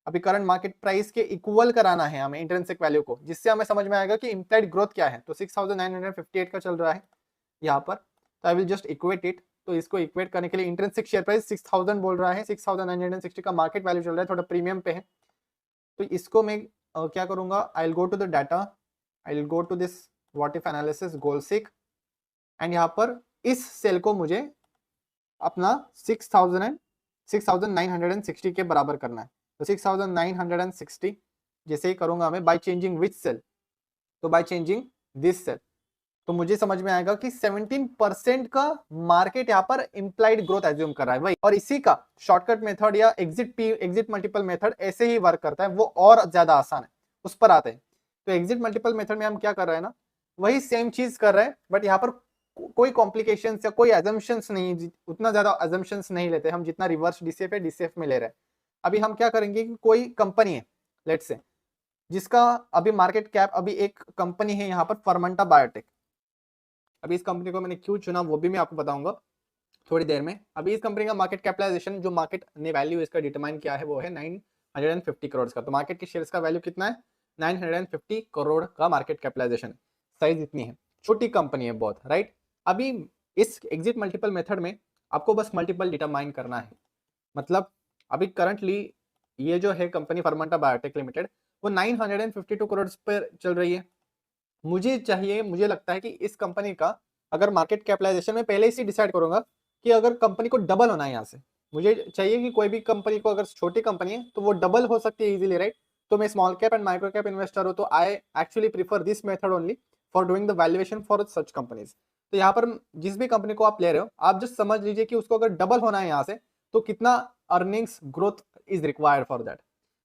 अभी करंट मार्केट प्राइस के इक्वल कराना है हमें इंट्रिंसिक वैल्यू को, जिससे हमें समझ में आएगा कि इम्प्लाइड ग्रोथ क्या है। तो 6958 का चल रहा है यहाँ पर, तो आई विल जस्ट इक्वेट इट। तो इसको इक्वेट करने के लिए इंट्रिंसिक शेयर प्राइस 6000 बोल रहा है, 6960 का मार्केट वैल्यू चल रहा है, थोड़ा प्रीमियम पे है। तो इसको मैं क्या करूंगा, I will go to the data, I will go to this what if analysis goal seek, and यहाँ पर इस सेल को मुझे अपना 6960 के बराबर करना है। तो 6960 जैसे ही करूंगा मैं बाय चेंजिंग विच सेल, तो बाय चेंजिंग दिस सेल, तो मुझे समझ में आएगा कि 17% का मार्केट यहाँ पर इंप्लाइड ग्रोथ एज्यूम कर रहा है भाई। और इसी का शॉर्टकट मेथड या एग्जिट मल्टीपल मेथड ऐसे ही वर्क करता है, वो और ज्यादा आसान है, उस पर आते हैं। तो एग्जिट मल्टीपल मेथड में हम क्या कर रहे हैं ना, वही सेम चीज कर रहे हैं, बट यहाँ पर कोई कॉम्प्लिकेशन या कोई एजम्पशंस नहीं, उतना ज्यादा एजम्पशंस नहीं लेते हम जितना रिवर्स डीसीएफ या डीसीएफ में ले रहे हैं। अभी हम क्या करेंगे कि कोई कंपनी है लेट्स से, जिसका अभी मार्केट कैप, अभी एक कंपनी है यहाँ पर फर्मेंटा बायोटेक। अभी इस कंपनी को मैंने क्यों चुना वो भी मैं आपको बताऊंगा थोड़ी देर में। अभी इस कंपनी का मार्केट कैपिटलाइजेशन, जो मार्केट ने वैल्यू इसका डिटरमाइन किया है, वो है 950 करोड़ का। तो मार्केट के शेयर्स का वैल्यू कितना है, 950 करोड़ का मार्केट कैपिटलाइजेशन। साइज इतनी है, छोटी कंपनी है बहुत, राइट। अभी इस एग्जिट मल्टीपल मेथड में आपको बस मल्टीपल डिटरमाइन करना है। मतलब अभी करंटली ये जो है कंपनी फर्मेंटा बायोटेक लिमिटेड, वो 952 करोड़ पर चल रही है। मुझे लगता है कि इस कंपनी का अगर मार्केट कैपिटलाइजेशन में पहले ही डिसाइड करूंगा कि अगर कंपनी को डबल होना है यहाँ से, मुझे चाहिए कि कोई भी कंपनी को, अगर छोटी कंपनी है तो वो डबल हो सकती है इजीली, राइट। तो मैं small cap and micro cap investor हूँ, तो I actually prefer this method only for doing the valuation for such companies. तो यहाँ पर जिस भी कंपनी को आप ले रहे हो, आप जस्ट समझ लीजिए कि उसको अगर डबल होना है यहाँ से, तो कितना earnings growth is required for that.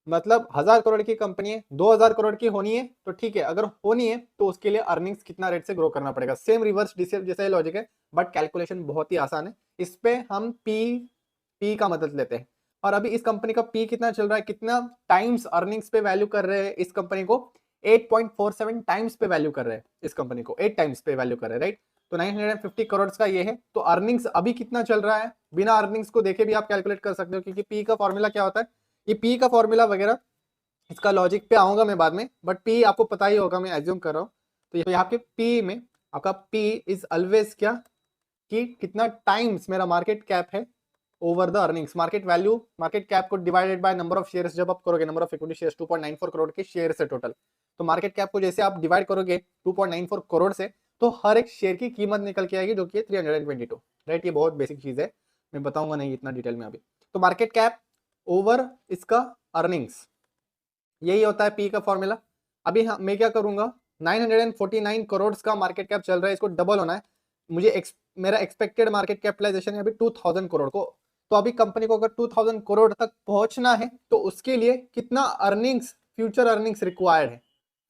मतलब 1000 करोड़ की कंपनी है, 2000 करोड़ की होनी है तो ठीक है, अगर होनी है तो उसके लिए अर्निंग्स कितना रेट से ग्रो करना पड़ेगा। सेम रिवर्स डीसीएफ जैसा ही लॉजिक है, बट कैलकुलेशन बहुत ही आसान है। इस पे हम पी का मदद लेते हैं। और अभी इस कंपनी का पी कितना चल रहा है, कितना टाइम्स अर्निंग्स पे वैल्यू कर रहे हैं इस कंपनी को, 8.47 टाइम्स पे वैल्यू कर रहे हैं इस कंपनी को, 8 टाइम्स पे वैल्यू कर रहे हैं, राइट। तो 950 करोड़ का ये है। तो अर्निंग्स अभी कितना चल रहा है, बिना अर्निंग्स को देखे भी आप कैलकुलेट कर सकते हो, क्योंकि पी का फॉर्मूला क्या होता है, ये पी का फॉर्मूला वगैरह इसका लॉजिक पे आऊंगा मैं बाद में, बट पी आपको पता ही होगा, मैं एज्यूम कर रहा हूँ। तो यहाँ पे पी में आपका पी इज ऑलवेज क्या, कि कितना टाइम्स मेरा मार्केट कैप है over the earnings. Market value market cap को divided by number of shares जब आप करोगे, number of equity shares 2.94 crore के शेयर से टोटल, तो मार्केट कैप को जैसे आप डिवाइड करोगे 2.94 करोड़ से, तो हर एक शेयर की कीमत निकल के आएगी, जो कि 322, राइट। ये बहुत बेसिक चीज है, मैं बताऊंगा नहीं इतना डिटेल में अभी। तो मार्केट कैप ओवर इसका अर्निंग्स, यही होता है पी का फॉर्मूला। अभी मैं क्या करूंगा, 949 करोड़ का मार्केट कैप चल रहा है, इसको डबल होना है मुझे। मेरा एक्सपेक्टेड मार्केट कैपिटलाइजेशन है अभी 2000 करोड़ को। तो अभी कंपनी को अगर 2000 करोड़ तक पहुंचना है, तो उसके लिए कितना अर्निंग्स, फ्यूचर अर्निंग्स रिक्वायर्ड है,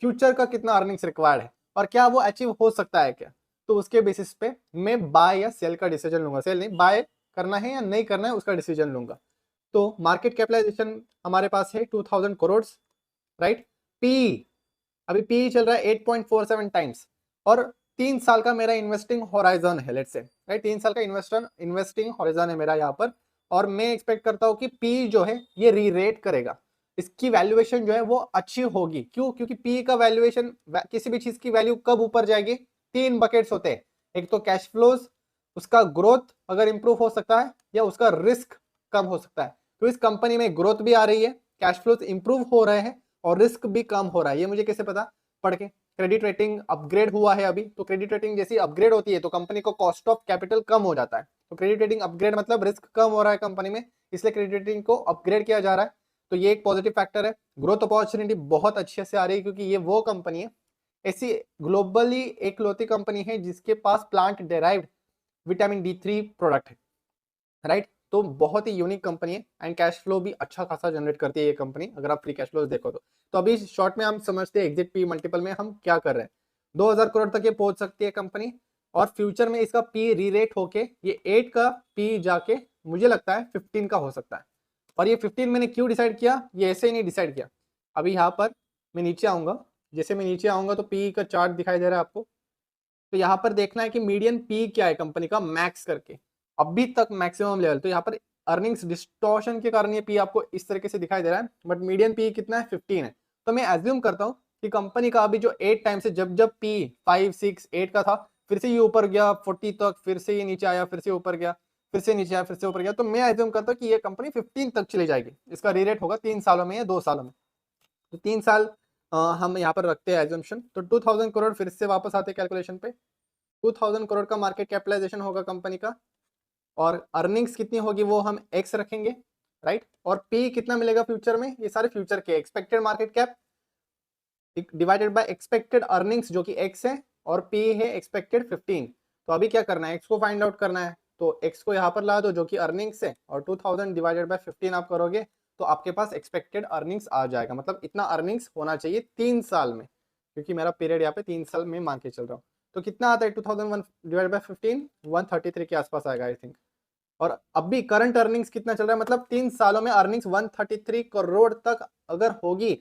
फ्यूचर का कितना अर्निंग्स रिक्वायर्ड है, और क्या वो अचीव हो सकता है क्या। तो उसके बेसिस पे मैं बाय या सेल का डिसीजन लूंगा, सेल नहीं, बाय करना है या नहीं करना है उसका डिसीजन लूंगा। तो मार्केट कैपिटलाइजेशन हमारे पास है 2000 करोड़, राइट। पी अभी पी चल रहा है 8.47 टाइम्स, और 3 साल का मेरा इन्वेस्टिंग होराइजन है, लेट्स से, राइट। 3 साल का इन्वेस्टिंग होराइजन है मेरा यहाँ पर, और मैं एक्सपेक्ट करता हूँ कि पी जो है ये रीरेट करेगा, इसकी वैल्यूएशन जो है वो अच्छी होगी। क्यों, क्योंकि पी का वैल्यूएशन, किसी भी चीज की वैल्यू कब ऊपर जाएगी, 3 बकेट्स होते हैं। एक तो कैश फ्लोज, उसका ग्रोथ अगर इंप्रूव हो सकता है, या उसका रिस्क कम हो सकता है। तो इस कंपनी में ग्रोथ भी आ रही है, कैश फ्लोज इंप्रूव हो रहे हैं, और रिस्क भी कम हो रहा है। ये मुझे कैसे पता, पढ़ के। क्रेडिट रेटिंग अपग्रेड हुआ है अभी, तो क्रेडिट रेटिंग जैसी अपग्रेड होती है तो कंपनी को कॉस्ट ऑफ कैपिटल कम हो जाता है। तो क्रेडिट रेटिंग अपग्रेड मतलब रिस्क कम हो रहा है कंपनी में, इसलिए क्रेडिट रेटिंग को अपग्रेड किया जा रहा है। तो ये एक पॉजिटिव फैक्टर है। ग्रोथ अपॉर्चुनिटी बहुत अच्छे से आ रही है, क्योंकि ये वो कंपनी है, ऐसी ग्लोबली एकलौती कंपनी है जिसके पास plant derived vitamin D3 product है, राइट। तो बहुत ही यूनिक कंपनी है एंड कैश फ्लो भी अच्छा खासा जनरेट करती है ये कंपनी, अगर आप फ्री कैश फ्लो देखो तो अभी शॉर्ट में हम समझते हैं एग्जिट पी मल्टीपल में हम क्या कर रहे हैं। 2000 करोड़ तक ये पहुंच सकती है कंपनी, और फ्यूचर में इसका पी री रेट होके ये 8 का पी जाके मुझे लगता है 15 का हो सकता है। और ये 15 मैंने क्यों डिसाइड किया, ये ऐसे ही नहीं डिसाइड किया। अभी यहाँ पर मैं नीचे आऊंगा, जैसे मैं नीचे आऊंगा तो पी का चार्ट दिखाई दे रहा है आपको। तो यहाँ पर देखना है कि मीडियन पी क्या है कंपनी का मैक्स करके, अभी तक मैक्सिमम लेवल। तो यहाँ पर अर्निंग्स डिस्टॉर्शन के कारण ये पी आपको इस तरीके से दिखाई दे रहा है, बट मीडियन पी कितना है 15 है। तो मैं एज्यूम करता हूँ कि कंपनी का अभी जो 8 टाइम से जब जब पी 5 6 8 का था, फिर से ये ऊपर गया 40 तक, फिर से ये नीचे आया, फिर से ऊपर गया, फिर से नीचे आया, फिर से ऊपर गया, तो मैं एज्यूम करता हूँ कि ये कंपनी 15 तक चली जाएगी। इसका रीरेट होगा 3 सालों में या 2 सालों में। तो 3 साल हम यहाँ पर रखते हैं एजम्पशन। तो 2000 करोड़ फिर से वापस आते हैं कैलकुलेशन पे। 2000 करोड़ का मार्केट कैपिटलाइजेशन होगा कंपनी का, और अर्निंग्स कितनी होगी वो हम एक्स रखेंगे, राइट। और पी कितना मिलेगा फ्यूचर में, ये सारे फ्यूचर के expected market cap divided by expected earnings जो कि एक्स है, और पी है एक्सपेक्टेड 15। तो अभी क्या करना है, एक्स को फाइंड आउट करना है। तो एक्स को यहाँ पर ला दो जो कि अर्निंग्स है, और 2000 डिवाइडेड बाय 15 आप करोगे तो आपके पास एक्सपेक्टेड अर्निंग्स आ जाएगा। मतलब इतना अर्निंग्स होना चाहिए 3 साल में, क्योंकि मेरा पीरियड यहाँ पे 3 साल में मान के चल रहा हूँ। तो कितना आता है 2001 डिवाइड बाय 15, 133 के आसपास आएगा आई थिंक। और अभी करंट अर्निंग्स कितना चल रहा है, मतलब 3 सालों में अर्निंग्स 133 करोड़ तक अगर होगी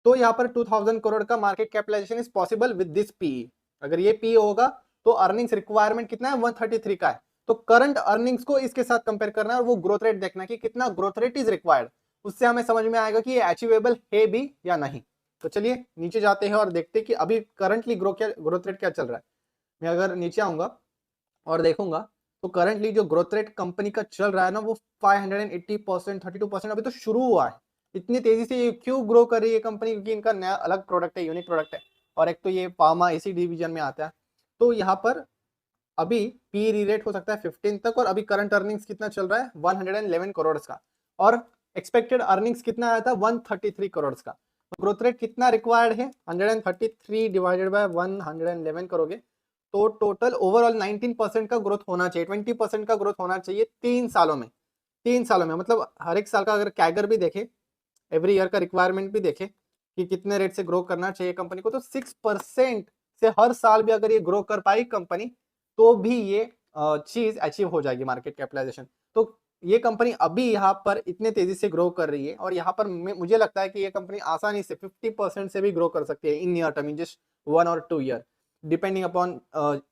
तो यहाँ पर 2000 करोड़ का market capitalization is possible with this P. अगर ये पी होगा तो अर्निंग्स रिक्वायरमेंट कितना है 133 का है। तो करंट अर्निंग्स को इसके साथ कंपेयर करना है और वो ग्रोथ रेट देखना है कि कितना ग्रोथ रेट इज रिक्वायर्ड, उससे हमें समझ में आएगा कि ये अचीवेबल है भी या नहीं। तो चलिए नीचे जाते हैं और देखते हैं कि अभी करंटली ग्रोथ रेट क्या चल रहा है। मैं अगर नीचे आऊंगा और देखूंगा तो करंटली जो ग्रोथ रेट कंपनी का चल रहा है ना वो 580%, 32% अभी तो शुरू हुआ है। इतनी तेजी से ये क्यों ग्रो कर रही है कंपनी, क्योंकि इनका नया अलग प्रोडक्ट है, यूनिक प्रोडक्ट है, और एक तो ये फार्मा इसी डिवीजन में आता है। तो यहाँ पर अभी पी री रेट हो सकता है 15 तक, और अभी करंट अर्निंग्स कितना चल रहा है 111 करोड़ का, और एक्सपेक्टेड अर्निंग्स कितना आया था 133 करोड़ का। ग्रोथ रेट कितना रिक्वायर्ड है 133 डिवाइडेड बाय 111 करोगे तो टोटल ओवरऑल 19% का ग्रोथ होना चाहिए, 20% का ग्रोथ होना चाहिए 3 सालों में। 3 सालों में मतलब हर एक साल का अगर कैगर भी देखे, एवरी ईयर का रिक्वायरमेंट भी देखे कि कितने रेट से ग्रो करना चाहिए कंपनी को, तो 6% से हर साल भी अगर ये ग्रो कर पाई कंपनी तो भी ये चीज अचीव हो जाएगी मार्केट कैपिटलाइजेशन। तो ये कंपनी अभी यहाँ पर इतने तेजी से ग्रो कर रही है, और यहाँ पर मुझे लगता है कि ये कंपनी आसानी से 50% से भी ग्रो कर सकती है in near term, in just 1 और 2 ईयर, डिपेंडिंग अपॉन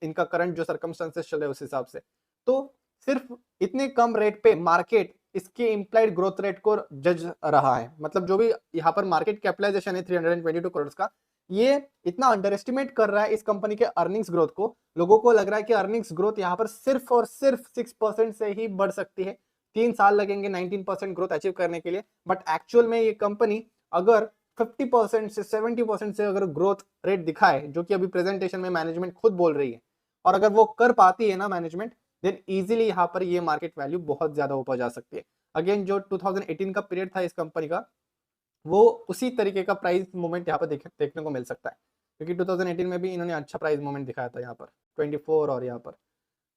इनका करंट जो सर्कमस्टेंसेस चल रहे हैं उस हिसाब से। तो सिर्फ इतने कम रेट पे मार्केट इसके इम्प्लाइड ग्रोथ रेट को जज रहा है, मतलब जो भी यहाँ पर मार्केट कैपिटलाइजेशन है 322 करोड़ का, ये इतना अंडर एस्टिमेट कर रहा है इस कंपनी के अर्निंग्स ग्रोथ को। लोगों को लग रहा है कि अर्निंग्स ग्रोथ यहाँ पर सिर्फ और सिर्फ 6% से ही बढ़ सकती है, 3 साल लगेंगे 19% ग्रोथ अचीव करने के लिए। बट एक्चुअल में ये कंपनी अगर 50% से 70% से अगर ग्रोथ रेट दिखाए, जो कि अभी प्रेजेंटेशन में मैनेजमेंट खुद बोल रही है, और अगर वो कर पाती है ना मैनेजमेंट, देन इजीली यहाँ पर ये मार्केट वैल्यू बहुत ज्यादा ऊपर जा सकती है। अगेन जो 2018 का पीरियड था इस कंपनी का, वो उसी तरीके का प्राइस मूवमेंट यहाँ पर देखने को मिल सकता है, क्योंकि 2018 में भी इन्होंने अच्छा प्राइस मूवमेंट दिखाया था यहाँ पर 24, और यहाँ पर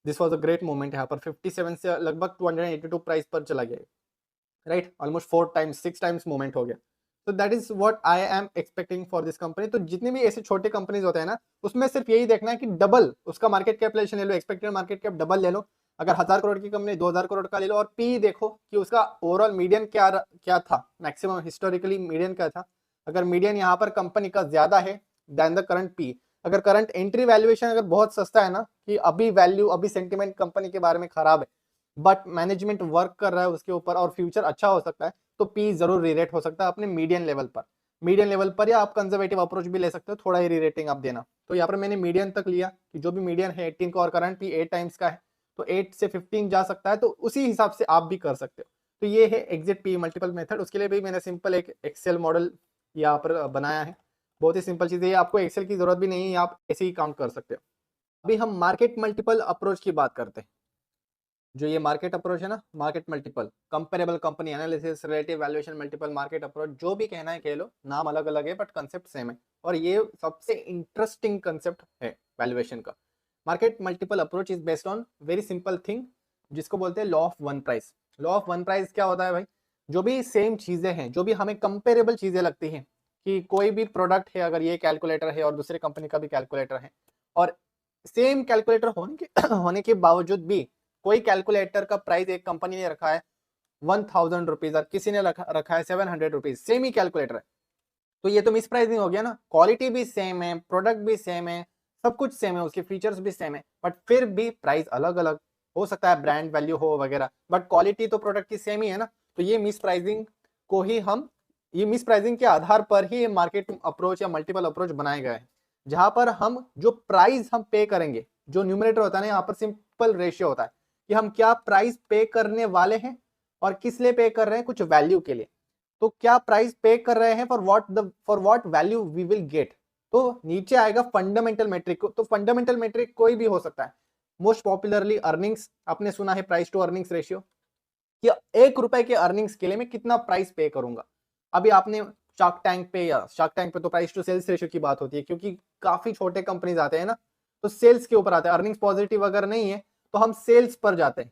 this was a great movement. यहाँ पर 57 से लगभग 282 प्राइस पर चला गया, राइट, ऑलमोस्ट 6 टाइम्स मूवमेंट हो गया। तो that is what I am expecting for this company. तो जितने भी ऐसे छोटे कंपनीज होते हैं ना, उसमें सिर्फ यही देखना है कि डबल उसका मार्केट कैपिटलाइजेशन ले लो, एक्सपेक्टेड मार्केट कैप डबल ले लो। अगर 1000 करोड़ की कंपनी 2000 करोड़ का ले लो, और पी देखो कि उसका ओवरऑल मीडियन क्या था, मैक्सिमम हिस्टोरिकली मीडियन क्या था। अगर मीडियन यहाँ पर कंपनी का ज्यादा है देन द करंट पी, अगर करंट एंट्री वैल्यूएशन अगर बहुत सस्ता है ना, कि अभी सेंटिमेंट कंपनी के बारे में खराब है, बट मैनेजमेंट वर्क कर रहा है उसके ऊपर और फ्यूचर अच्छा हो सकता है, तो पी जरूर रीरेट हो सकता है अपने मीडियन लेवल पर। या आप कंजर्वेटिव अप्रोच भी ले सकते हो, थोड़ा ही रीरेटिंग आप देना। तो यहाँ पर मैंने मीडियन तक लिया कि जो भी मीडियन है 18 का, और करंट पी 8 टाइम्स का है, तो 8 से 15 जा सकता है, तो उसी हिसाब से आप भी कर सकते हो। तो ये है एग्जिट पी मल्टीपल मेथड। उसके लिए भी मैंने सिंपल एक एक्सेल मॉडल यहाँ पर बनाया है, बहुत ही सिंपल चीज है, आपको एक्सेल की जरूरत भी नहीं है, आप ऐसे ही काउंट कर सकते हो। अभी हम मार्केट मल्टीपल अप्रोच की बात करते हैं। जो ये मार्केट अप्रोच है ना, market multiple, comparable company analysis, relative valuation multiple, market approach, जो भी कहना है कह लो, नाम अलग अलग है बट कंसेप्ट सेम है, और ये सबसे इंटरेस्टिंग कंसेप्ट है वैल्यूएशन का। Market multiple approach is based on very simple thing, जिसको बोलते हैं law of one price. Law of one price क्या होता है भाई, जो भी सेम चीजें हैं, जो भी हमें कंपेरेबल चीजें लगती हैं, कि कोई भी प्रोडक्ट है, अगर ये कैलकुलेटर है और दूसरे कंपनी का भी कैलकुलेटर है, और सेम कैलकुलेटर होने के होने के बावजूद भी कोई कैलकुलेटर का प्राइस एक कंपनी ने रखा है 1000 रुपीज और किसी ने रखा है 700 रुपीज, सेम ही कैलकुलेटर है, तो ये तो मिस प्राइसिंग हो गया ना। क्वालिटी भी सेम है, प्रोडक्ट भी सेम है, सब कुछ सेम है, उसके फीचर्स भी सेम है, बट फिर भी प्राइस अलग अलग हो सकता है, ब्रांड वैल्यू हो वगैरह, बट क्वालिटी तो प्रोडक्ट की सेम ही है ना। तो ये मिस प्राइसिंग को ही हम, ये मिस प्राइसिंग के आधार पर ही ये मार्केट अप्रोच या मल्टीपल अप्रोच बनाए गए हैं, जहां पर हम जो प्राइस हम पे करेंगे, जो न्यूमरेटर होता है ना, यहाँ पर सिंपल रेशियो होता है कि हम क्या प्राइस पे करने वाले हैं और किस लिए पे कर रहे हैं, कुछ वैल्यू के लिए। तो क्या प्राइस पे कर रहे हैं, for what value we will get. तो नीचे आएगा फंडामेंटल मेट्रिक। तो फंडामेंटल मेट्रिक कोई भी हो सकता है, मोस्ट पॉपुलरली अर्निंग्स, आपने सुना है प्राइस टू अर्निंग्स रेशियो, कि 1 रुपए के अर्निंग्स के लिए मैं कितना प्राइस पे करूंगा। अभी आपने शार्क टैंक पे, या शार्क टैंक पे तो प्राइस टू सेल्स रेशियो की बात होती है, क्योंकि काफी छोटे कंपनीज आते हैं ना, तो सेल्स के ऊपर आते हैं। अर्निंग्स पॉजिटिव अगर नहीं है तो हम सेल्स पर जाते हैं,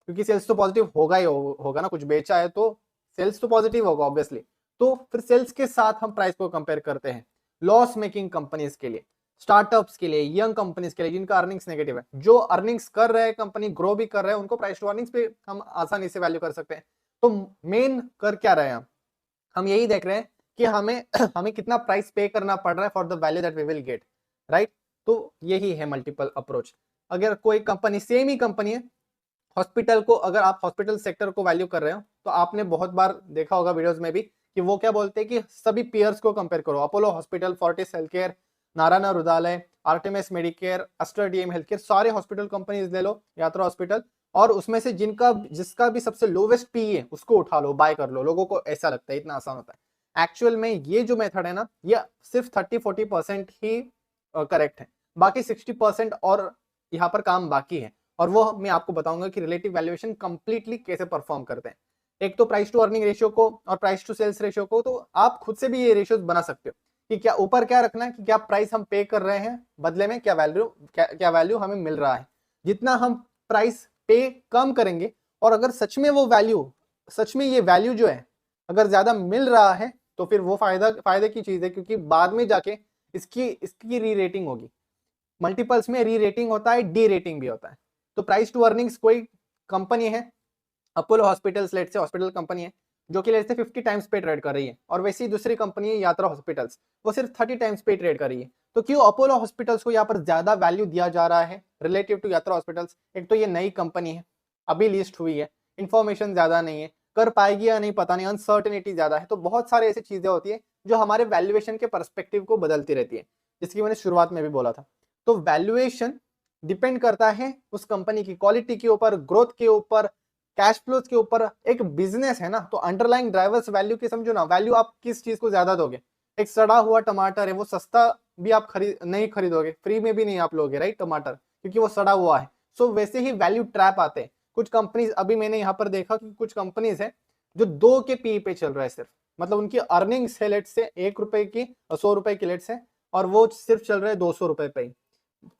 क्योंकि सेल्स तो पॉजिटिव होगा ही होगा ना, कुछ बेचा है तो सेल्स तो पॉजिटिव होगा ऑब्वियसली। तो फिर सेल्स के साथ हम प्राइस को कंपेयर करते हैं लॉस मेकिंग कंपनीज के लिए, स्टार्टअप्स के लिए, यंग कंपनीज के लिए जिनका अर्निंग्स नेगेटिव है। जो अर्निंग्स कर रहे हैं, कंपनी ग्रो भी कर रहे हैं, उनको प्राइस टू अर्निंग्स पे हम आसानी से वैल्यू कर सकते हैं। तो मेन कर क्या रहे हैं हम यही देख रहे हैं कि हमें हमें कितना प्राइस पे करना पड़ रहा है for the value that we will get, right. तो यही है मल्टीपल अप्रोच। अगर कोई कंपनी, सेम ही कंपनी है, हॉस्पिटल को, अगर आप हॉस्पिटल सेक्टर को वैल्यू कर रहे हो, तो आपने बहुत बार देखा होगा वीडियोस में भी कि वो क्या बोलते हैं कि सभी पीयर्स को कंपेयर करो, Apollo hospital, Fortis health care, Narayan Hrudayalaya, Artemis Medicare, Aster DM health care, सारे हॉस्पिटल कंपनीज ले लो, यात्रा हॉस्पिटल, और उसमें से जिसका भी सबसे लोवेस्ट पी है उसको उठा लो, बाय कर लो। लोगों को ऐसा लगता है इतना आसान होता है, एक्चुअल में ये जो मेथड है ना, ये सिर्फ 30-40% ही करेक्ट है, बाकी 60% और यहाँ पर काम बाकी है। और वो मैं आपको बताऊंगा कि रिलेटिव वैल्यूएशन कंप्लीटली कैसे परफॉर्म करते हैं। एक तो प्राइस टू अर्निंग रेशियो को और प्राइस टू सेल्स रेशियो को, तो आप खुद से भी ये रेशियोज बना सकते हो कि क्या ऊपर क्या रखना है, कि क्या प्राइस हम पे कर रहे हैं, बदले में क्या वैल्यू हमें मिल रहा है। जितना हम प्राइस पे कम करेंगे, और अगर सच में वो वैल्यू, सच में ये वैल्यू जो है अगर ज्यादा मिल रहा है, तो फिर वो फायदे की चीज है, क्योंकि बाद में जाके इसकी री रेटिंग होगी। मल्टीपल्स में री रेटिंग होता है, डी रेटिंग भी होता है। तो प्राइस टू अर्निंग्स, कोई कंपनी है, अपोलो हॉस्पिटल्स लेट से हॉस्पिटल कंपनी है, जो कि लेट से 50 टाइम्स पे ट्रेड कर रही है, और वैसी दूसरी कंपनी है यात्रा हॉस्पिटल्स, वो सिर्फ 30 टाइम्स पे ट्रेड कर रही है। तो क्यों अपोलो हॉस्पिटल्स को यहाँ पर ज्यादा वैल्यू दिया जा रहा है रिलेटिव टू यात्रा हॉस्पिटल्स? एक तो ये नई कंपनी है, अभी लिस्ट हुई है, इंफॉर्मेशन ज्यादा नहीं है, कर पाएगी या नहीं पता नहीं, अनसर्टेनिटी ज्यादा है। तो बहुत सारे ऐसी चीजें होती है जो हमारे वैल्यूएशन के परस्पेक्टिव को बदलती रहती है, जिसकी मैंने शुरुआत में भी बोला था। तो वैल्यूएशन डिपेंड करता है उस कंपनी की क्वालिटी के ऊपर, ग्रोथ के ऊपर, कैश फ्लोज के ऊपर। एक बिजनेस है ना, तो अंडरलाइंग ड्राइवर्स वैल्यू की समझो ना, वैल्यू आप किस चीज को ज्यादा दोगे। एक सड़ा हुआ टमाटर है, वो सस्ता भी आप नहीं खरीदोगे, फ्री में भी नहीं आप लोगे, राइट, टमाटर, क्योंकि वो सड़ा हुआ है। सो वैसे ही वैल्यू ट्रैप आते हैं कुछ कंपनीज। अभी मैंने यहाँ पर देखा कि कुछ कंपनीज है जो 2 के पी पे चल रहा है सिर्फ, मतलब उनकी अर्निंग्स है लेट से 1 रुपए की, 100 रुपए की लेट से, और वो सिर्फ चल रहे हैं 200 रुपए पे ही,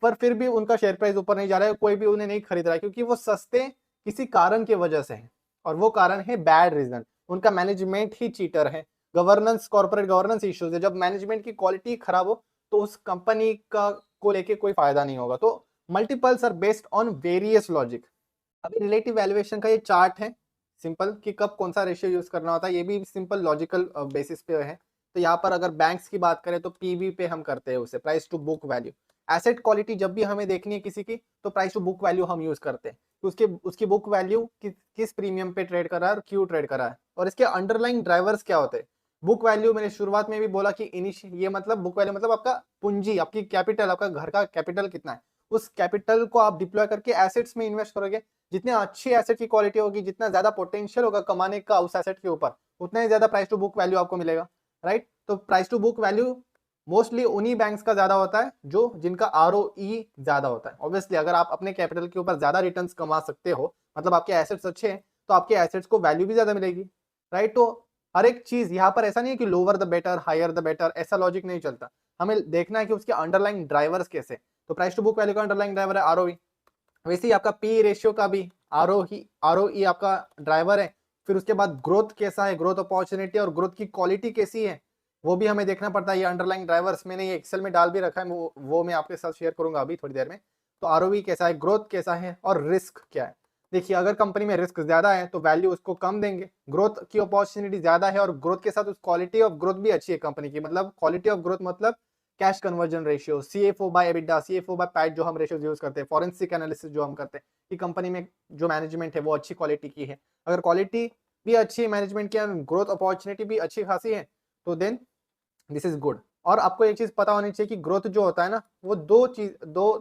पर फिर भी उनका शेयर प्राइस ऊपर नहीं जा रहा है, कोई भी उन्हें नहीं खरीद रहा है, क्योंकि वो सस्ते किसी कारण की वजह से है, और वो कारण है बैड रीजन, उनका मैनेजमेंट ही चीटर है, गवर्नेंस, कॉर्पोरेट गवर्नेंस इश्यूज है। जब मैनेजमेंट की क्वालिटी खराब हो तो उस कंपनी का को लेके कोई फायदा नहीं होगा। तो multiples are based on various logic. अभी रिलेटिव वैल्यूएशन का ये चार्ट है सिंपल, कि कब कौन सा रेशियो यूज करना होता है, ये भी सिंपल लॉजिकल बेसिस पे है। तो यहाँ पर अगर बैंक्स की बात करें तो पीवी पे हम करते हैं उसे, price to book value. Asset quality जब भी हमें देखनी है किसी की, तो प्राइस टू बुक वैल्यू हम यूज करते हैं, तो उसकी बुक वैल्यू किस प्रीमियम पे ट्रेड कर रहा है और क्यों ट्रेड कर रहा है, और इसके अंडरलाइंग ड्राइवर्स क्या होते हैं। बुक वैल्यू मैंने शुरुआत में भी बोला कि ये मतलब बुक वैल्यू मतलब आपका पूंजी, आपकी कैपिटल, आपका घर का कैपिटल कितना है, उस कैपिटल को आप डिप्लॉय करके एसेट्स में इन्वेस्ट करोगे। जितने अच्छी एसेट की क्वालिटी होगी, जितना ज्यादा पोटेंशियल होगा कमाने का उस एसेट के ऊपर, उतना ही ज्यादा प्राइस टू बुक वैल्यू आपको मिलेगा, राइट। तो price to book value mostly उन्हीं बैंक्स का ज्यादा होता है जिनका आरओई ज्यादा होता है। ऑब्वियसली अगर आप अपने कैपिटल के ऊपर ज्यादा रिटर्न्स कमा सकते हो, मतलब आपके एसेट्स अच्छे हैं, तो आपके एसेट्स को वैल्यू भी ज्यादा मिलेगी, राइट। तो हर एक चीज यहाँ पर ऐसा नहीं है कि lower the better, higher the better, ऐसा लॉजिक नहीं चलता। हमें देखना है कि उसके अंडरलाइंग ड्राइवर्स कैसे। तो प्राइस टू बुक वैल्यू का अंडरलाइंग ड्राइवर है आरओई, वैसे ही आपका पी रेशियो का भी आरओई आपका ड्राइवर है। फिर उसके बाद ग्रोथ कैसा है, ग्रोथ अपॉर्चुनिटी और ग्रोथ की क्वालिटी कैसी है वो भी हमें देखना पड़ता है। ये अंडरलाइन ड्राइवर्स मैंने ये एक्सेल में डाल भी रखा है, वो मैं आपके साथ शेयर करूंगा अभी थोड़ी देर में। तो आरओई कैसा है, ग्रोथ कैसा है और रिस्क क्या है। देखिए अगर कंपनी में रिस्क ज्यादा है तो वैल्यू उसको कम देंगे, ग्रोथ की अपॉर्चुनिटी ज्यादा है और ग्रोथ के साथ उस क्वालिटी ऑफ ग्रोथ भी अच्छी है कंपनी की, मतलब क्वालिटी ऑफ ग्रोथ मतलब cash conversion ratio, CFO by EBITDA, CFO by PAT जो हम रेशियोज यूज करते हैं, फॉरेंसिक एनालिसिस जो हम करते हैं कि कंपनी में जो मैनेजमेंट है वो अच्छी क्वालिटी की है। अगर क्वालिटी भी अच्छी है मैनेजमेंट की, ग्रोथ अपॉर्चुनिटी भी अच्छी खासी है, तो देन दिस इज गुड। और आपको एक चीज पता होनी चाहिए कि ग्रोथ जो होता है ना वो दो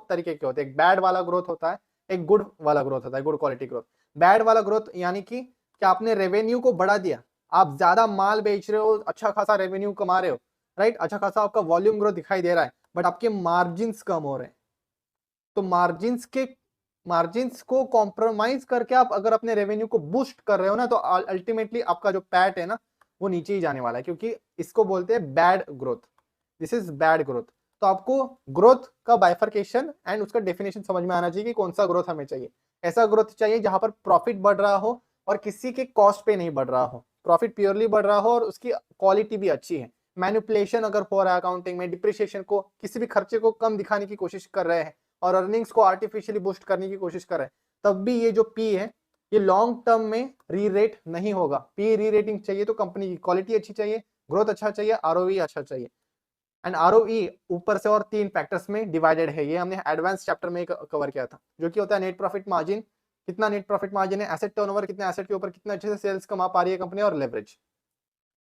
तरीके के होते हैं, एक बैड वाला ग्रोथ होता है, एक गुड वाला ग्रोथ होता है, गुड क्वालिटी ग्रोथ। बैड वाला ग्रोथ यानी कि क्या आपने रेवेन्यू को बढ़ा दिया, आप ज्यादा माल बेच रहे हो, अच्छा खासा रेवेन्यू कमा रहे हो, राइट, अच्छा खासा आपका वॉल्यूम ग्रोथ दिखाई दे रहा है, बट आपके मार्जिन्स कम हो रहे हैं। तो मार्जिन्स को कॉम्प्रोमाइज करके आप अगर अपने रेवेन्यू को बूस्ट कर रहे हो ना, तो अल्टीमेटली आपका जो पैट है ना वो नीचे ही जाने वाला है, क्योंकि इसको बोलते हैं bad growth. This is bad growth. तो आपको ग्रोथ का बाइफर्केशन एंड उसका डेफिनेशन समझ में आना चाहिए कि कौन सा ग्रोथ हमें चाहिए। ऐसा ग्रोथ चाहिए जहां पर प्रॉफिट बढ़ रहा हो और किसी के कॉस्ट पे नहीं बढ़ रहा हो, प्रॉफिट प्योरली बढ़ रहा हो और उसकी क्वालिटी भी अच्छी है। मैनिपुलेशन अगर हो रहा है अकाउंटिंग में, डिप्रिसिएशन को, किसी भी खर्चे को कम दिखाने की कोशिश कर रहे हैं और अर्निंग्स को आर्टिफिशियली बूस्ट करने की कोशिश कर रहे हैं, तब भी ये जो पी है ये लॉन्ग टर्म में री रेट नहीं होगा। पी री रेटिंग चाहिए तो कंपनी की क्वालिटी अच्छी चाहिए, ग्रोथ अच्छा चाहिए, आरओई अच्छा चाहिए। एंड आरओई ऊपर से और 3 फैक्टर्स में डिवाइडेड है, ये हमने एडवांस चैप्टर में कवर किया था, जो कि होता है नेट प्रॉफिट मार्जिन, कितना नेट प्रॉफिट मार्जिन है, एसेट टर्नओवर कितने एसेट के ऊपर कितना अच्छे से सेल्स कमा पा रही है कंपनी, और लेवरेज,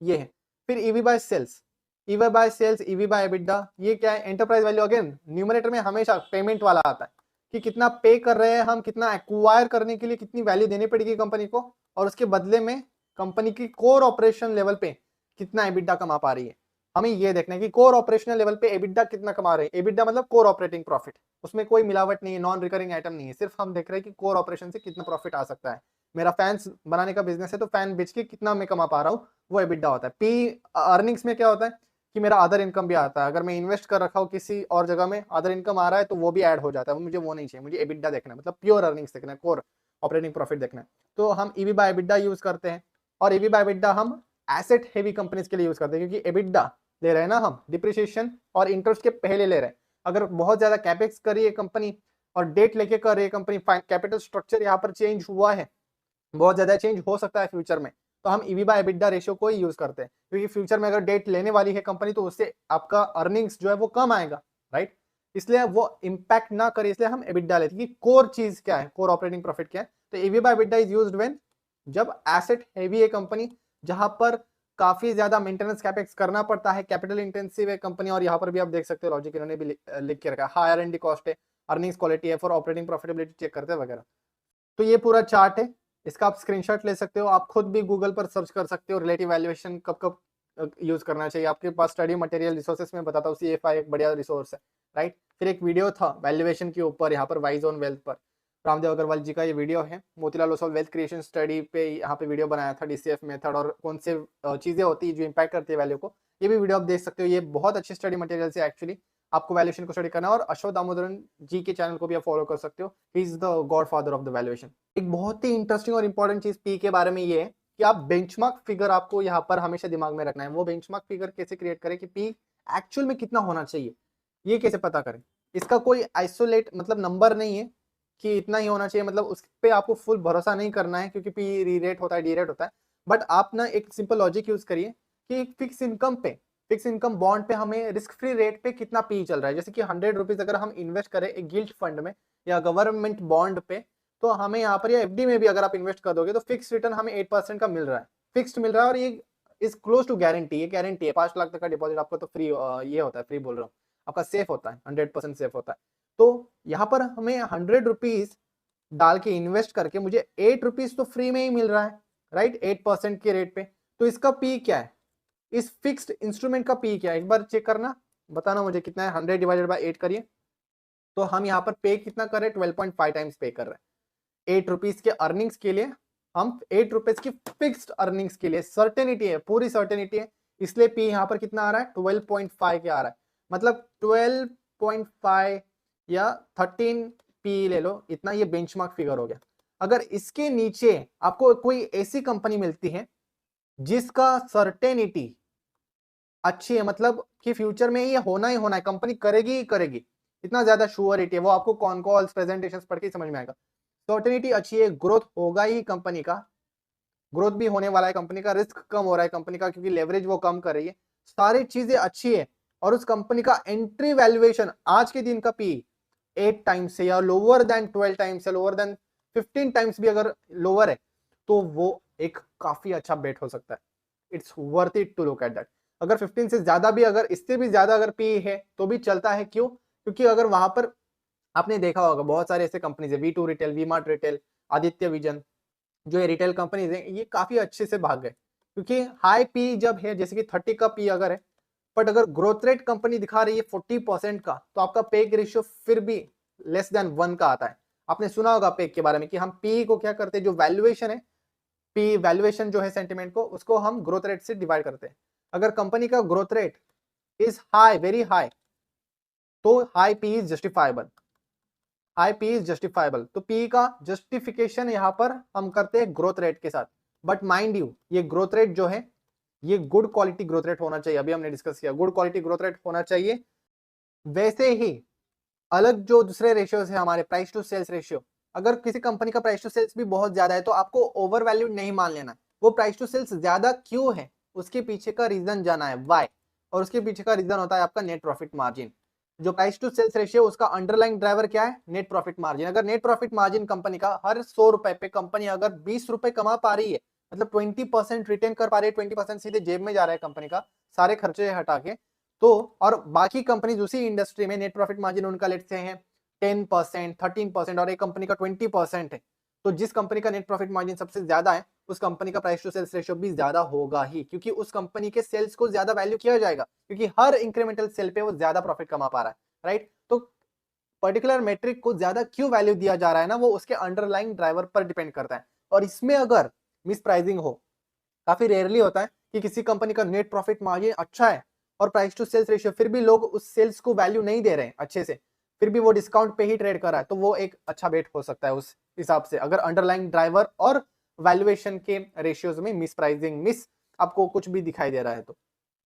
ये है। फिर EV by sales, EV by sales, EV by EBITDA, ये क्या है, एंटरप्राइज वैल्यू। अगेन न्यूमरेटर में हमेशा पेमेंट वाला आता है कि कितना पे कर रहे हैं हम, कितना एक्वायर करने के लिए कितनी वैल्यू देनी पड़ेगी कंपनी को, और उसके बदले में कंपनी की कोर ऑपरेशन लेवल पे कितना एबिटा कमा पा रही है। हमें ये देखना है कि कोर ऑपरेशनल लेवल पे एबिटा कितना कमा रहे हैं। एबिटा मतलब कोर ऑपरेटिंग प्रॉफिट, उसमें कोई मिलावट नहीं है, नॉन रिकरिंग आइटम नहीं है, सिर्फ हम देख रहे हैं कि कोर ऑपरेशन से कितना प्रॉफिट आ सकता है। मेरा फैंस बनाने का बिजनेस है तो फैन बेच के कितना मैं कमा पा रहा हूँ, वो एबिटा होता है। पी अर्निंग्स में क्या होता है कि मेरा अदर इनकम भी आता है, अगर मैं इन्वेस्ट कर रखा हूँ किसी और जगह में, अदर इनकम आ रहा है तो वो भी ऐड हो जाता है, मुझे वो नहीं चाहिए, मुझे एबिटा देखना है, मतलब प्योर अर्निंग्स देखना है, कोर ऑपरेटिंग प्रॉफिट देखना है। तो हम ईवी बाय एबिटा यूज करते हैं, और ईवी बाय एबिटा हम एसेट हेवी कंपनीज के लिए यूज करते हैं, क्योंकि एबिटा ले रहे हैं ना हम डिप्रिसिएशन और इंटरेस्ट के पहले ले रहे हैं। अगर बहुत ज्यादा कैपेक्स करी है कंपनी और डेट लेके कर रही है कंपनी, कैपिटल स्ट्रक्चर यहाँ पर चेंज हुआ है, बहुत ज्यादा चेंज हो सकता है फ्यूचर में, तो हम ईवी बाय एबिटा रेशियो को ही यूज करते हैं, क्योंकि फ्यूचर में अगर डेट लेने वाली है कंपनी तो उससे आपका अर्निंग्स जो है वो कम आएगा, राइट। इसलिए वो इंपैक्ट ना करे, इसलिए हम एबिटा लेते हैं कि कोर चीज क्या है, कोर ऑपरेटिंग प्रॉफिट क्या है। तो EV by EBITDA is used when जब एसेट हेवी है कंपनी, जहां पर काफी ज्यादा मेंटेनेंस कैपेक्स करना पड़ता है, कैपिटल इंटेंसिव है कंपनी, और यहाँ पर भी आप देख सकते हो लॉजिक इन्होंने भी लिख के रखा है, हाई R&D कॉस्ट है, अर्निंग्स क्वालिटी है, फॉर ऑपरेटिंग प्रॉफिटेबिलिटी चेक करते हैं वगैरह। तो ये पूरा चार्ट है, इसका आप स्क्रीनशॉट ले सकते हो, आप खुद भी गूगल पर सर्च कर सकते हो रिलेटिव वैल्यूएशन कब कब यूज करना चाहिए। आपके पास स्टडी मटेरियल रिसोर्सेस में बताता हूँ, CFI एक बढ़िया रिसोर्स है, राइट। फिर एक वीडियो था वैल्यूएशन के ऊपर, यहाँ पर वाइज ऑन वेल्थ पर, रामदेव अग्रवाल जी का ये वीडियो है, Motilal Oswal wealth creation study पे यहाँ पे वीडियो बनाया था, DCF मेथड और कौन से चीजें होती है जो इंपैक्ट करती है वैल्यू को, ये भी वीडियो आप देख सकते हो। ये बहुत अच्छी स्टडी मटेरियल है एक्चुअली, आपको वैल्यूएशन को स्टडी करना है। और अशोक दामोदरन जी के चैनल को भी आप फॉलो कर सकते हो, he is the God father of the valuation. एक बहुत ही इंटरेस्टिंग और इंपॉर्टेंट चीज पी के बारे में ये है कि आप बेंचमार्क फिगर आपको यहाँ पर हमेशा दिमाग में रखना है। वो बेंचमार्क फिगर कैसे क्रिएट करें कि पी एक्चुअल में कितना होना चाहिए, ये कैसे पता करें। इसका कोई आइसोलेट मतलब नंबर नहीं है कि इतना ही होना चाहिए, मतलब उस पे आपको फुल भरोसा नहीं करना है, क्योंकि पी री रेट होता है, डी रेट होता है। बट आप ना एक सिंपल लॉजिक यूज करिए कि एक फिक्स इनकम पे, फिक्स इनकम बॉन्ड पे हमें रिस्क फ्री रेट पे कितना पी चल रहा है। जैसे कि 100 रुपीज अगर हम इन्वेस्ट करें एक गिल्ट फंड में या गवर्नमेंट बॉन्ड पे, तो हमें यहाँ पर या FD में भी अगर आप इन्वेस्ट कर दोगे तो फिक्स रिटर्न हमें 8% का मिल रहा है, फिक्स्ड मिल रहा है, और ये इज क्लोज टू गारंटी, ये गारंटी है। 5 लाख तक का डिपॉजिट आपको तो फ्री ये होता है, फ्री बोल रहा हूँ, आपका सेफ होता है, 100% सेफ होता है। तो यहाँ पर हमें 100 रुपीज डाल के इन्वेस्ट करके मुझे 8 रुपीज तो फ्री में ही मिल रहा है, राइट, 8% के रेट पे। तो इसका पी क्या है, इस फिक्स्ड इंस्ट्रूमेंट का पी क्या है, एक बार चेक करना, बताना मुझे कितना है। 100 डिवाइडेड बाई 8 करिए, तो हम यहाँ पर पे कितना कर रहे हैं, 12.5 टाइम्स पे कर रहे हैं। 8 रुपीज के अर्निंग्स के लिए, हम 8 रुपीज की फिक्स्ड अर्निंग्स के लिए, सर्टेनिटी है, पूरी सर्टेनिटी है, इसलिए पी यहाँ पर कितना आ रहा है, 12.5 के आ रहा है। मतलब 12.5 या 13 पी ले लो इतना, ये बेंचमार्क फिगर हो गया। अगर इसके नीचे आपको कोई ऐसी कंपनी मिलती है जिसका सर्टेनिटी अच्छी है, मतलब कि फ्यूचर में ये होना ही होना है, कंपनी करेगी ही करेगी, इतना ज्यादा श्योरिटी है, वो आपको कॉन कॉल्स प्रेजेंटेशंस पढ़ के समझ में आएगा। सर्टेनिटी अच्छी है, ग्रोथ होगा ही कंपनी का, ग्रोथ भी होने वाला है कंपनी का, रिस्क कम हो रहा है कंपनी का क्योंकि लेवरेज वो कम कर रही है, सारी चीजें अच्छी है, और उस कंपनी का एंट्री वैल्यूएशन आज के दिन का पी 8 टाइम्स से या लोअर देन 12 टाइम्स या लोअर देन 15 टाइम्स भी अगर लोअर है तो वो एक काफी अच्छा बेट हो सकता है। It's worth it to look at that. अगर 15 से ज्यादा भी, अगर इससे भी ज्यादा अगर पी है तो भी चलता है, क्यों? क्योंकि अगर वहां पर आपने देखा होगा बहुत सारे ऐसे कंपनीज है, V2 retail, V mart retail, Aditya Vision, जो ये रिटेल कंपनीज है ये काफी अच्छे से भाग गए, क्योंकि हाई पी जब है, जैसे कि 30 का पी अगर है, बट अगर ग्रोथ रेट कंपनी दिखा रही है 40% का, तो आपका पेग रेशियो फिर भी लेस देन 1 का आता है। आपने सुना होगा पेग के बारे में कि हम पी को क्या करते हैं, जो वैल्यूएशन है, पी वैल्यूएशन जो है सेंटिमेंट को, उसको हम ग्रोथ रेट से डिवाइड करते हैं। अगर कंपनी का growth rate is high, very high, तो high P is justifiable, high P is justifiable, तो पी का जस्टिफिकेशन यहां पर हम करते हैं ग्रोथ रेट के साथ। बट माइंड यू, ये ग्रोथ रेट जो है ये गुड क्वालिटी ग्रोथ रेट होना चाहिए, अभी हमने डिस्कस किया गुड क्वालिटी ग्रोथ रेट होना चाहिए। वैसे ही अलग जो दूसरे रेशियोज है हमारे, प्राइस टू सेल्स रेशियो, अगर किसी कंपनी का प्राइस टू सेल्स भी बहुत ज्यादा है तो आपको ओवर वैल्यूड नहीं मान लेना, वो प्राइस टू सेल्स ज्यादा क्यों है उसके पीछे का रीजन जाना है, वाई, और उसके पीछे का रीजन होता है आपका नेट प्रॉफिट मार्जिन। जो प्राइस टू सेल्स रेशियो उसका अंडरलाइंग ड्राइवर क्या है, नेट प्रॉफिट मार्जिन। अगर नेट प्रॉफिट मार्जिन कंपनी का हर 100 रुपए पे कंपनी अगर 20 रुपए कमा पा रही है, मतलब 20% रिटेन कर पा रही है, 20% सीधे जेब में जा रहा है कंपनी का सारे खर्चे हटा के, तो और बाकी कंपनी उसी इंडस्ट्री में नेट प्रॉफिट मार्जिन उनका लेट से है 10%, 13%, और एक कंपनी का 20% है, तो जिस कंपनी का नेट प्रॉफिट मार्जिन सबसे ज्यादा है उस कंपनी का प्राइस टू सेल्स रेशियो भी ज्यादा होगा ही, क्योंकि उस कंपनी के सेल्स को ज्यादा वैल्यू किया जाएगा, क्योंकि हर इंक्रीमेंटल सेल पे वो ज्यादा प्रॉफिट कमा पा रहा है, राइट। तो पर्टिकुलर मेट्रिक को ज्यादा क्यों वैल्यू दिया जा रहा है ना, वो उसके अंडरलाइंग ड्राइवर पर डिपेंड करता है। और इसमें अगर मिस प्राइसिंग हो, काफी रेयरली होता है कि किसी कंपनी का नेट प्रॉफिट मार्जिन अच्छा है और प्राइस टू सेल्स रेशियो फिर भी लोग उस सेल्स को वैल्यू नहीं दे रहे हैं अच्छे से, फिर भी वो डिस्काउंट पे ही ट्रेड कर रहा है, तो वो एक अच्छा बेट हो सकता है उस हिसाब से, अगर अंडरलाइंग ड्राइवर और वैल्यूएशन के रेशियोज में मिस प्राइसिंग, मिस आपको कुछ भी दिखाई दे रहा है तो।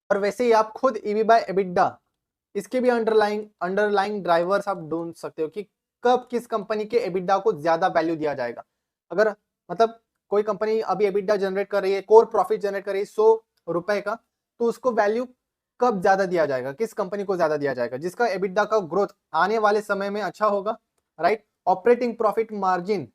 और वैसे ही आप खुद ईवी बाय एबिडा, इसके भी अंडरलाइंग अंडरलाइंग ड्राइवर्स आप ढूंढ सकते हो कि कब किस कंपनी के एबिडा को ज्यादा वैल्यू दिया जाएगा। अगर मतलब कोई कंपनी अभी एबिडा जनरेट कर रही है, कोर प्रॉफिट जनरेट कर रही है 100 रुपए का, तो उसको वैल्यू कब ज्यादा दिया जाएगा, किस कंपनी को ज्यादा दिया जाएगा, जिसका एबिडा का ग्रोथ आने वाले समय में अच्छा होगा, राइट। ऑपरेटिंग प्रॉफिट मार्जिन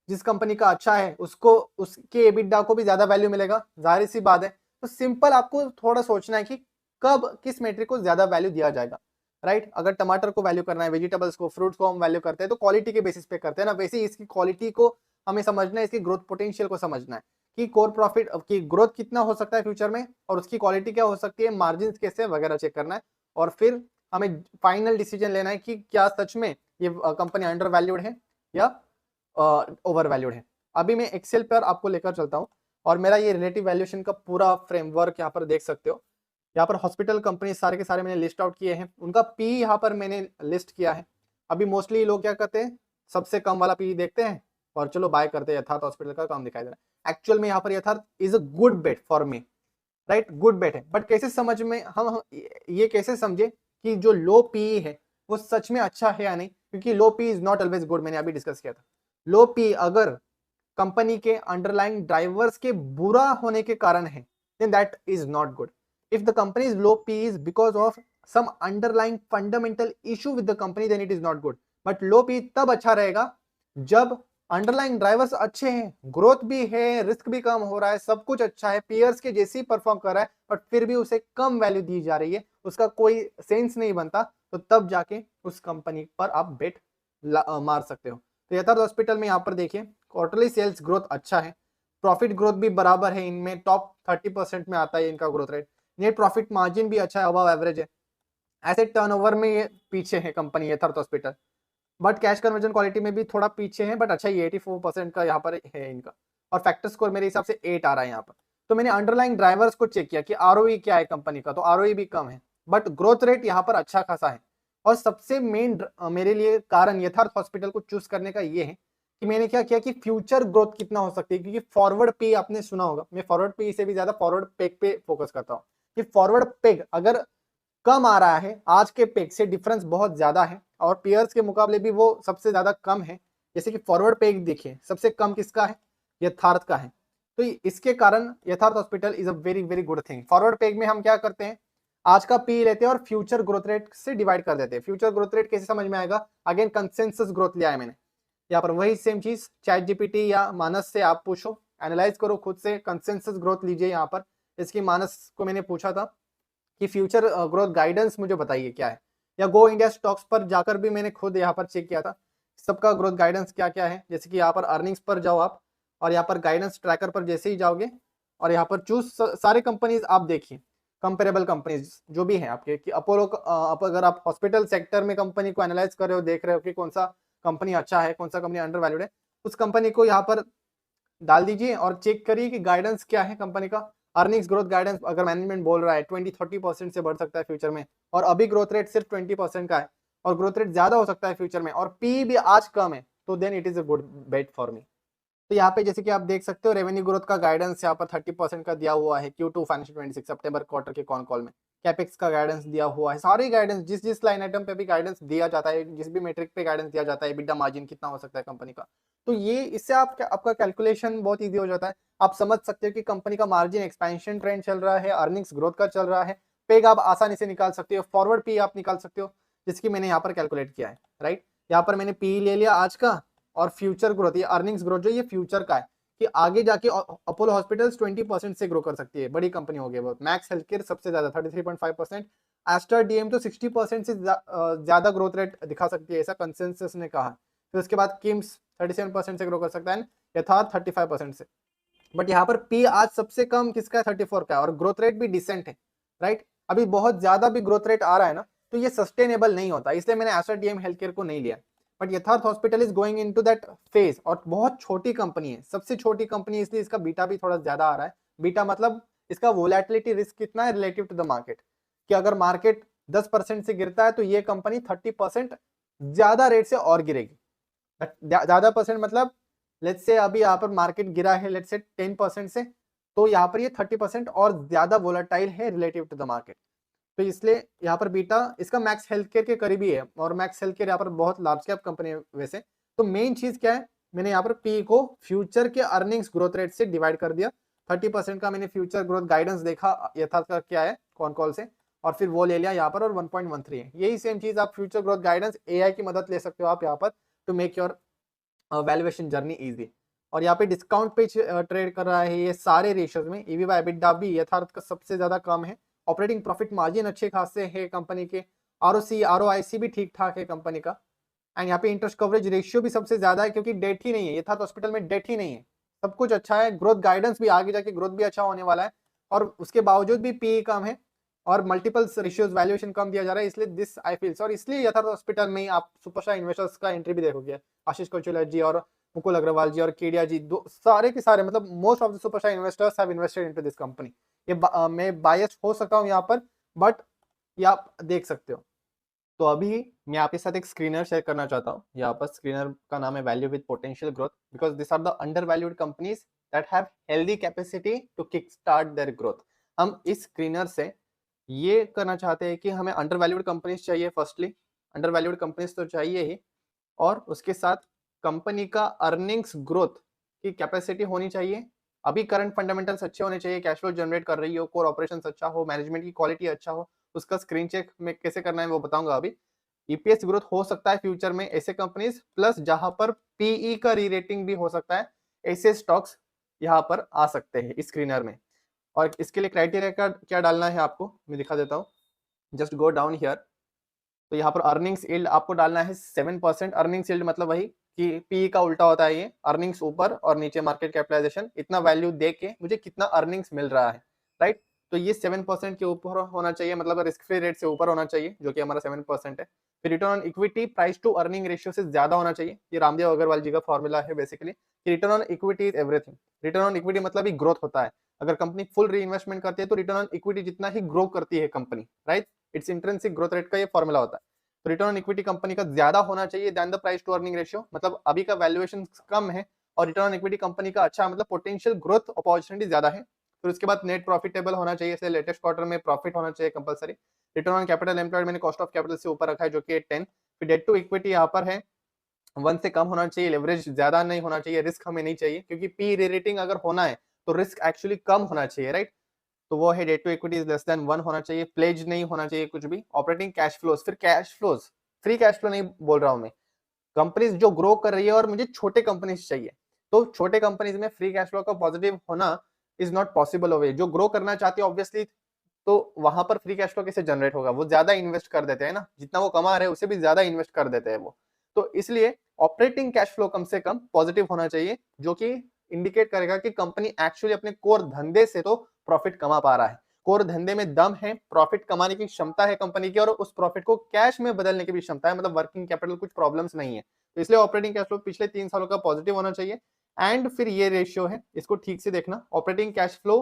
जिस कंपनी का अच्छा है उसको, उसके एबिडा को भी ज्यादा वैल्यू मिलेगा, जाहिर सी बात है। तो सिंपल आपको थोड़ा सोचना है कि कब किस मेट्रिक को ज्यादा वैल्यू दिया जाएगा, राइट। अगर टमाटर को वैल्यू करना है, वेजिटेबल्स को, फ्रूट्स को हम वैल्यू करते हैं तो क्वालिटी के बेसिस पे करते हैं ना, वैसे ही इसकी क्वालिटी को हमें समझना है, इसकी ग्रोथ पोटेंशियल को समझना है कि कोर प्रॉफिट की ग्रोथ कितना हो सकता है फ्यूचर में, और उसकी क्वालिटी क्या हो सकती है, मार्जिन कैसे वगैरह चेक करना है, और फिर हमें फाइनल डिसीजन लेना है कि क्या सच में ये कंपनी अंडर वैल्यूड है या ओवर वैल्यूड है। अभी मैं एक्सेल पर आपको लेकर चलता हूँ, और मेरा ये रिलेटिव वैल्यूएशन का पूरा फ्रेमवर्क यहाँ पर देख सकते हो। यहाँ पर हॉस्पिटल कंपनी सारे के सारे मैंने लिस्ट आउट किए हैं, उनका पी यहाँ पर मैंने लिस्ट किया है। अभी मोस्टली लोग क्या करते हैं, सबसे कम वाला पी देखते हैं और चलो बाय करते हैं, यथार्थ हॉस्पिटल का काम दिखाई दे रहा है। एक्चुअल में यहाँ पर Yatharth is a good bet for me, right, good bet है। बट कैसे समझ में हम ये कैसे समझे कि जो लो पी है वो सच में अच्छा है या नहीं, क्योंकि low P is not always good, मैंने अभी डिस्कस किया था। लो पी अगर कंपनी के अंडरलाइंग ड्राइवर्स के बुरा होने के कारण है, then that is not good. If the company is low P is because of some underlying fundamental issue with the company, then it is not good. But low P तब अच्छा रहेगा जब अंडरलाइंग ड्राइवर्स अच्छे हैं, ग्रोथ भी है, रिस्क भी कम हो रहा है, सब कुछ अच्छा है, पीयर्स के जैसे ही परफॉर्म कर रहा है, बट फिर भी उसे कम वैल्यू दी जा रही है, उसका कोई सेंस नहीं बनता, तो तब जाके उस कंपनी पर आप बेट मार सकते हो। तो यथार्थ हॉस्पिटल में यहाँ पर देखिए क्वार्टरली सेल्स ग्रोथ अच्छा है, प्रॉफिट ग्रोथ भी बराबर है, इनमें टॉप 30% में आता है इनका growth rate, net profit margin भी अच्छा है, अबव एवरेज है, एसेट टर्नओवर में ये पीछे है कंपनी यथार्थ hospital, but cash conversion quality में भी थोड़ा पीछे है, बट अच्छा ये 84% का यहाँ पर है इनका, और फैक्टर स्कोर मेरे हिसाब से 8 आ रहा है यहाँ पर। तो मैंने अंडरलाइंग ड्राइवर्स को चेक किया कि आरओई क्या है कंपनी का, तो आरओई भी कम है, बट ग्रोथ रेट यहाँ पर अच्छा खासा है, और सबसे मेन मेरे लिए कारण यथार्थ हॉस्पिटल को चूज करने का ये है कि मैंने क्या किया कि फ्यूचर ग्रोथ कितना हो सकती है, क्योंकि फॉरवर्ड पे आपने सुना होगा, मैं फॉरवर्ड पे से भी ज्यादा फॉरवर्ड पेग पे फोकस करता हूँ कि फॉरवर्ड पेग अगर कम आ रहा है, आज के पेग से डिफरेंस बहुत ज्यादा है और पियर्स के मुकाबले भी वो सबसे ज्यादा कम है। जैसे कि फॉरवर्ड पेग देखिए सबसे कम किसका है, यथार्थ का है। तो इसके कारण यथार्थ hospital is a very very good thing. Forward peg में हम क्या करते हैं, आज का पी लेते हैं और फ्यूचर ग्रोथ रेट से डिवाइड कर देते हैं। फ्यूचर ग्रोथ रेट कैसे समझ में आएगा, अगेन कंसेंसस ग्रोथ लिया है मैंने यहाँ पर, वही सेम चीज चैट जीपीटी या मानस से आप पूछो, एनालाइज करो खुद से, कंसेंसस ग्रोथ लीजिए यहाँ पर। इसकी मानस को मैंने पूछा था कि फ्यूचर ग्रोथ गाइडेंस मुझे बताइए क्या है, या गो इंडिया स्टॉक्स पर जाकर भी मैंने खुद यहाँ पर चेक किया था सबका ग्रोथ गाइडेंस क्या क्या है। जैसे कि यहाँ पर अर्निंग्स पर जाओ आप और यहाँ पर गाइडेंस ट्रैकर पर जैसे ही जाओगे और यहाँ पर चूज सारे कंपनीज आप देखिए, कंपेरेबल कंपनीज जो भी हैं आपके, कि अपोलो अगर आप हॉस्पिटल सेक्टर में कंपनी को एनालाइज कर रहे हो, देख रहे हो कि कौन सा कंपनी अच्छा है, कौन सा कंपनी अंडर वैल्यूड है, उस कंपनी को यहाँ पर डाल दीजिए और चेक करिए कि गाइडेंस क्या है कंपनी का। अर्निंग्स ग्रोथ गाइडेंस अगर मैनेजमेंट बोल रहा है 20-30% से बढ़ सकता है फ्यूचर में, और अभी ग्रोथ रेट सिर्फ 20% का है और ग्रोथ रेट ज्यादा हो सकता है फ्यूचर में, और पी भी आज कम है, तो then it is a good bet for me. तो यहाँ पे जैसे कि आप देख सकते हो रेवेन्यू ग्रोथ का गाइडेंस यहाँ पर 30% का दिया हुआ है Q2 फाइनेंशियल 26 सितंबर क्वार्टर के कॉन कॉल में। कैपेक्स का गाइडेंस दिया हुआ है, सारे गाइडेंस जिस जिस लाइन आइटम पे भी गाइडेंस दिया जाता है, जिस भी मेट्रिक पे गाइडेंस दिया जाता है, EBITDA मार्जिन कितना हो सकता है कंपनी का, तो ये इससे आपका कैलकुलेशन बहुत ईजी हो जाता है। आप समझ सकते हो कि कंपनी का मार्जिन एक्सपेंशन ट्रेंड चल रहा है, अर्निंग्स ग्रोथ का चल रहा है, पेग आप आसानी से निकाल सकते हो, फॉरवर्ड पी आप निकाल सकते हो, जिसकी मैंने यहाँ पर कैलकुलेट किया है। राइट, यहाँ पर मैंने पी ले लिया आज का, और फ्यूचर ग्रोथ ये अर्निंग्स ग्रोथ जो ये फ्यूचर का है कि आगे जाके अपोलो हॉस्पिटल्स 20% से ग्रो कर सकती है, बड़ी कंपनी हो गई बहुत। मैक्स हेल्थकेयर सबसे ज्यादा 33.5%, एस्टर डीएम तो 60% से ज्यादा ग्रोथ रेट दिखा सकती है, ऐसा कंसेंसस ने कहा। फिर उसके बाद किम्स 37% से ग्रो कर सकता है, यथार्थ 35% से। बट यहाँ पर पी आज सबसे कम किसका है, 34 का है, और ग्रोथ रेट भी डिसेंट है। राइट, अभी बहुत ज्यादा भी ग्रोथ रेट आ रहा है ना, तो ये सस्टेनेबल नहीं होता, इसलिए मैंने एस्टर डीएम हेल्थकेयर को नहीं लिया। बट यथार्थ hospital is going into that phase, और बहुत छोटी कंपनी है, सबसे छोटी कंपनी, इसलिए इसका बीटा भी थोड़ा ज्यादा आ रहा है। बीटा मतलब इसका वोलेटिलिटी रिस्क कितना है रिलेटिव टू द मार्केट, कि अगर मार्केट 10% से गिरता है तो ये कंपनी 30% ज्यादा रेट से और गिरेगी। ज्यादा परसेंट मतलब लेट्स से अभी यहाँ पर मार्केट गिरा है लेट्स से 10% से, तो यहाँ पर ये 30% और ज्यादा वोलेटाइल है रिलेटिव टू द मार्केट। तो इसलिए यहाँ पर बीटा इसका मैक्स हेल्थकेयर के करीबी है, और मैक्स हेल्थकेयर यहाँ पर बहुत लार्ज कैप कंपनी है वैसे। तो मेन चीज क्या है, मैंने यहाँ पर पी को फ्यूचर के अर्निंग्स ग्रोथ रेट से डिवाइड कर दिया। 30% का मैंने फ्यूचर ग्रोथ गाइडेंस देखा यथार्थ का क्या है कौन कॉल से, और फिर वो ले लिया यहाँ पर, और 1.13 है। यही सेम चीज आप फ्यूचर ग्रोथ गाइडेंस एआई की मदद ले सकते हो आप यहाँ पर, to make your valuation journey easy. और यहाँ पे डिस्काउंट पे ट्रेड कर रहा है ये सारे रेशियोज में। ईवी बाय एबिटा भी यथार्थ का सबसे ज्यादा कम है, ऑपरेटिंग प्रॉफिट मार्जिन अच्छे खासे है कंपनी के, आरओसी आरओआईसी भी ठीक ठाक है कंपनी का, एंड यहाँ पे इंटरेस्ट कवरेज रेशियो भी सबसे ज्यादा है, क्योंकि डेट ही नहीं है, यथार्थ हॉस्पिटल में डेट ही नहीं है, सब कुछ अच्छा है। ग्रोथ गाइडेंस भी आगे जाके ग्रोथ भी अच्छा होने वाला है, और उसके बावजूद भी पी कम है और मल्टीपल्स रेशियोज वैल्यूएशन कम दिया जा रहा है, इसलिए दिस आई फील्स। और इसलिए यथार्थ हॉस्पिटल में आप सुपरस्टार इन्वेस्टर्स का एंट्री भी देखोगे, आशीष कौशल जी और मुकुल अग्रवाल जी और केडिया जी, दो सारे के सारे, मतलब most of the superstar investors have invested into this company. ये मैं बायस हो सकता हूँ यहाँ पर, बट ये आप देख सकते हो। तो अभी मैं आपके साथ एक स्क्रीनर शेयर करना चाहता हूँ। यहाँ पर स्क्रीनर का नाम है value with potential growth, because this are the undervalued companies that have healthy capacity to kick start their growth. हम इस स्क्रीनर से ये करना चाहते हैं कि हमें अंडर वैल्यूड कंपनीज चाहिए, फर्स्टली अंडर वैल्यूड कंपनीज तो चाहिए ही, और उसके साथ कंपनी का अर्निंग्स ग्रोथ की कैपेसिटी होनी चाहिए। अभी करंट फंडामेंटल्स अच्छे होने चाहिए, कैश फ्लो जनरेट कर रही हो, कोर ऑपरेशंस अच्छा हो, मैनेजमेंट की क्वालिटी अच्छा हो। उसका स्क्रीन चेक में कैसे करना है वो बताऊंगा अभी। ईपीएस ग्रोथ हो सकता है फ्यूचर में ऐसे कंपनीज, प्लस जहां पर पीई का री रेटिंग भी हो सकता है, ऐसे स्टॉक्स यहाँ पर आ सकते हैं इस स्क्रीनर में। और इसके लिए क्राइटेरिया का क्या डालना है आपको मैं दिखा देता हूँ। जस्ट गो डाउन हियर, तो यहाँ पर अर्निंग्स यील्ड आपको डालना है 7%। अर्निंग्स यील्ड मतलब वही कि पी का उल्टा होता है, ये अर्निंग्स ऊपर और नीचे मार्केट कैपिटलाइजेशन, इतना वैल्यू दे के मुझे कितना अर्निंग्स मिल रहा है। राइट, तो ये 7% के ऊपर होना चाहिए, मतलब रिस्क फ्री रेट से ऊपर होना चाहिए, जो कि हमारा 7% है। फिर return on equity price to earning ratio से ज्यादा होना चाहिए, ये रामदेव अग्रवाल जी का फॉर्मूला है बेसिकली, कि return on equity is everything. Return on equity मतलब ही ग्रोथ होता है, अगर कंपनी फुल री इन्वेस्टमेंट करती है तो रिटर्न ऑन इक्विटी जितना ही ग्रो करती है company. Right, it's intrinsic growth rate का ये फॉर्मूला होता है। तो रिटर्न ऑन इक्विटी कंपनी का ज्यादा होना चाहिए than the price to earning ratio, मतलब अभी का वैल्यूएशन कम है और रिटर्न ऑन इक्विटी कंपनी का अच्छा, मतलब पोटेंशियल ग्रोथ अपॉर्चुनिटी ज्यादा है। फिर उसके बाद नेट प्रॉफिटेबल होना चाहिए, जैसे लेटेस्ट क्वार्टर में प्रॉफिट होना चाहिए compulsory. Return on capital employed मैंने कॉस्ट ऑफ कैपिटल से ऊपर रखा है जो कि 10। फिर डेट टू इक्विटी यहाँ पर है 1 से कम होना चाहिए, लेवरेज ज्यादा नहीं होना चाहिए, रिस्क हमें नहीं चाहिए, क्योंकि पी रेटिंग अगर होना है तो रिस्क एक्चुअली कम होना चाहिए, राइट। तो वो है debt to equity is less than 1 होना चाहिए, प्लेज नहीं होना चाहिए कुछ भी। ऑपरेटिंग कैश फ्लोज, फिर cash flows, free cash flow नहीं बोल रहा हूं मैं, कंपनीज जो ग्रो कर रही है और मुझे छोटे कंपनीज चाहिए, तो छोटे कंपनीज में फ्री कैश फ्लो का पॉजिटिव होना इज नॉट पॉसिबल हो। जो ग्रो करना चाहती है ऑब्वियसली, तो वहां पर फ्री कैश फ्लो कैसे जनरेट होगा, वो ज्यादा इन्वेस्ट कर देते हैं ना, जितना वो कमा रहे हैं उससे भी ज्यादा इन्वेस्ट कर देते हैं वो। तो इसलिए ऑपरेटिंग कैश फ्लो कम से कम पॉजिटिव होना चाहिए, जो कि इंडिकेट करेगा कि कंपनी एक्चुअली अपने कोर धंधे से तो प्रॉफिट कमा पा रहा है, कोर धंधे में दम है, प्रॉफिट कमाने की क्षमता है कंपनी की, और उस प्रॉफिट को कैश में बदलने की भी क्षमता है, मतलब वर्किंग कैपिटल कुछ प्रॉब्लम्स नहीं है। तो इसलिए ऑपरेटिंग कैश फ्लो पिछले 3 सालों का पॉजिटिव होना चाहिए। एंड फिर ये रेशियो है, इसको ठीक से देखना, operating cash flow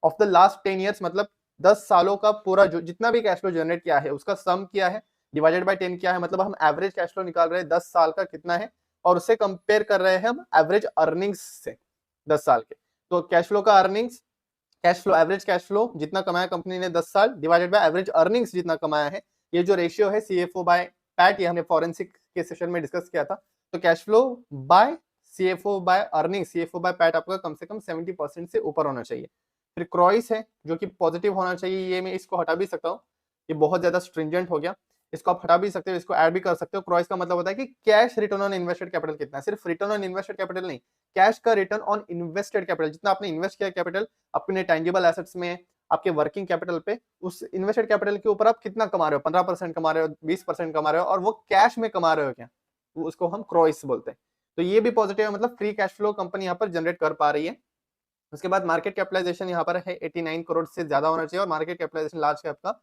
of the last 10 years, मतलब 10 सालों का पूरा जो जितना भी कैश फ्लो जनरेट किया है उसका सम किया है, डिवाइडेड बाय 10 किया है, मतलब हम एवरेज कैश फ्लो निकाल रहे हैं 10 साल का कितना है, और उससे कंपेयर कर रहे हैं हम एवरेज अर्निंग्स से 10 साल के। तो कैश फ्लो का earnings, cash flow, average cash flow जितना कमाया कंपनी ने 10 साल डिवाइडेड बाय एवरेज अर्निंग्स जितना कमाया है, ये जो रेशियो है सीएफओ बाय पैट, ये हमने फॉरेंसिक के सेशन में डिस्कस किया था। तो cash flow by CFO by earning, CFO by PAT आपका कम से कम 70% से ऊपर होना चाहिए। फिर क्रॉइस है जो कि पॉजिटिव होना चाहिए, ये मैं इसको हटा भी सकता हूँ, ये बहुत ज्यादा स्ट्रिंजेंट हो गया, इसको आप हटा भी सकते हो, इसको ऐड भी कर सकते हो। क्रॉइस का मतलब होता है कि cash return on invested capital कितना है, सिर्फ रिटर्न ऑन इन्वेस्टेड कैपिटल नहीं, कैश का रिटर्न ऑन इन्वेस्टेड कैपिटल, जितना आपने इन्वेस्ट किया कैपिटल अपने टैंजिबल एसेट्स में, आपके वर्किंग कैपिटल पे, उस इन्वेस्टेड कैपिटल के ऊपर आप कितना कमा रहे हो, 15% कमा रहे हो, 20% कमा रहे हो, और वो कैश में कमा रहे हो क्या, उसको हम क्रॉइस बोलते हैं। तो ये भी पॉजिटिव है, मतलब फ्री कैश फ्लो कंपनी यहाँ पर जनरेट कर पा रही है। उसके बाद मार्केट कैपिटलाइजेशन यहाँ पर है 89 करोड़ से ज्यादा होना चाहिए, और मार्केट कैपिटलाइजेशन लार्ज कैप का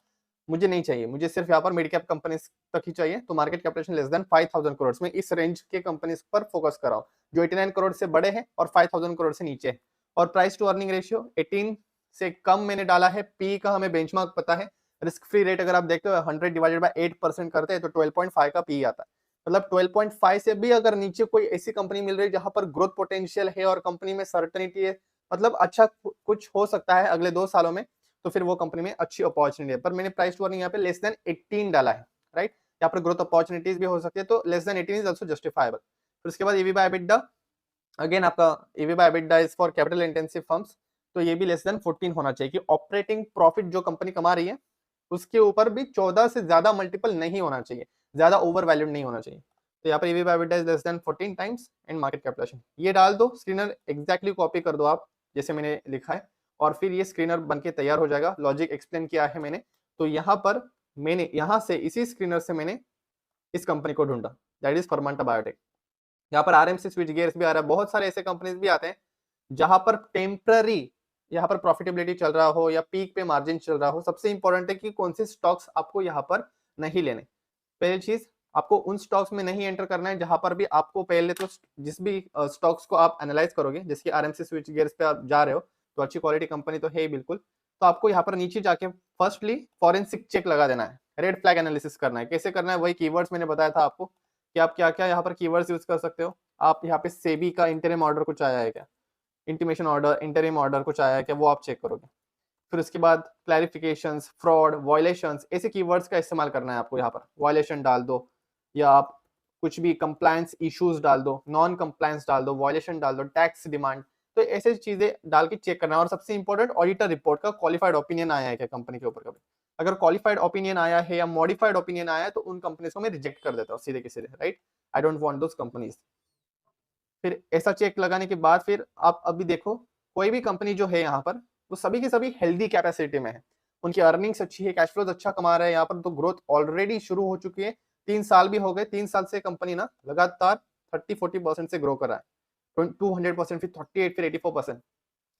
मुझे नहीं चाहिए, मुझे सिर्फ यहाँ पर मिड कैप कंपनी तक ही चाहिए। तो market capitalization less than 5000 crore में इस रेंज के कंपनीज पर फोकस कर रहा हूँ, जो 89 करोड़ से बड़े हैं और 5000 करोड़ से नीचे है। और प्राइस टू अर्निंग रेशियो 18 से कम मैंने डाला है। पी का हमें बेंचमार्क पता है, रिस्क फ्री रेट अगर आप देखते हो 100 डिवाइडेड बाय 8% करते हैं तो 12.5 का पी आता है, मतलब 12.5 से भी अगर नीचे कोई ऐसी कंपनी मिल रही है जहां पर ग्रोथ पोटेंशियल है और कंपनी में सर्टेनिटी है, मतलब अच्छा कुछ हो सकता है अगले 2 सालों में, तो फिर वो कंपनी में अच्छी अपॉर्चुनिटी है। पर मैंने प्राइस टू अर्निंग यहाँ पे लेस देन 18 डाला है, राइट। यहाँ पर ग्रोथ अपॉर्चुनिटीज भी हो सकती है, तो less than 18 is also justifiable. फिर उसके बाद ईवी बाय एबिटडा, अगेन आपका EV by EBITDA is for capital intensive firms, तो ये भी लेस देन 14 होना चाहिए कि ऑपरेटिंग प्रॉफिट जो कंपनी कमा रही है उसके ऊपर भी 14 से ज्यादा मल्टीपल नहीं होना चाहिए, ज्यादा ओवर वैल्यूड नहीं होना चाहिए। तो यहाँ पर EV by EBITDA is less than 14 times and market capitalization, ये डाल दो, स्क्रीनर एग्जैक्टली कॉपी कर दो आप जैसे मैंने लिखा है, और फिर ये स्क्रीनर बनके तैयार हो जाएगा। लॉजिक एक्सप्लेन किया है मैंने, तो यहाँ पर मैंने यहाँ से इसी स्क्रीनर से मैंने इस कंपनी को ढूंढा, दैट इज फर्मांटा बायोटेक। यहाँ पर आरएमसी स्विच गियर्स भी आ रहा है, बहुत सारे ऐसे कंपनीज भी आते हैं जहां पर टेम्पररी यहाँ पर प्रॉफिटेबिलिटी चल रहा हो या पीक पे मार्जिन चल रहा हो। सबसे इंपॉर्टेंट है कि कौन से स्टॉक्स आपको यहाँ पर नहीं लेने। पहली चीज, आपको उन स्टॉक्स में नहीं एंटर करना है जहां पर भी आपको पहले तो जिस भी स्टॉक्स को आप एनालाइज करोगे, जैसे आरएमसी स्विच गियर्स पे आप जा रहे हो तो अच्छी क्वालिटी कंपनी तो है ही बिल्कुल, तो आपको यहाँ पर नीचे जाके फर्स्टली फॉरेंसिक चेक लगा देना है, रेड फ्लैग एनालिसिस करना है। कैसे करना है, वही कीवर्ड्स मैंने बताया था आपको कि आप क्या क्या यहाँ पर कीवर्ड्स यूज कर सकते हो। आप यहाँ पे सेबी का इंटरिम ऑर्डर कुछ आया है क्या, इंटीमेशन ऑर्डर, इंटरिम ऑर्डर कुछ आया है क्या, वो आप चेक करोगे। फिर उसके बाद क्लैरिफिकेशंस, फ्रॉड, वायलेशंस, ऐसे कीवर्ड्स का इस्तेमाल करना है आपको। यहाँ पर वायलेशन डाल दो, या आप कुछ भी कंप्लायंस इश्यूज डाल दो, नॉन कंप्लायंस डाल दो, वायलेशन डाल दो, टैक्स डिमांड, तो ऐसे चीजें डाल के चेक करना है। और सबसे इंपॉर्टेंट, ऑडिटर रिपोर्ट का क्वालिफाइड ओपिनियन आया है क्या कंपनी के ऊपर कभी। अगर क्वालिफाइड ओपिनियन आया है या मॉडिफाइड ओपिनियन आया है तो उन कंपनीज को मैं रिजेक्ट कर देता हूँ सीधे के सीधे, right. I don't want those companies. फिर ऐसा चेक लगाने के बाद फिर आप अभी देखो, कोई भी कंपनी जो है यहाँ पर वो सभी की सभी हेल्दी कैपेसिटी में है, उनकी अर्निंग्स अच्छी है, कैश फ्लोज अच्छा कमा रहे हैं यहाँ पर, तो ग्रोथ ऑलरेडी शुरू हो चुकी है। 3 साल भी हो गए, 3 साल से कंपनी ना लगातार 30-40% से ग्रो कर रहा है, 200%, फिर 38, फिर 84%।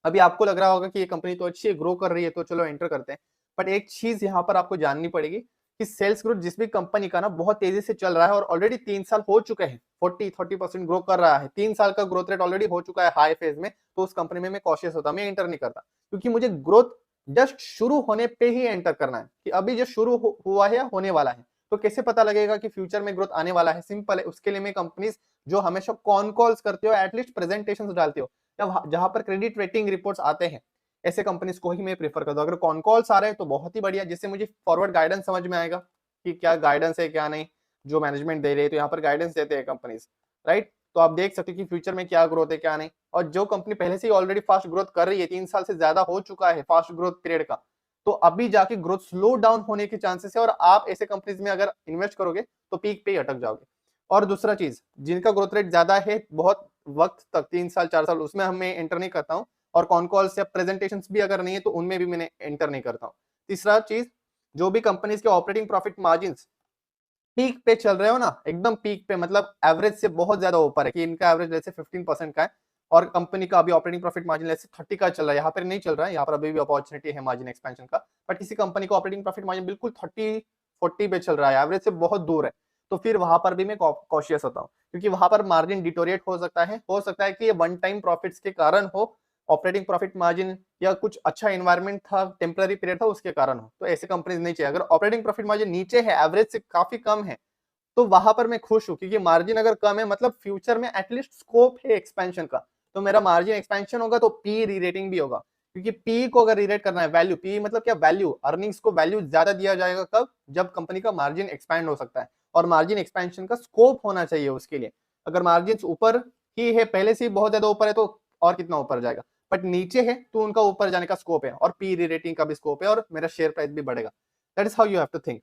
अभी आपको लग रहा होगा कि ये कंपनी तो अच्छी है, ग्रो कर रही है, तो चलो एंटर करते हैं। बट एक चीज यहाँ पर आपको जाननी पड़ेगी कि सेल्स ग्रोथ जिस भी कंपनी का ना बहुत तेजी से चल रहा है और ऑलरेडी 3 साल हो चुके हैं, 40-30% ग्रो कर रहा है, 3 साल का ग्रोथ रेट ऑलरेडी हो चुका है हाई फेज में, तो उस कंपनी में मैं कॉशियस होता, मैं एंटर नहीं करता, क्योंकि मुझे ग्रोथ जस्ट शुरू होने पे ही एंटर करना है कि अभी जो शुरू हुआ है या होने वाला है, तो कैसे पता लगेगा कि फ्यूचर में ग्रोथ आने वाला है? सिंपल है, उसके लिए मैं कंपनीज जो हमेशा कॉन कॉल्स करते हो, एटलीस्ट प्रेजेंटेशंस डालते हो, या जहां पर क्रेडिट रेटिंग रिपोर्ट्स आते हैं, ऐसे कंपनीज को ही मैं प्रेफर करता हूँ। अगर कॉन कॉल्स आ रहे हैं तो बहुत ही बढ़िया, जिससे मुझे फॉरवर्ड गाइडेंस समझ में आएगा कि क्या गाइडेंस है क्या नहीं, जो मैनेजमेंट दे रही है। तो यहाँ पर गाइडेंस देते हैं कंपनीज, राइट? तो आप देख सकते हो कि फ्यूचर में क्या ग्रोथ है क्या नहीं। और जो कंपनी पहले से ही ऑलरेडी फास्ट ग्रोथ कर रही है, 3 साल से ज्यादा हो चुका है फास्ट ग्रोथ पीरियड का, तो अभी जाके ग्रोथ स्लो डाउन होने के चांसेस है, और आप ऐसे कंपनीज में अगर इन्वेस्ट करोगे तो पीक पे ही अटक जाओगे। और दूसरा चीज, जिनका ग्रोथ रेट ज्यादा है बहुत वक्त तक, 3 साल 4 साल, उसमें हम मैं एंटर नहीं करता हूँ। और कॉन कॉल्स या प्रेजेंटेशन भी अगर नहीं है तो उनमें भी मैंने एंटर नहीं करता हूँ। तीसरा चीज, जो भी कंपनीज के ऑपरेटिंग प्रॉफिट मार्जिन पीक पे चल रहे हो ना, एकदम पीक पे, मतलब एवरेज से बहुत ज्यादा ऊपर है, कि इनका एवरेज जैसे 15% का है और कंपनी का अभी ऑपरेटिंग प्रॉफिट मार्जिन जैसे 30 का चल रहा है, यहाँ पर नहीं चल रहा है, यहाँ पर अभी भी अपॉर्चुनिटी है मार्जिन एक्सपेंशन का। बट किसी कंपनी का ऑपरेटिंग प्रॉफिट मार्जिन बिल्कुल 30-40 पे चल रहा है, एवरेज से बहुत दूर है, तो फिर वहां पर भी मैं कॉशियस होता हूँ, क्योंकि वहां पर मार्जिन डिटोरिएट हो सकता है कि ये वन टाइम प्रॉफिट्स के कारण हो, ऑपरेटिंग प्रॉफिट मार्जिन या कुछ अच्छा एनवायरमेंट था, टेम्पररी पीरियड था, उसके कारण हो। तो ऐसे कंपनीज नहीं चाहिए। अगर ऑपरेटिंग प्रॉफिट मार्जिन नीचे है, एवरेज से काफी कम है, तो वहां पर मैं खुश हूं, क्योंकि मार्जिन अगर कम है मतलब फ्यूचर में एटलीस्ट स्कोप है एक्सपेंशन का। तो मेरा मार्जिन एक्सपेंशन होगा तो पी री रेटिंग भी होगा, क्योंकि पी को अगर रीरेट करना है, वैल्यू, पी मतलब क्या, वैल्यू, अर्निंग्स को वैल्यू ज्यादा दिया जाएगा कब, जब कंपनी का मार्जिन एक्सपैंड हो सकता है, और मार्जिन एक्सपेंशन का स्कोप होना चाहिए उसके लिए। अगर मार्जिन ऊपर ही है, पहले से ही बहुत ज्यादा ऊपर है, तो और कितना ऊपर जाएगा, बट नीचे है तो उनका ऊपर जाने का स्कोप है, और पी री रेटिंग का भी स्कोप है, और मेरा शेयर प्राइस भी बढ़ेगा। That is how you have to think.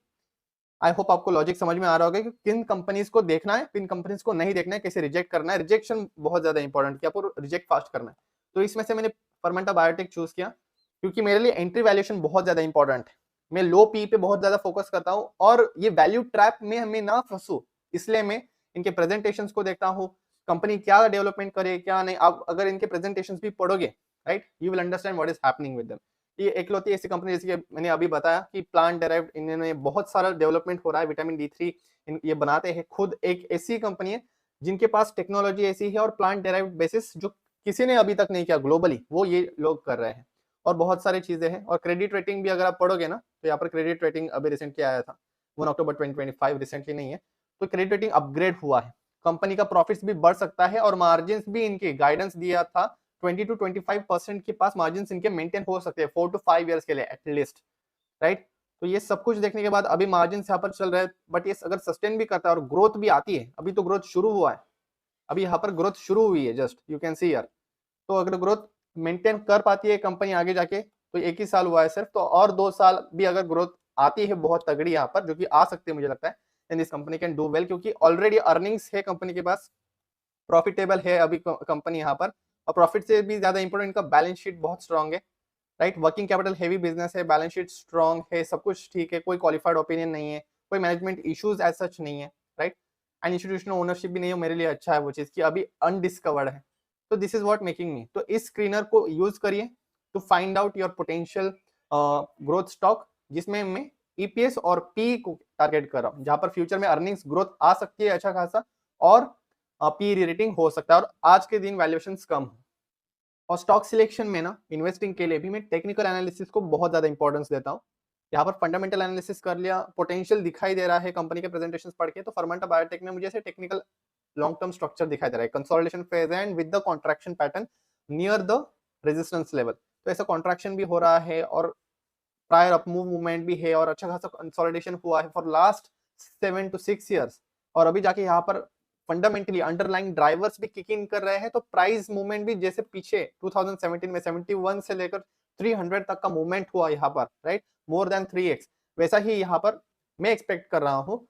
I hope आपको लॉजिक समझ में आ रहा होगा कि किन कंपनीज को देखना है, किन कंपनीज को नहीं देखना है, कैसे रिजेक्ट करना है। रिजेक्शन बहुत ज्यादा इंपॉर्टेंट, कि आपको रिजेक्ट फास्ट करना है। तो इसमें से मैंने फर्मेंटा बायोटेक चूज किया, क्योंकि मेरे लिए एंट्री वैल्यूएशन बहुत ज्यादा इंपॉर्टेंट है। मैं लो पी पे बहुत ज्यादा फोकस करता हूँ, और ये वैल्यू ट्रैप में हमें ना फंसू, इसलिए मैं इनके प्रेजेंटेशंस को देखता हूँ, कंपनी क्या डेवलपमेंट करे क्या नहीं। आप अगर इनके प्रेजेंटेशंस भी पढ़ोगे, right, you will understand what is happening with them. ये एकलौती ऐसी कंपनी, जैसे कि मैंने अभी बताया कि प्लांट डेराइव्ड, इन्होंने बहुत सारा डेवलपमेंट हो रहा है, विटामिन D3 ये बनाते हैं खुद। एक ऐसी कंपनी है जिनके पास टेक्नोलॉजी ऐसी है और प्लांट डेराइव्ड बेसिस जो किसी ने अभी तक नहीं किया ग्लोबली, वो ये लोग कर रहे हैं। और बहुत सारी चीजें हैं, और क्रेडिट रेटिंग भी अगर आप पढ़ोगे ना, तो यहाँ पर क्रेडिट रेटिंग अभी रिसेंटली आया था 1 अक्टूबर 2025, रिसेंटली नहीं है, तो क्रेडिट रेटिंग अपग्रेड हुआ है। कंपनी का प्रॉफिट्स भी बढ़ सकता है, और मार्जिन भी इनके गाइडेंस दिया था 20 to 25% के पास मार्जिन इनके मेंटेन हो सकते हैं 4 to 5 ईयर्स के लिए एटलीस्ट, राइट। तो ये सब कुछ देखने के बाद अभी मार्जिन यहाँ पर चल रहा है, बट ये अगर सस्टेन भी करता है और ग्रोथ भी आती है, अभी तो ग्रोथ शुरू हुआ है, अभी यहाँ पर ग्रोथ शुरू हुई है, जस्ट यू कैन सी यार। तो अगर ग्रोथ मेंटेन कर पाती है कंपनी आगे जाके, तो 1 ही साल हुआ है सिर्फ, तो और 2 साल भी अगर ग्रोथ आती है बहुत तगड़ी यहाँ पर, जो कि आ सकती है मुझे लगता है, then this company can do well, क्योंकि ऑलरेडी अर्निंग्स है कंपनी के पास, प्रॉफिटेबल है अभी कंपनी यहाँ पर। और प्रॉफिट से भी ज्यादा इंपॉर्टेंट इनका बैलेंस शीट बहुत स्ट्रांग है, right. Working capital heavy business है, बैलेंस शीट स्ट्रांग है, सब कुछ ठीक है, कोई क्वालिफाइड ओपिनियन नहीं है, कोई मैनेजमेंट इश्यूज एज सच नहीं है, राइट। एंड इंस्टीट्यूशनल ओनरशिप भी नहीं है, मेरे लिए अच्छा है वो चीज, की अभी अनडिस्कवर्ड है। तो this is what making me, तो इस स्क्रीनर को यूज करिए to find out your potential growth stock, जिसमें मैं ईपीएस और पी को टारगेट कर रहा हूँ, जहां पर फ्यूचर में अर्निंग्स ग्रोथ आ सकती है अच्छा खासा, और पी रेटिंग हो सकता है, और आज के दिन वैल्यूएशन कम हो। और स्टॉक सिलेक्शन में ना, इन्वेस्टिंग के लिए भी मैं टेक्निकल एनालिसिस को बहुत ज्यादा इंपॉर्टेंस देता हूँ। यहाँ पर फंडामेंटल एनालिसिस कर लिया, पोटेंशियल दिखाई दे रहा है कंपनी के प्रेजेंटेशन पढ़ के, तो फर्मेंटा बायोटेक में मुझे ऐसे टेक्निकल लॉन्ग टर्म स्ट्रक्चर दिखाई दे रहा है, consolidation phase and with the contraction pattern near the resistance level. तो ऐसा कॉन्ट्रैक्शन भी हो रहा है, और प्रायर अप मूवमेंट भी है, और अच्छा खासा कंसोलिडेशन हुआ है फॉर लास्ट 7 to 6 ईयर्स। और अभी जाके यहाँ पर फंडामेंटली अंडरलाइंग ड्राइवर्स भी किक इन कर रहे हैं, तो प्राइस मूवमेंट भी जैसे पीछे 2017 में 71 से लेकर 300 तक का मूवमेंट हुआ यहाँ पर, राइट, मोर देन 3x, वैसा ही यहाँ पर मैं एक्सपेक्ट कर रहा हूँ।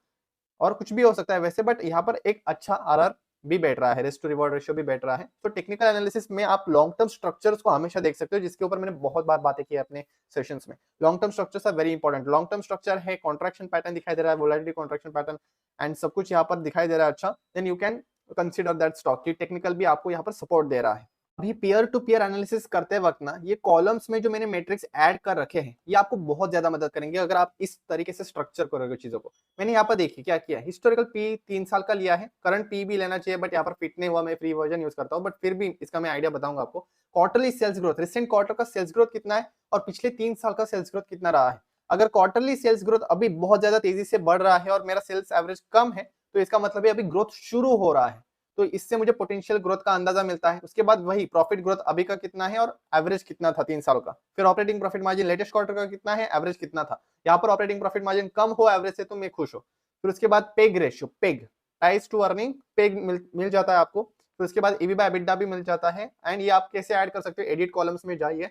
और कुछ भी हो सकता है वैसे, बट यहाँ पर एक अच्छा आरआर भी बैठ रहा है, रिस्क टू रिवॉर्ड रेशियो भी बैठ रहा है। तो टेक्निकल एनालिसिस में आप लॉन्ग टर्म स्ट्रक्चर्स को हमेशा देख सकते हो, जिसके ऊपर मैंने बहुत बार बातें की है अपने सेशंस में। Long term structures are very important. Long term structure है, कॉन्ट्रैक्शन पैटर्न दिखाई दे रहा है, वोलेटिलिटी कॉन्ट्रैक्शन पैटर्न एंड सब कुछ यहाँ पर दिखाई दे रहा है अच्छा, then you can consider that stock, की टेक्निकल भी आपको यहाँ पर सपोर्ट दे रहा है। अभी पीयर टू पीयर एनालिसिस करते वक्त ना, ये कॉलम्स में जो मैंने मैट्रिक्स ऐड कर रखे हैं, ये आपको बहुत ज्यादा मदद करेंगे अगर आप इस तरीके से स्ट्रक्चर करोगे चीजों को। मैंने यहाँ पर देखिए क्या किया, हिस्टोरिकल पी 3 साल का लिया है, करंट पी भी लेना चाहिए, बट यहाँ पर फिट नहीं हुआ, मैं फ्री वर्जन यूज करता हूँ, बट फिर भी इसका मैं आइडिया बताऊंगा आपको। Quarterly sales growth, recent quarter का सेल्स ग्रोथ कितना है, और पिछले 3 साल का सेल्स ग्रोथ कितना रहा है, अगर क्वार्टरली सेल्स ग्रोथ अभी बहुत ज्यादा तेजी से बढ़ रहा है और मेरा सेल्स एवरेज कम है, तो इसका मतलब है अभी ग्रोथ शुरू हो रहा है, तो इससे मुझे पोटेंशियल ग्रोथ का अंदाजा मिलता है। उसके बाद वही प्रॉफिट ग्रोथ अभी का कितना है और एवरेज कितना था 3 साल का, फिर operating profit margin latest quarter का कितना है, एवरेज कितना था। यहाँ पर ऑपरेटिंग प्रॉफिट मार्जिन कम हो एवरेज से तो मैं खुश हूँ। फिर उसके बाद PEG ratio, PEG price to earning PEG मिल जाता है आपको। फिर उसके बाद ईबी बाय एबिटडा भी मिल जाता है। एंड ये आप कैसे ऐड कर सकते हो, एडिट कॉलम्स में जाइए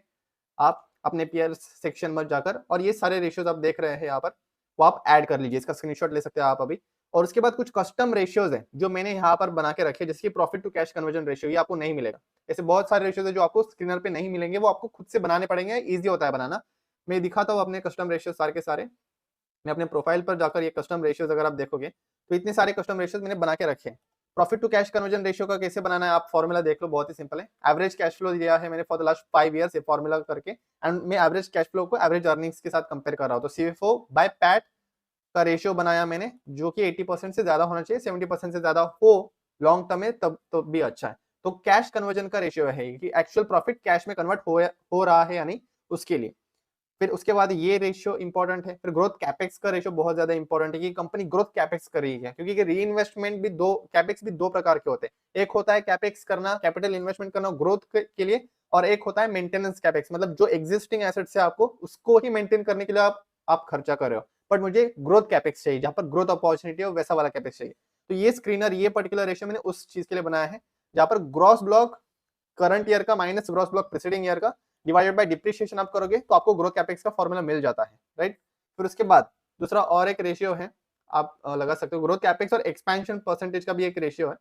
आप अपने पीयर सेक्शन में जाकर, और ये सारे रेशियोज आप देख रहे हैं यहाँ पर, वो आप ऐड कर लीजिए, इसका स्क्रीनशॉट ले सकते हैं आप अभी। और उसके बाद कुछ कस्टम रेशियोज हैं जो मैंने यहाँ पर बना के रखे, जैसे कि profit to cash conversion ratio, ये आपको नहीं मिलेगा। ऐसे बहुत सारे रेशियोज है जो आपको स्क्रीनर पे नहीं मिलेंगे, वो आपको खुद से बनाने पड़ेंगे, ईजी होता है बनाना। मैं दिखाता हूँ अपने कस्टम रेशियो सारे के सारे। मैं अपने प्रोफाइल पर जाकर ये कस्टम रेशियोज अगर आप देखोगे तो इतने सारे कस्टम रेशियोज मैंने बना के रखे हैं। Profit to cash conversion ratio का कैसे बनाना है आप फॉर्मूला देख लो, बहुत ही सिंपल है। एवरेज कैश फ्लो दिया है मैंने फॉर द लास्ट 5 ईयर्स, ये फॉर्मूला करके, एंड मैं एवरेज कैश फ्लो को एवरेज अर्निंग्स के साथ कंपेयर कर रहा हूँ। तो सीएफओ बाय पैट का रेशियो बनाया मैंने, जो कि 80% से ज्यादा होना चाहिए, 70% से ज्यादा हो लॉन्ग टर्म में तब तो भी अच्छा है। तो कैश कन्वर्जन का रेशियो है कि एक्चुअल प्रॉफिट कैश में कन्वर्ट हो रहा है या नहीं, उसके लिए। फिर उसके बाद ये रेशियो इंपॉर्टेंट है। फिर ग्रोथ कैपेक्स का रेशियो बहुत ज्यादा इंपॉर्टेंट है कि कंपनी ग्रोथ कैपेक्स कर रही है, क्योंकि री इन्वेस्टमेंट भी कैपेक्स भी दो प्रकार के होते हैं। एक होता है कैपेक्स करना, कैपिटल इन्वेस्टमेंट करना ग्रोथ के लिए, और एक होता है मेंटेनेंस कैपेक्स, मतलब जो एग्जिस्टिंग एसेट से आपको उसको ही मेंटेन करने के लिए आप खर्चा कर रहे हो, बट मुझे ग्रोथ कैपेक्स चाहिए जहां पर ग्रोथ अपॉर्चुनिटी हो, वैसा वाला कैपेक्स चाहिए। तो ये स्क्रीनर, ये पर्टिकुलर रेशियो मैंने उस चीज के लिए बनाया है जहां पर ग्रॉस ब्लॉक करंट ईयर का minus gross block preceding year का डिवाइडेड बाय डिप्रिसिएशन आप करोगे तो आपको ग्रोथ कैपेक्स का फॉर्मूला मिल जाता है, राइट। फिर उसके बाद दूसरा और एक रेशियो है, आप लगा सकते हो ग्रोथ कैपेक्स और एक्सपेंशन परसेंटेज का भी एक रेशियो है।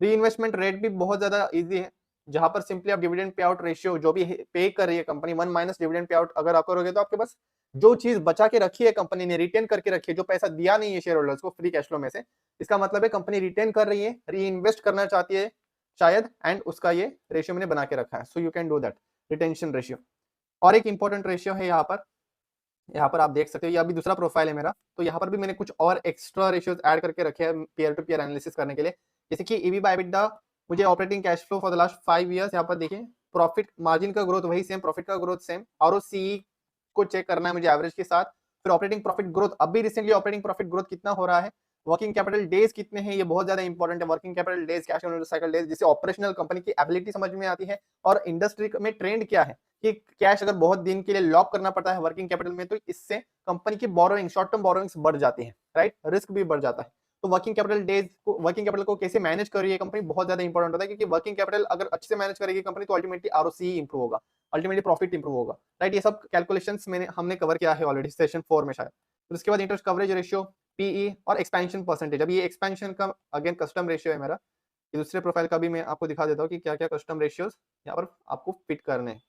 री इन्वेस्टमेंट रेट भी बहुत ज्यादा इजी है, जहां पर सिंपली आप डिविडेंड पे आउट रेशियो जो भी पे कर रही है company, 1 minus dividend pay out अगर आप करोगे तो आपके पास जो चीज बचा के रखी है कंपनी ने, रिटेन करके रखी है, जो पैसा दिया नहीं है शेयर होल्डर्स को फ्री कैश फ्लो में से, इसका मतलब है कंपनी रिटेन कर रही है, री इन्वेस्ट करना चाहती है शायद, एंड उसका ये रेशियो मैंने बना के रखा है। So you can do that, retention ratio. और एक इंपॉर्टेंट रेशियो है यहाँ पर आप देख सकते हो, ये अभी दूसरा प्रोफाइल है मेरा, तो यहाँ पर भी मैंने कुछ और एक्स्ट्रा रेशियोज ऐड करके रखे हैं पीयर टू पीयर एनालिसिस करने के लिए। जैसे कि ईबी बाय एबिटडा, मुझे operating cash flow for the last 5 years, यहाँ पर देखिए प्रॉफिट मार्जिन का ग्रोथ वही सेम, प्रॉफिट का ग्रोथ सेम, और को चेक करना है मुझे एवरेज के साथ। फिर ऑपरेटिंग प्रॉफिट ग्रोथ, अभी रिसेंटली ऑपरेटिंग प्रॉफिट ग्रोथ कितना हो रहा है, वर्किंग कैपिटल डेज कितने हैं, ये बहुत ज्यादा इंपॉर्टेंट है। Working capital days, cash cycle days, जिससे ऑपरेशनल कंपनी की एबिलिटी समझ में आती है, और इंडस्ट्री में ट्रेंड क्या है कि कैश अगर बहुत दिन के लिए लॉक करना पड़ता है वर्किंग कैपिटल में, तो इससे कंपनी की बोरोइंग, शॉर्ट टर्म बोरोइंग्स बढ़ जाती है, राइट, रिस्क भी बढ़ जाता है। तो वर्किंग कैपिटल को कैसे मैनेज कर रही है कंपनी बहुत ज्यादा इंपॉर्टेंट होता है, क्योंकि वर्किंग कैपिटल अगर अच्छे से मैनेज करेगी कंपनी तो अल्टीमेटली आरओसी इंप्रूव होगा, अल्टीमेटली प्रॉफिट इंप्रूव होगा, राइट। ये सब कैलकुलेशंस हमने कवर किया है ऑलरेडी सेशन 4 में शायद। फिर उसके बाद इंटरेस्ट कवरेज रेशियो, पीई और एक्सपेंशन परसेंटेज। अभी ये एक्सपेंशन का अगेन कस्टम रेशियो है मेरा, ये दूसरे प्रोफाइल का भी मैं आपको दिखा देता हूँ कि क्या क्या कस्टम रेशियोज यहाँ पर आपको फिट करने हैं।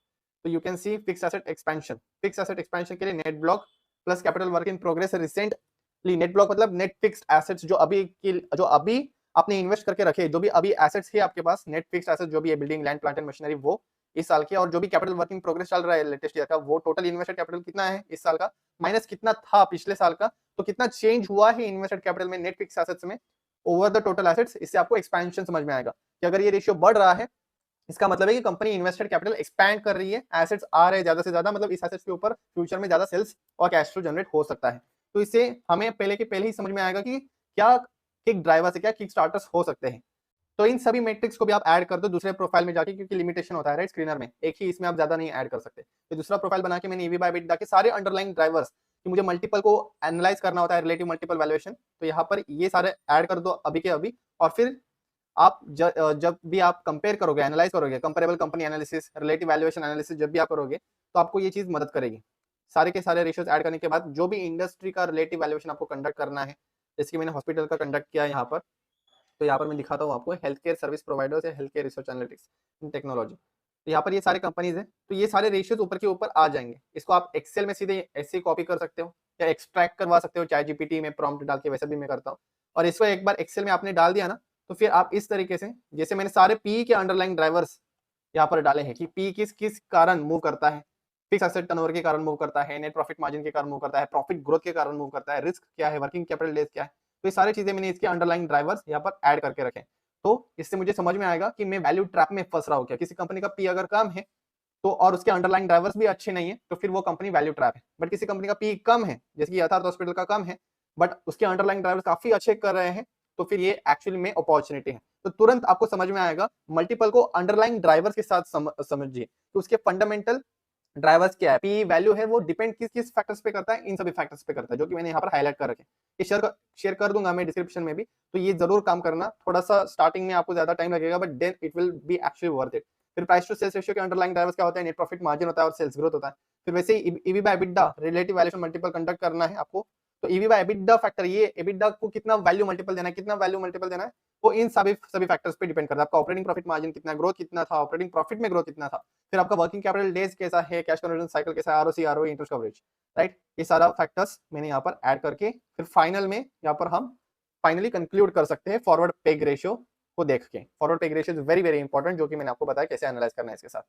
तो you can see fix asset expansion, fix asset expansion के लिए net block plus capital work in progress recently. Net block मतलब नेट फिक्स्ड एसेट्स जो अभी आपने इन्वेस्ट करके रखे, जो भी अभी एसेट्स है आपके पास, नेट फिक्स्ड एसेट्स जो भी है, building, land, plant and machinery, वो इस साल के, और जो भी कैपिटल वर्किंग प्रोग्रेस चल रहा है लेटेस्ट ईयर का, वो टोटल इन्वेस्टेड कैपिटल कितना है इस साल का, माइनस कितना था पिछले साल का, तो कितना चेंज हुआ है इन्वेस्टेड कैपिटल में, नेट फिक्स्ड एसेट्स में ओवर द टोटल एसेट्स। इससे आपको एक्सपेंशन समझ में आएगा कि अगर ये रेशियो बढ़ रहा है, इसका मतलब है कि कंपनी इन्वेस्टेड कैपिटल एक्सपैंड कर रही है, एसेट्स आ रहे हैं ज्यादा से ज्यादा, मतलब इस एसेट्स के ऊपर फ्यूचर में ज्यादा सेल्स और कैश फ्लो जनरेट हो सकता है। तो इससे हमें पहले के पहले ही समझ में आएगा कि क्या किक ड्राइवर्स है, क्या किक स्टार्टर्स हो सकते हैं। तो इन सभी मैट्रिक्स को भी आप ऐड कर दो दूसरे प्रोफाइल में जाके, क्योंकि लिमिटेशन होता है, राइट, स्क्रीनर में एक ही इसमें आप ज्यादा नहीं ऐड कर सकते। तो दूसरा प्रोफाइल बना के मैंने ईबी बाय एबिटडा के सारे अंडरलाइन ड्राइवर्स, कि मुझे मल्टीपल को एनालाइज करना होता है, रिलेटिव मल्टीपल वैल्यूएशन, तो यहाँ पर ये सारे ऐड कर दो अभी के अभी। और फिर आप जब भी आप कंपेयर करोगे, एनालाइज करोगे, comparable company analysis, relative valuation analysis जब भी आप करोगे, तो आपको ये चीज मदद करेगी। सारे के सारे रेशियोज ऐड करने के बाद जो भी इंडस्ट्री का रिलेटिव वैल्यूएशन आपको कंडक्ट करना है, जैसे कि मैंने हॉस्पिटल का कंडक्ट किया यहाँ पर, तो यहाँ पर मैं दिखाता हूँ आपको हेल्थ केयर सर्विस प्रोवाइडर्स या health care research analytics technology. तो यहाँ पर ये सारे कंपनीज हैं, तो ये सारे रेशियोज ऊपर के ऊपर आ जाएंगे। इसको आप एक्सेल में सीधे ऐसे कॉपी कर सकते हो या एक्सट्रैक्ट करवा सकते हो चैट जीपीटी में प्रॉम्प्ट डाल के, वैसे भी मैं करता हूँ। और इसको एक बार एक्सेल में आपने डाल दिया ना, तो फिर आप इस तरीके से, जैसे मैंने सारे पी के अंडरलाइन ड्राइवर्स यहाँ पर डाले हैं कि पी किस किस कारण मूव करता है, फिक्स एसेट टर्नओवर के कारण मूव करता है, नेट प्रॉफिट मार्जिन के कारण मूव करता है, प्रॉफिट ग्रोथ के कारण मूव करता है, रिस्क क्या है, वर्किंग कैपिटल डेज क्या है। तो ये सारी चीजें मैंने इसके अंडरलाइन ड्राइवर्स यहाँ पर ऐड करके रखे। तो इससे मुझे समझ में आएगा कि मैं वैल्यू ट्रैप में फंस रहा हूँ क्या, किसी कंपनी का पी अगर कम है तो और उसके अंडरलाइन ड्राइवर्स भी अच्छे नहीं है, तो फिर वो कंपनी वैल्यू ट्रैप है। बट किसी कंपनी का पी कम है, जैसे कि यथार्थ हॉस्पिटल का कम है, बट उसके अंडरलाइन ड्राइवर्स काफी अच्छे कर रहे हैं, तो फिर ये एक्चुअली में अपॉर्चुनिटी है। तो तुरंत आपको समझ में आएगा, मल्टीपल को अंडरलाइन ड्राइवर्स के साथ समझिए, तो उसके फंडामेंटल ड्राइवर्स क्या है, पी वैल्यू है, वो डिपेंड किस किस फैक्टर्स पे करता है, इन सभी फैक्टर्स पे करता है, जो कि मैंने यहाँ पर हाईलाइट कर रखे। ये शेयर कर दूंगा मैं डिस्क्रिप्शन में भी, तो ये जरूर काम करना। थोड़ा सा स्टार्टिंग में आपको ज्यादा टाइम लगेगा, but then it will be actually worth it. फिर प्राइस टू सेल्स रेशियो के अंडरलाइन ड्राइवर्स क्या होता है, नेट प्रॉफिट मार्जिन होता है और सेल्स ग्रोथ होता है। फिर वैसे ही EV by EBITDA relative valuation multiple conduct करना है आपको। तो ईवी बाय एबिटा फैक्टर, ये एबिटा को कितना वैल्यू मल्टीपल देना है, कितना वैल्यू मल्टीपल देना है, वो इन सभी फैक्टर्स पे डिपेंड करता है। आपका ऑपरेटिंग प्रॉफिट मार्जिन कितना, ग्रोथ कितना था, ऑपरेटिंग प्रॉफिट में ग्रोथ कितना था, फिर आपका वर्किंग कैपिटल डेज कैसा है, कैश कन्वर्जन साइकिल कैसा है, ROC ROE interest coverage, right. ये सारा फैक्टर्स मैंने यहाँ पर ऐड करके फिर फाइनल में यहाँ पर हम फाइनली कंक्लूड कर सकते हैं फॉरवर्ड पेग रेशियो को देख के। Forward peg ratio is very very important, जो कि मैंने आपको बताया कैसे एनालाइज करना है इसके साथ।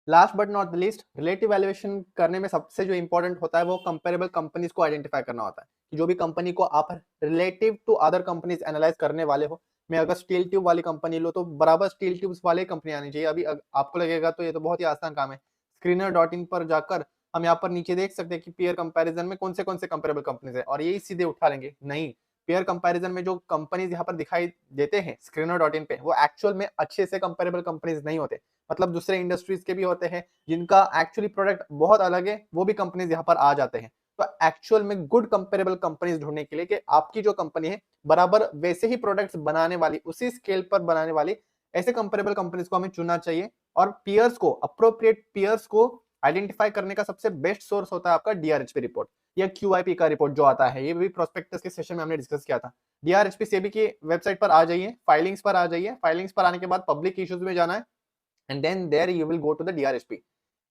Last but not the least, relative valuation करने में सबसे जो इंपॉर्टेंट होता है वो कंपेरेबल कंपनीज को आइडेंटिफाई करना होता है, कि जो भी कंपनी को आप relative to other companies analyse करने वाले हो। मैं अगर स्टील ट्यूब वाली कंपनी लो तो बराबर स्टील ट्यूब्स वाले कंपनी आनी चाहिए। अभी आपको लगेगा तो ये तो बहुत ही आसान काम है, screener.in पर जाकर हम यहाँ पर नीचे देख सकते हैं कि पेयर कंपैरिजन में कौन से कंपेरेबल कंपनीज है, और यही सीधे उठा लेंगे। नहीं, पेयर कंपैरिजन में जो कंपनीज यहाँ पर दिखाई देते हैं screener.in पे, वो एक्चुअल में अच्छे से कंपेरेबल कंपनीज नहीं होते। मतलब दूसरे इंडस्ट्रीज के भी होते हैं जिनका एक्चुअली प्रोडक्ट बहुत अलग है, वो भी कंपनीज यहाँ पर आ जाते हैं। तो एक्चुअल में गुड कंपेरेबल कंपनीज ढूंढने के लिए कि आपकी जो कंपनी है बराबर वैसे ही प्रोडक्ट्स बनाने वाली, उसी स्केल पर बनाने वाली, ऐसे कंपेरेबल कंपनीज को हमें चुनना चाहिए। और पीयर्स को, अप्रोप्रिएट पीयर्स को आइडेंटिफाई करने का सबसे बेस्ट सोर्स होता है आपका डीआरएचपी रिपोर्ट या क्यूआईपी का रिपोर्ट जो आता है। ये भी प्रोस्पेक्टस के सेशन में हमने डिस्कस किया था। डीआरएचपी सेबी की वेबसाइट पर आ जाइए, फाइलिंग्स पर आ जाइए, फाइलिंग्स पर आने के बाद पब्लिक इश्यूज में जाना है, and then there you will go to the DRHP.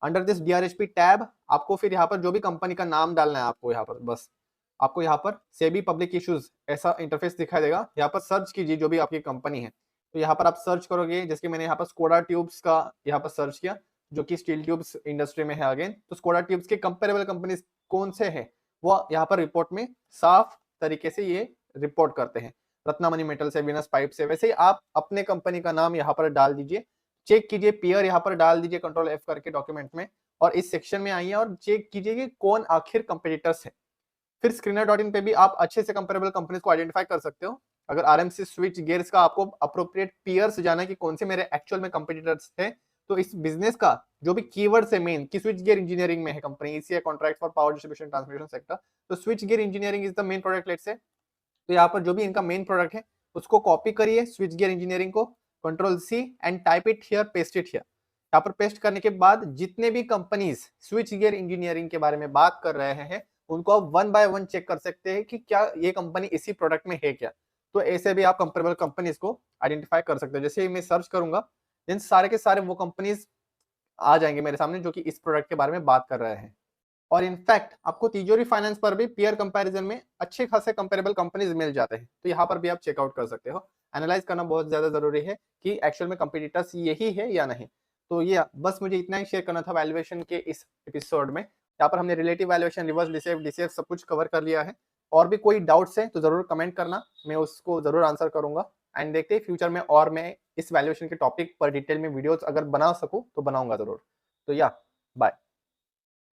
Under this DRHP tab आपको फिर यहाँ पर जो भी कंपनी का नाम डालना है, आपको यहाँ पर बस आपको यहाँ पर सेबी पब्लिक इश्यूज ऐसा इंटरफेस दिखाई देगा। यहाँ पर सर्च कीजिए जो भी आपकी कंपनी है, तो यहाँ पर आप सर्च करोगे, जैसे कि मैंने यहाँ पर स्कोडा ट्यूब्स का यहाँ पर सर्च किया, जो कि स्टील ट्यूब्स इंडस्ट्री में है अगेन। तो स्कोडा ट्यूब्स के कंपेरेबल कंपनीज कौन से हैं, वो यहाँ पर रिपोर्ट में साफ तरीके से ये रिपोर्ट करते हैं। रत्नामणि मेटल से, विनस पाइप से, वैसे ही आप अपने कंपनी का नाम यहाँ पर डाल दीजिए, चेक कीजिए, पीयर यहाँ पर डाल दीजिए कंट्रोल एफ करके डॉक्यूमेंट में, और इस सेक्शन में आइए और चेक कीजिए कि कौन आखिर कंपेटिटर्स है। फिर screener.in पे भी आप अच्छे से कंपेरेबल कंपनीज को आइडेंटिफाई कर सकते हो। अगर आरएमसी स्विच गियर्स का आपको अप्रोप्रिएट पीयर्स जाना है कि कौन से मेरे एक्चुअल में कंपेटिटर्स है, तो इस बिजनेस का जो भी कीवर्ड है मेन, कि स्विच गियर इंजीनियरिंग में है company, ECI contract for power distribution transmission sector, तो switch gear engineering is the main product let's say. तो यहाँ पर जो भी इनका मेन प्रोडक्ट है उसको कॉपी करिए, स्विच गियर इंजीनियरिंग को, control C and type it here, paste it here. यहाँ पर पेस्ट करने के बाद जितने भी कंपनीज स्विच गियर इंजीनियरिंग के बारे में बात कर रहे हैं, उनको आप वन बाय वन चेक कर सकते हैं कि क्या ये कंपनी इसी प्रोडक्ट में है क्या। तो ऐसे भी आप कंपेरेबल कंपनीज को आइडेंटिफाई कर सकते हो। जैसे मैं सर्च करूंगा, देन सारे के सारे वो कंपनीज आ जाएंगे मेरे सामने जो कि इस प्रोडक्ट के बारे में बात कर रहे हैं। और इनफैक्ट आपको तिजोरी फाइनेंस पर भी पीयर कंपैरिजन में अच्छे खासे कंपेरेबल कंपनीज मिल जाते हैं, तो यहाँ पर भी आप चेकआउट कर सकते हो। एनालाइज करना बहुत ज्यादा जरूरी है कि एक्चुअल में कंपटीटर्स यही है या नहीं। तो ये बस मुझे इतना ही शेयर करना था वैल्यूएशन के इस एपिसोड में। यहाँ पर हमने relative valuation, reverse DCF, DCF सब कुछ कवर कर लिया है। और भी कोई डाउट्स है तो जरूर कमेंट करना, मैं उसको जरूर आंसर करूंगा। एंड देखते हैं फ्यूचर में और मैं इस वैल्यूएशन के टॉपिक पर डिटेल में वीडियोस अगर बना सकूं तो बनाऊंगा जरूर। तो या बाय।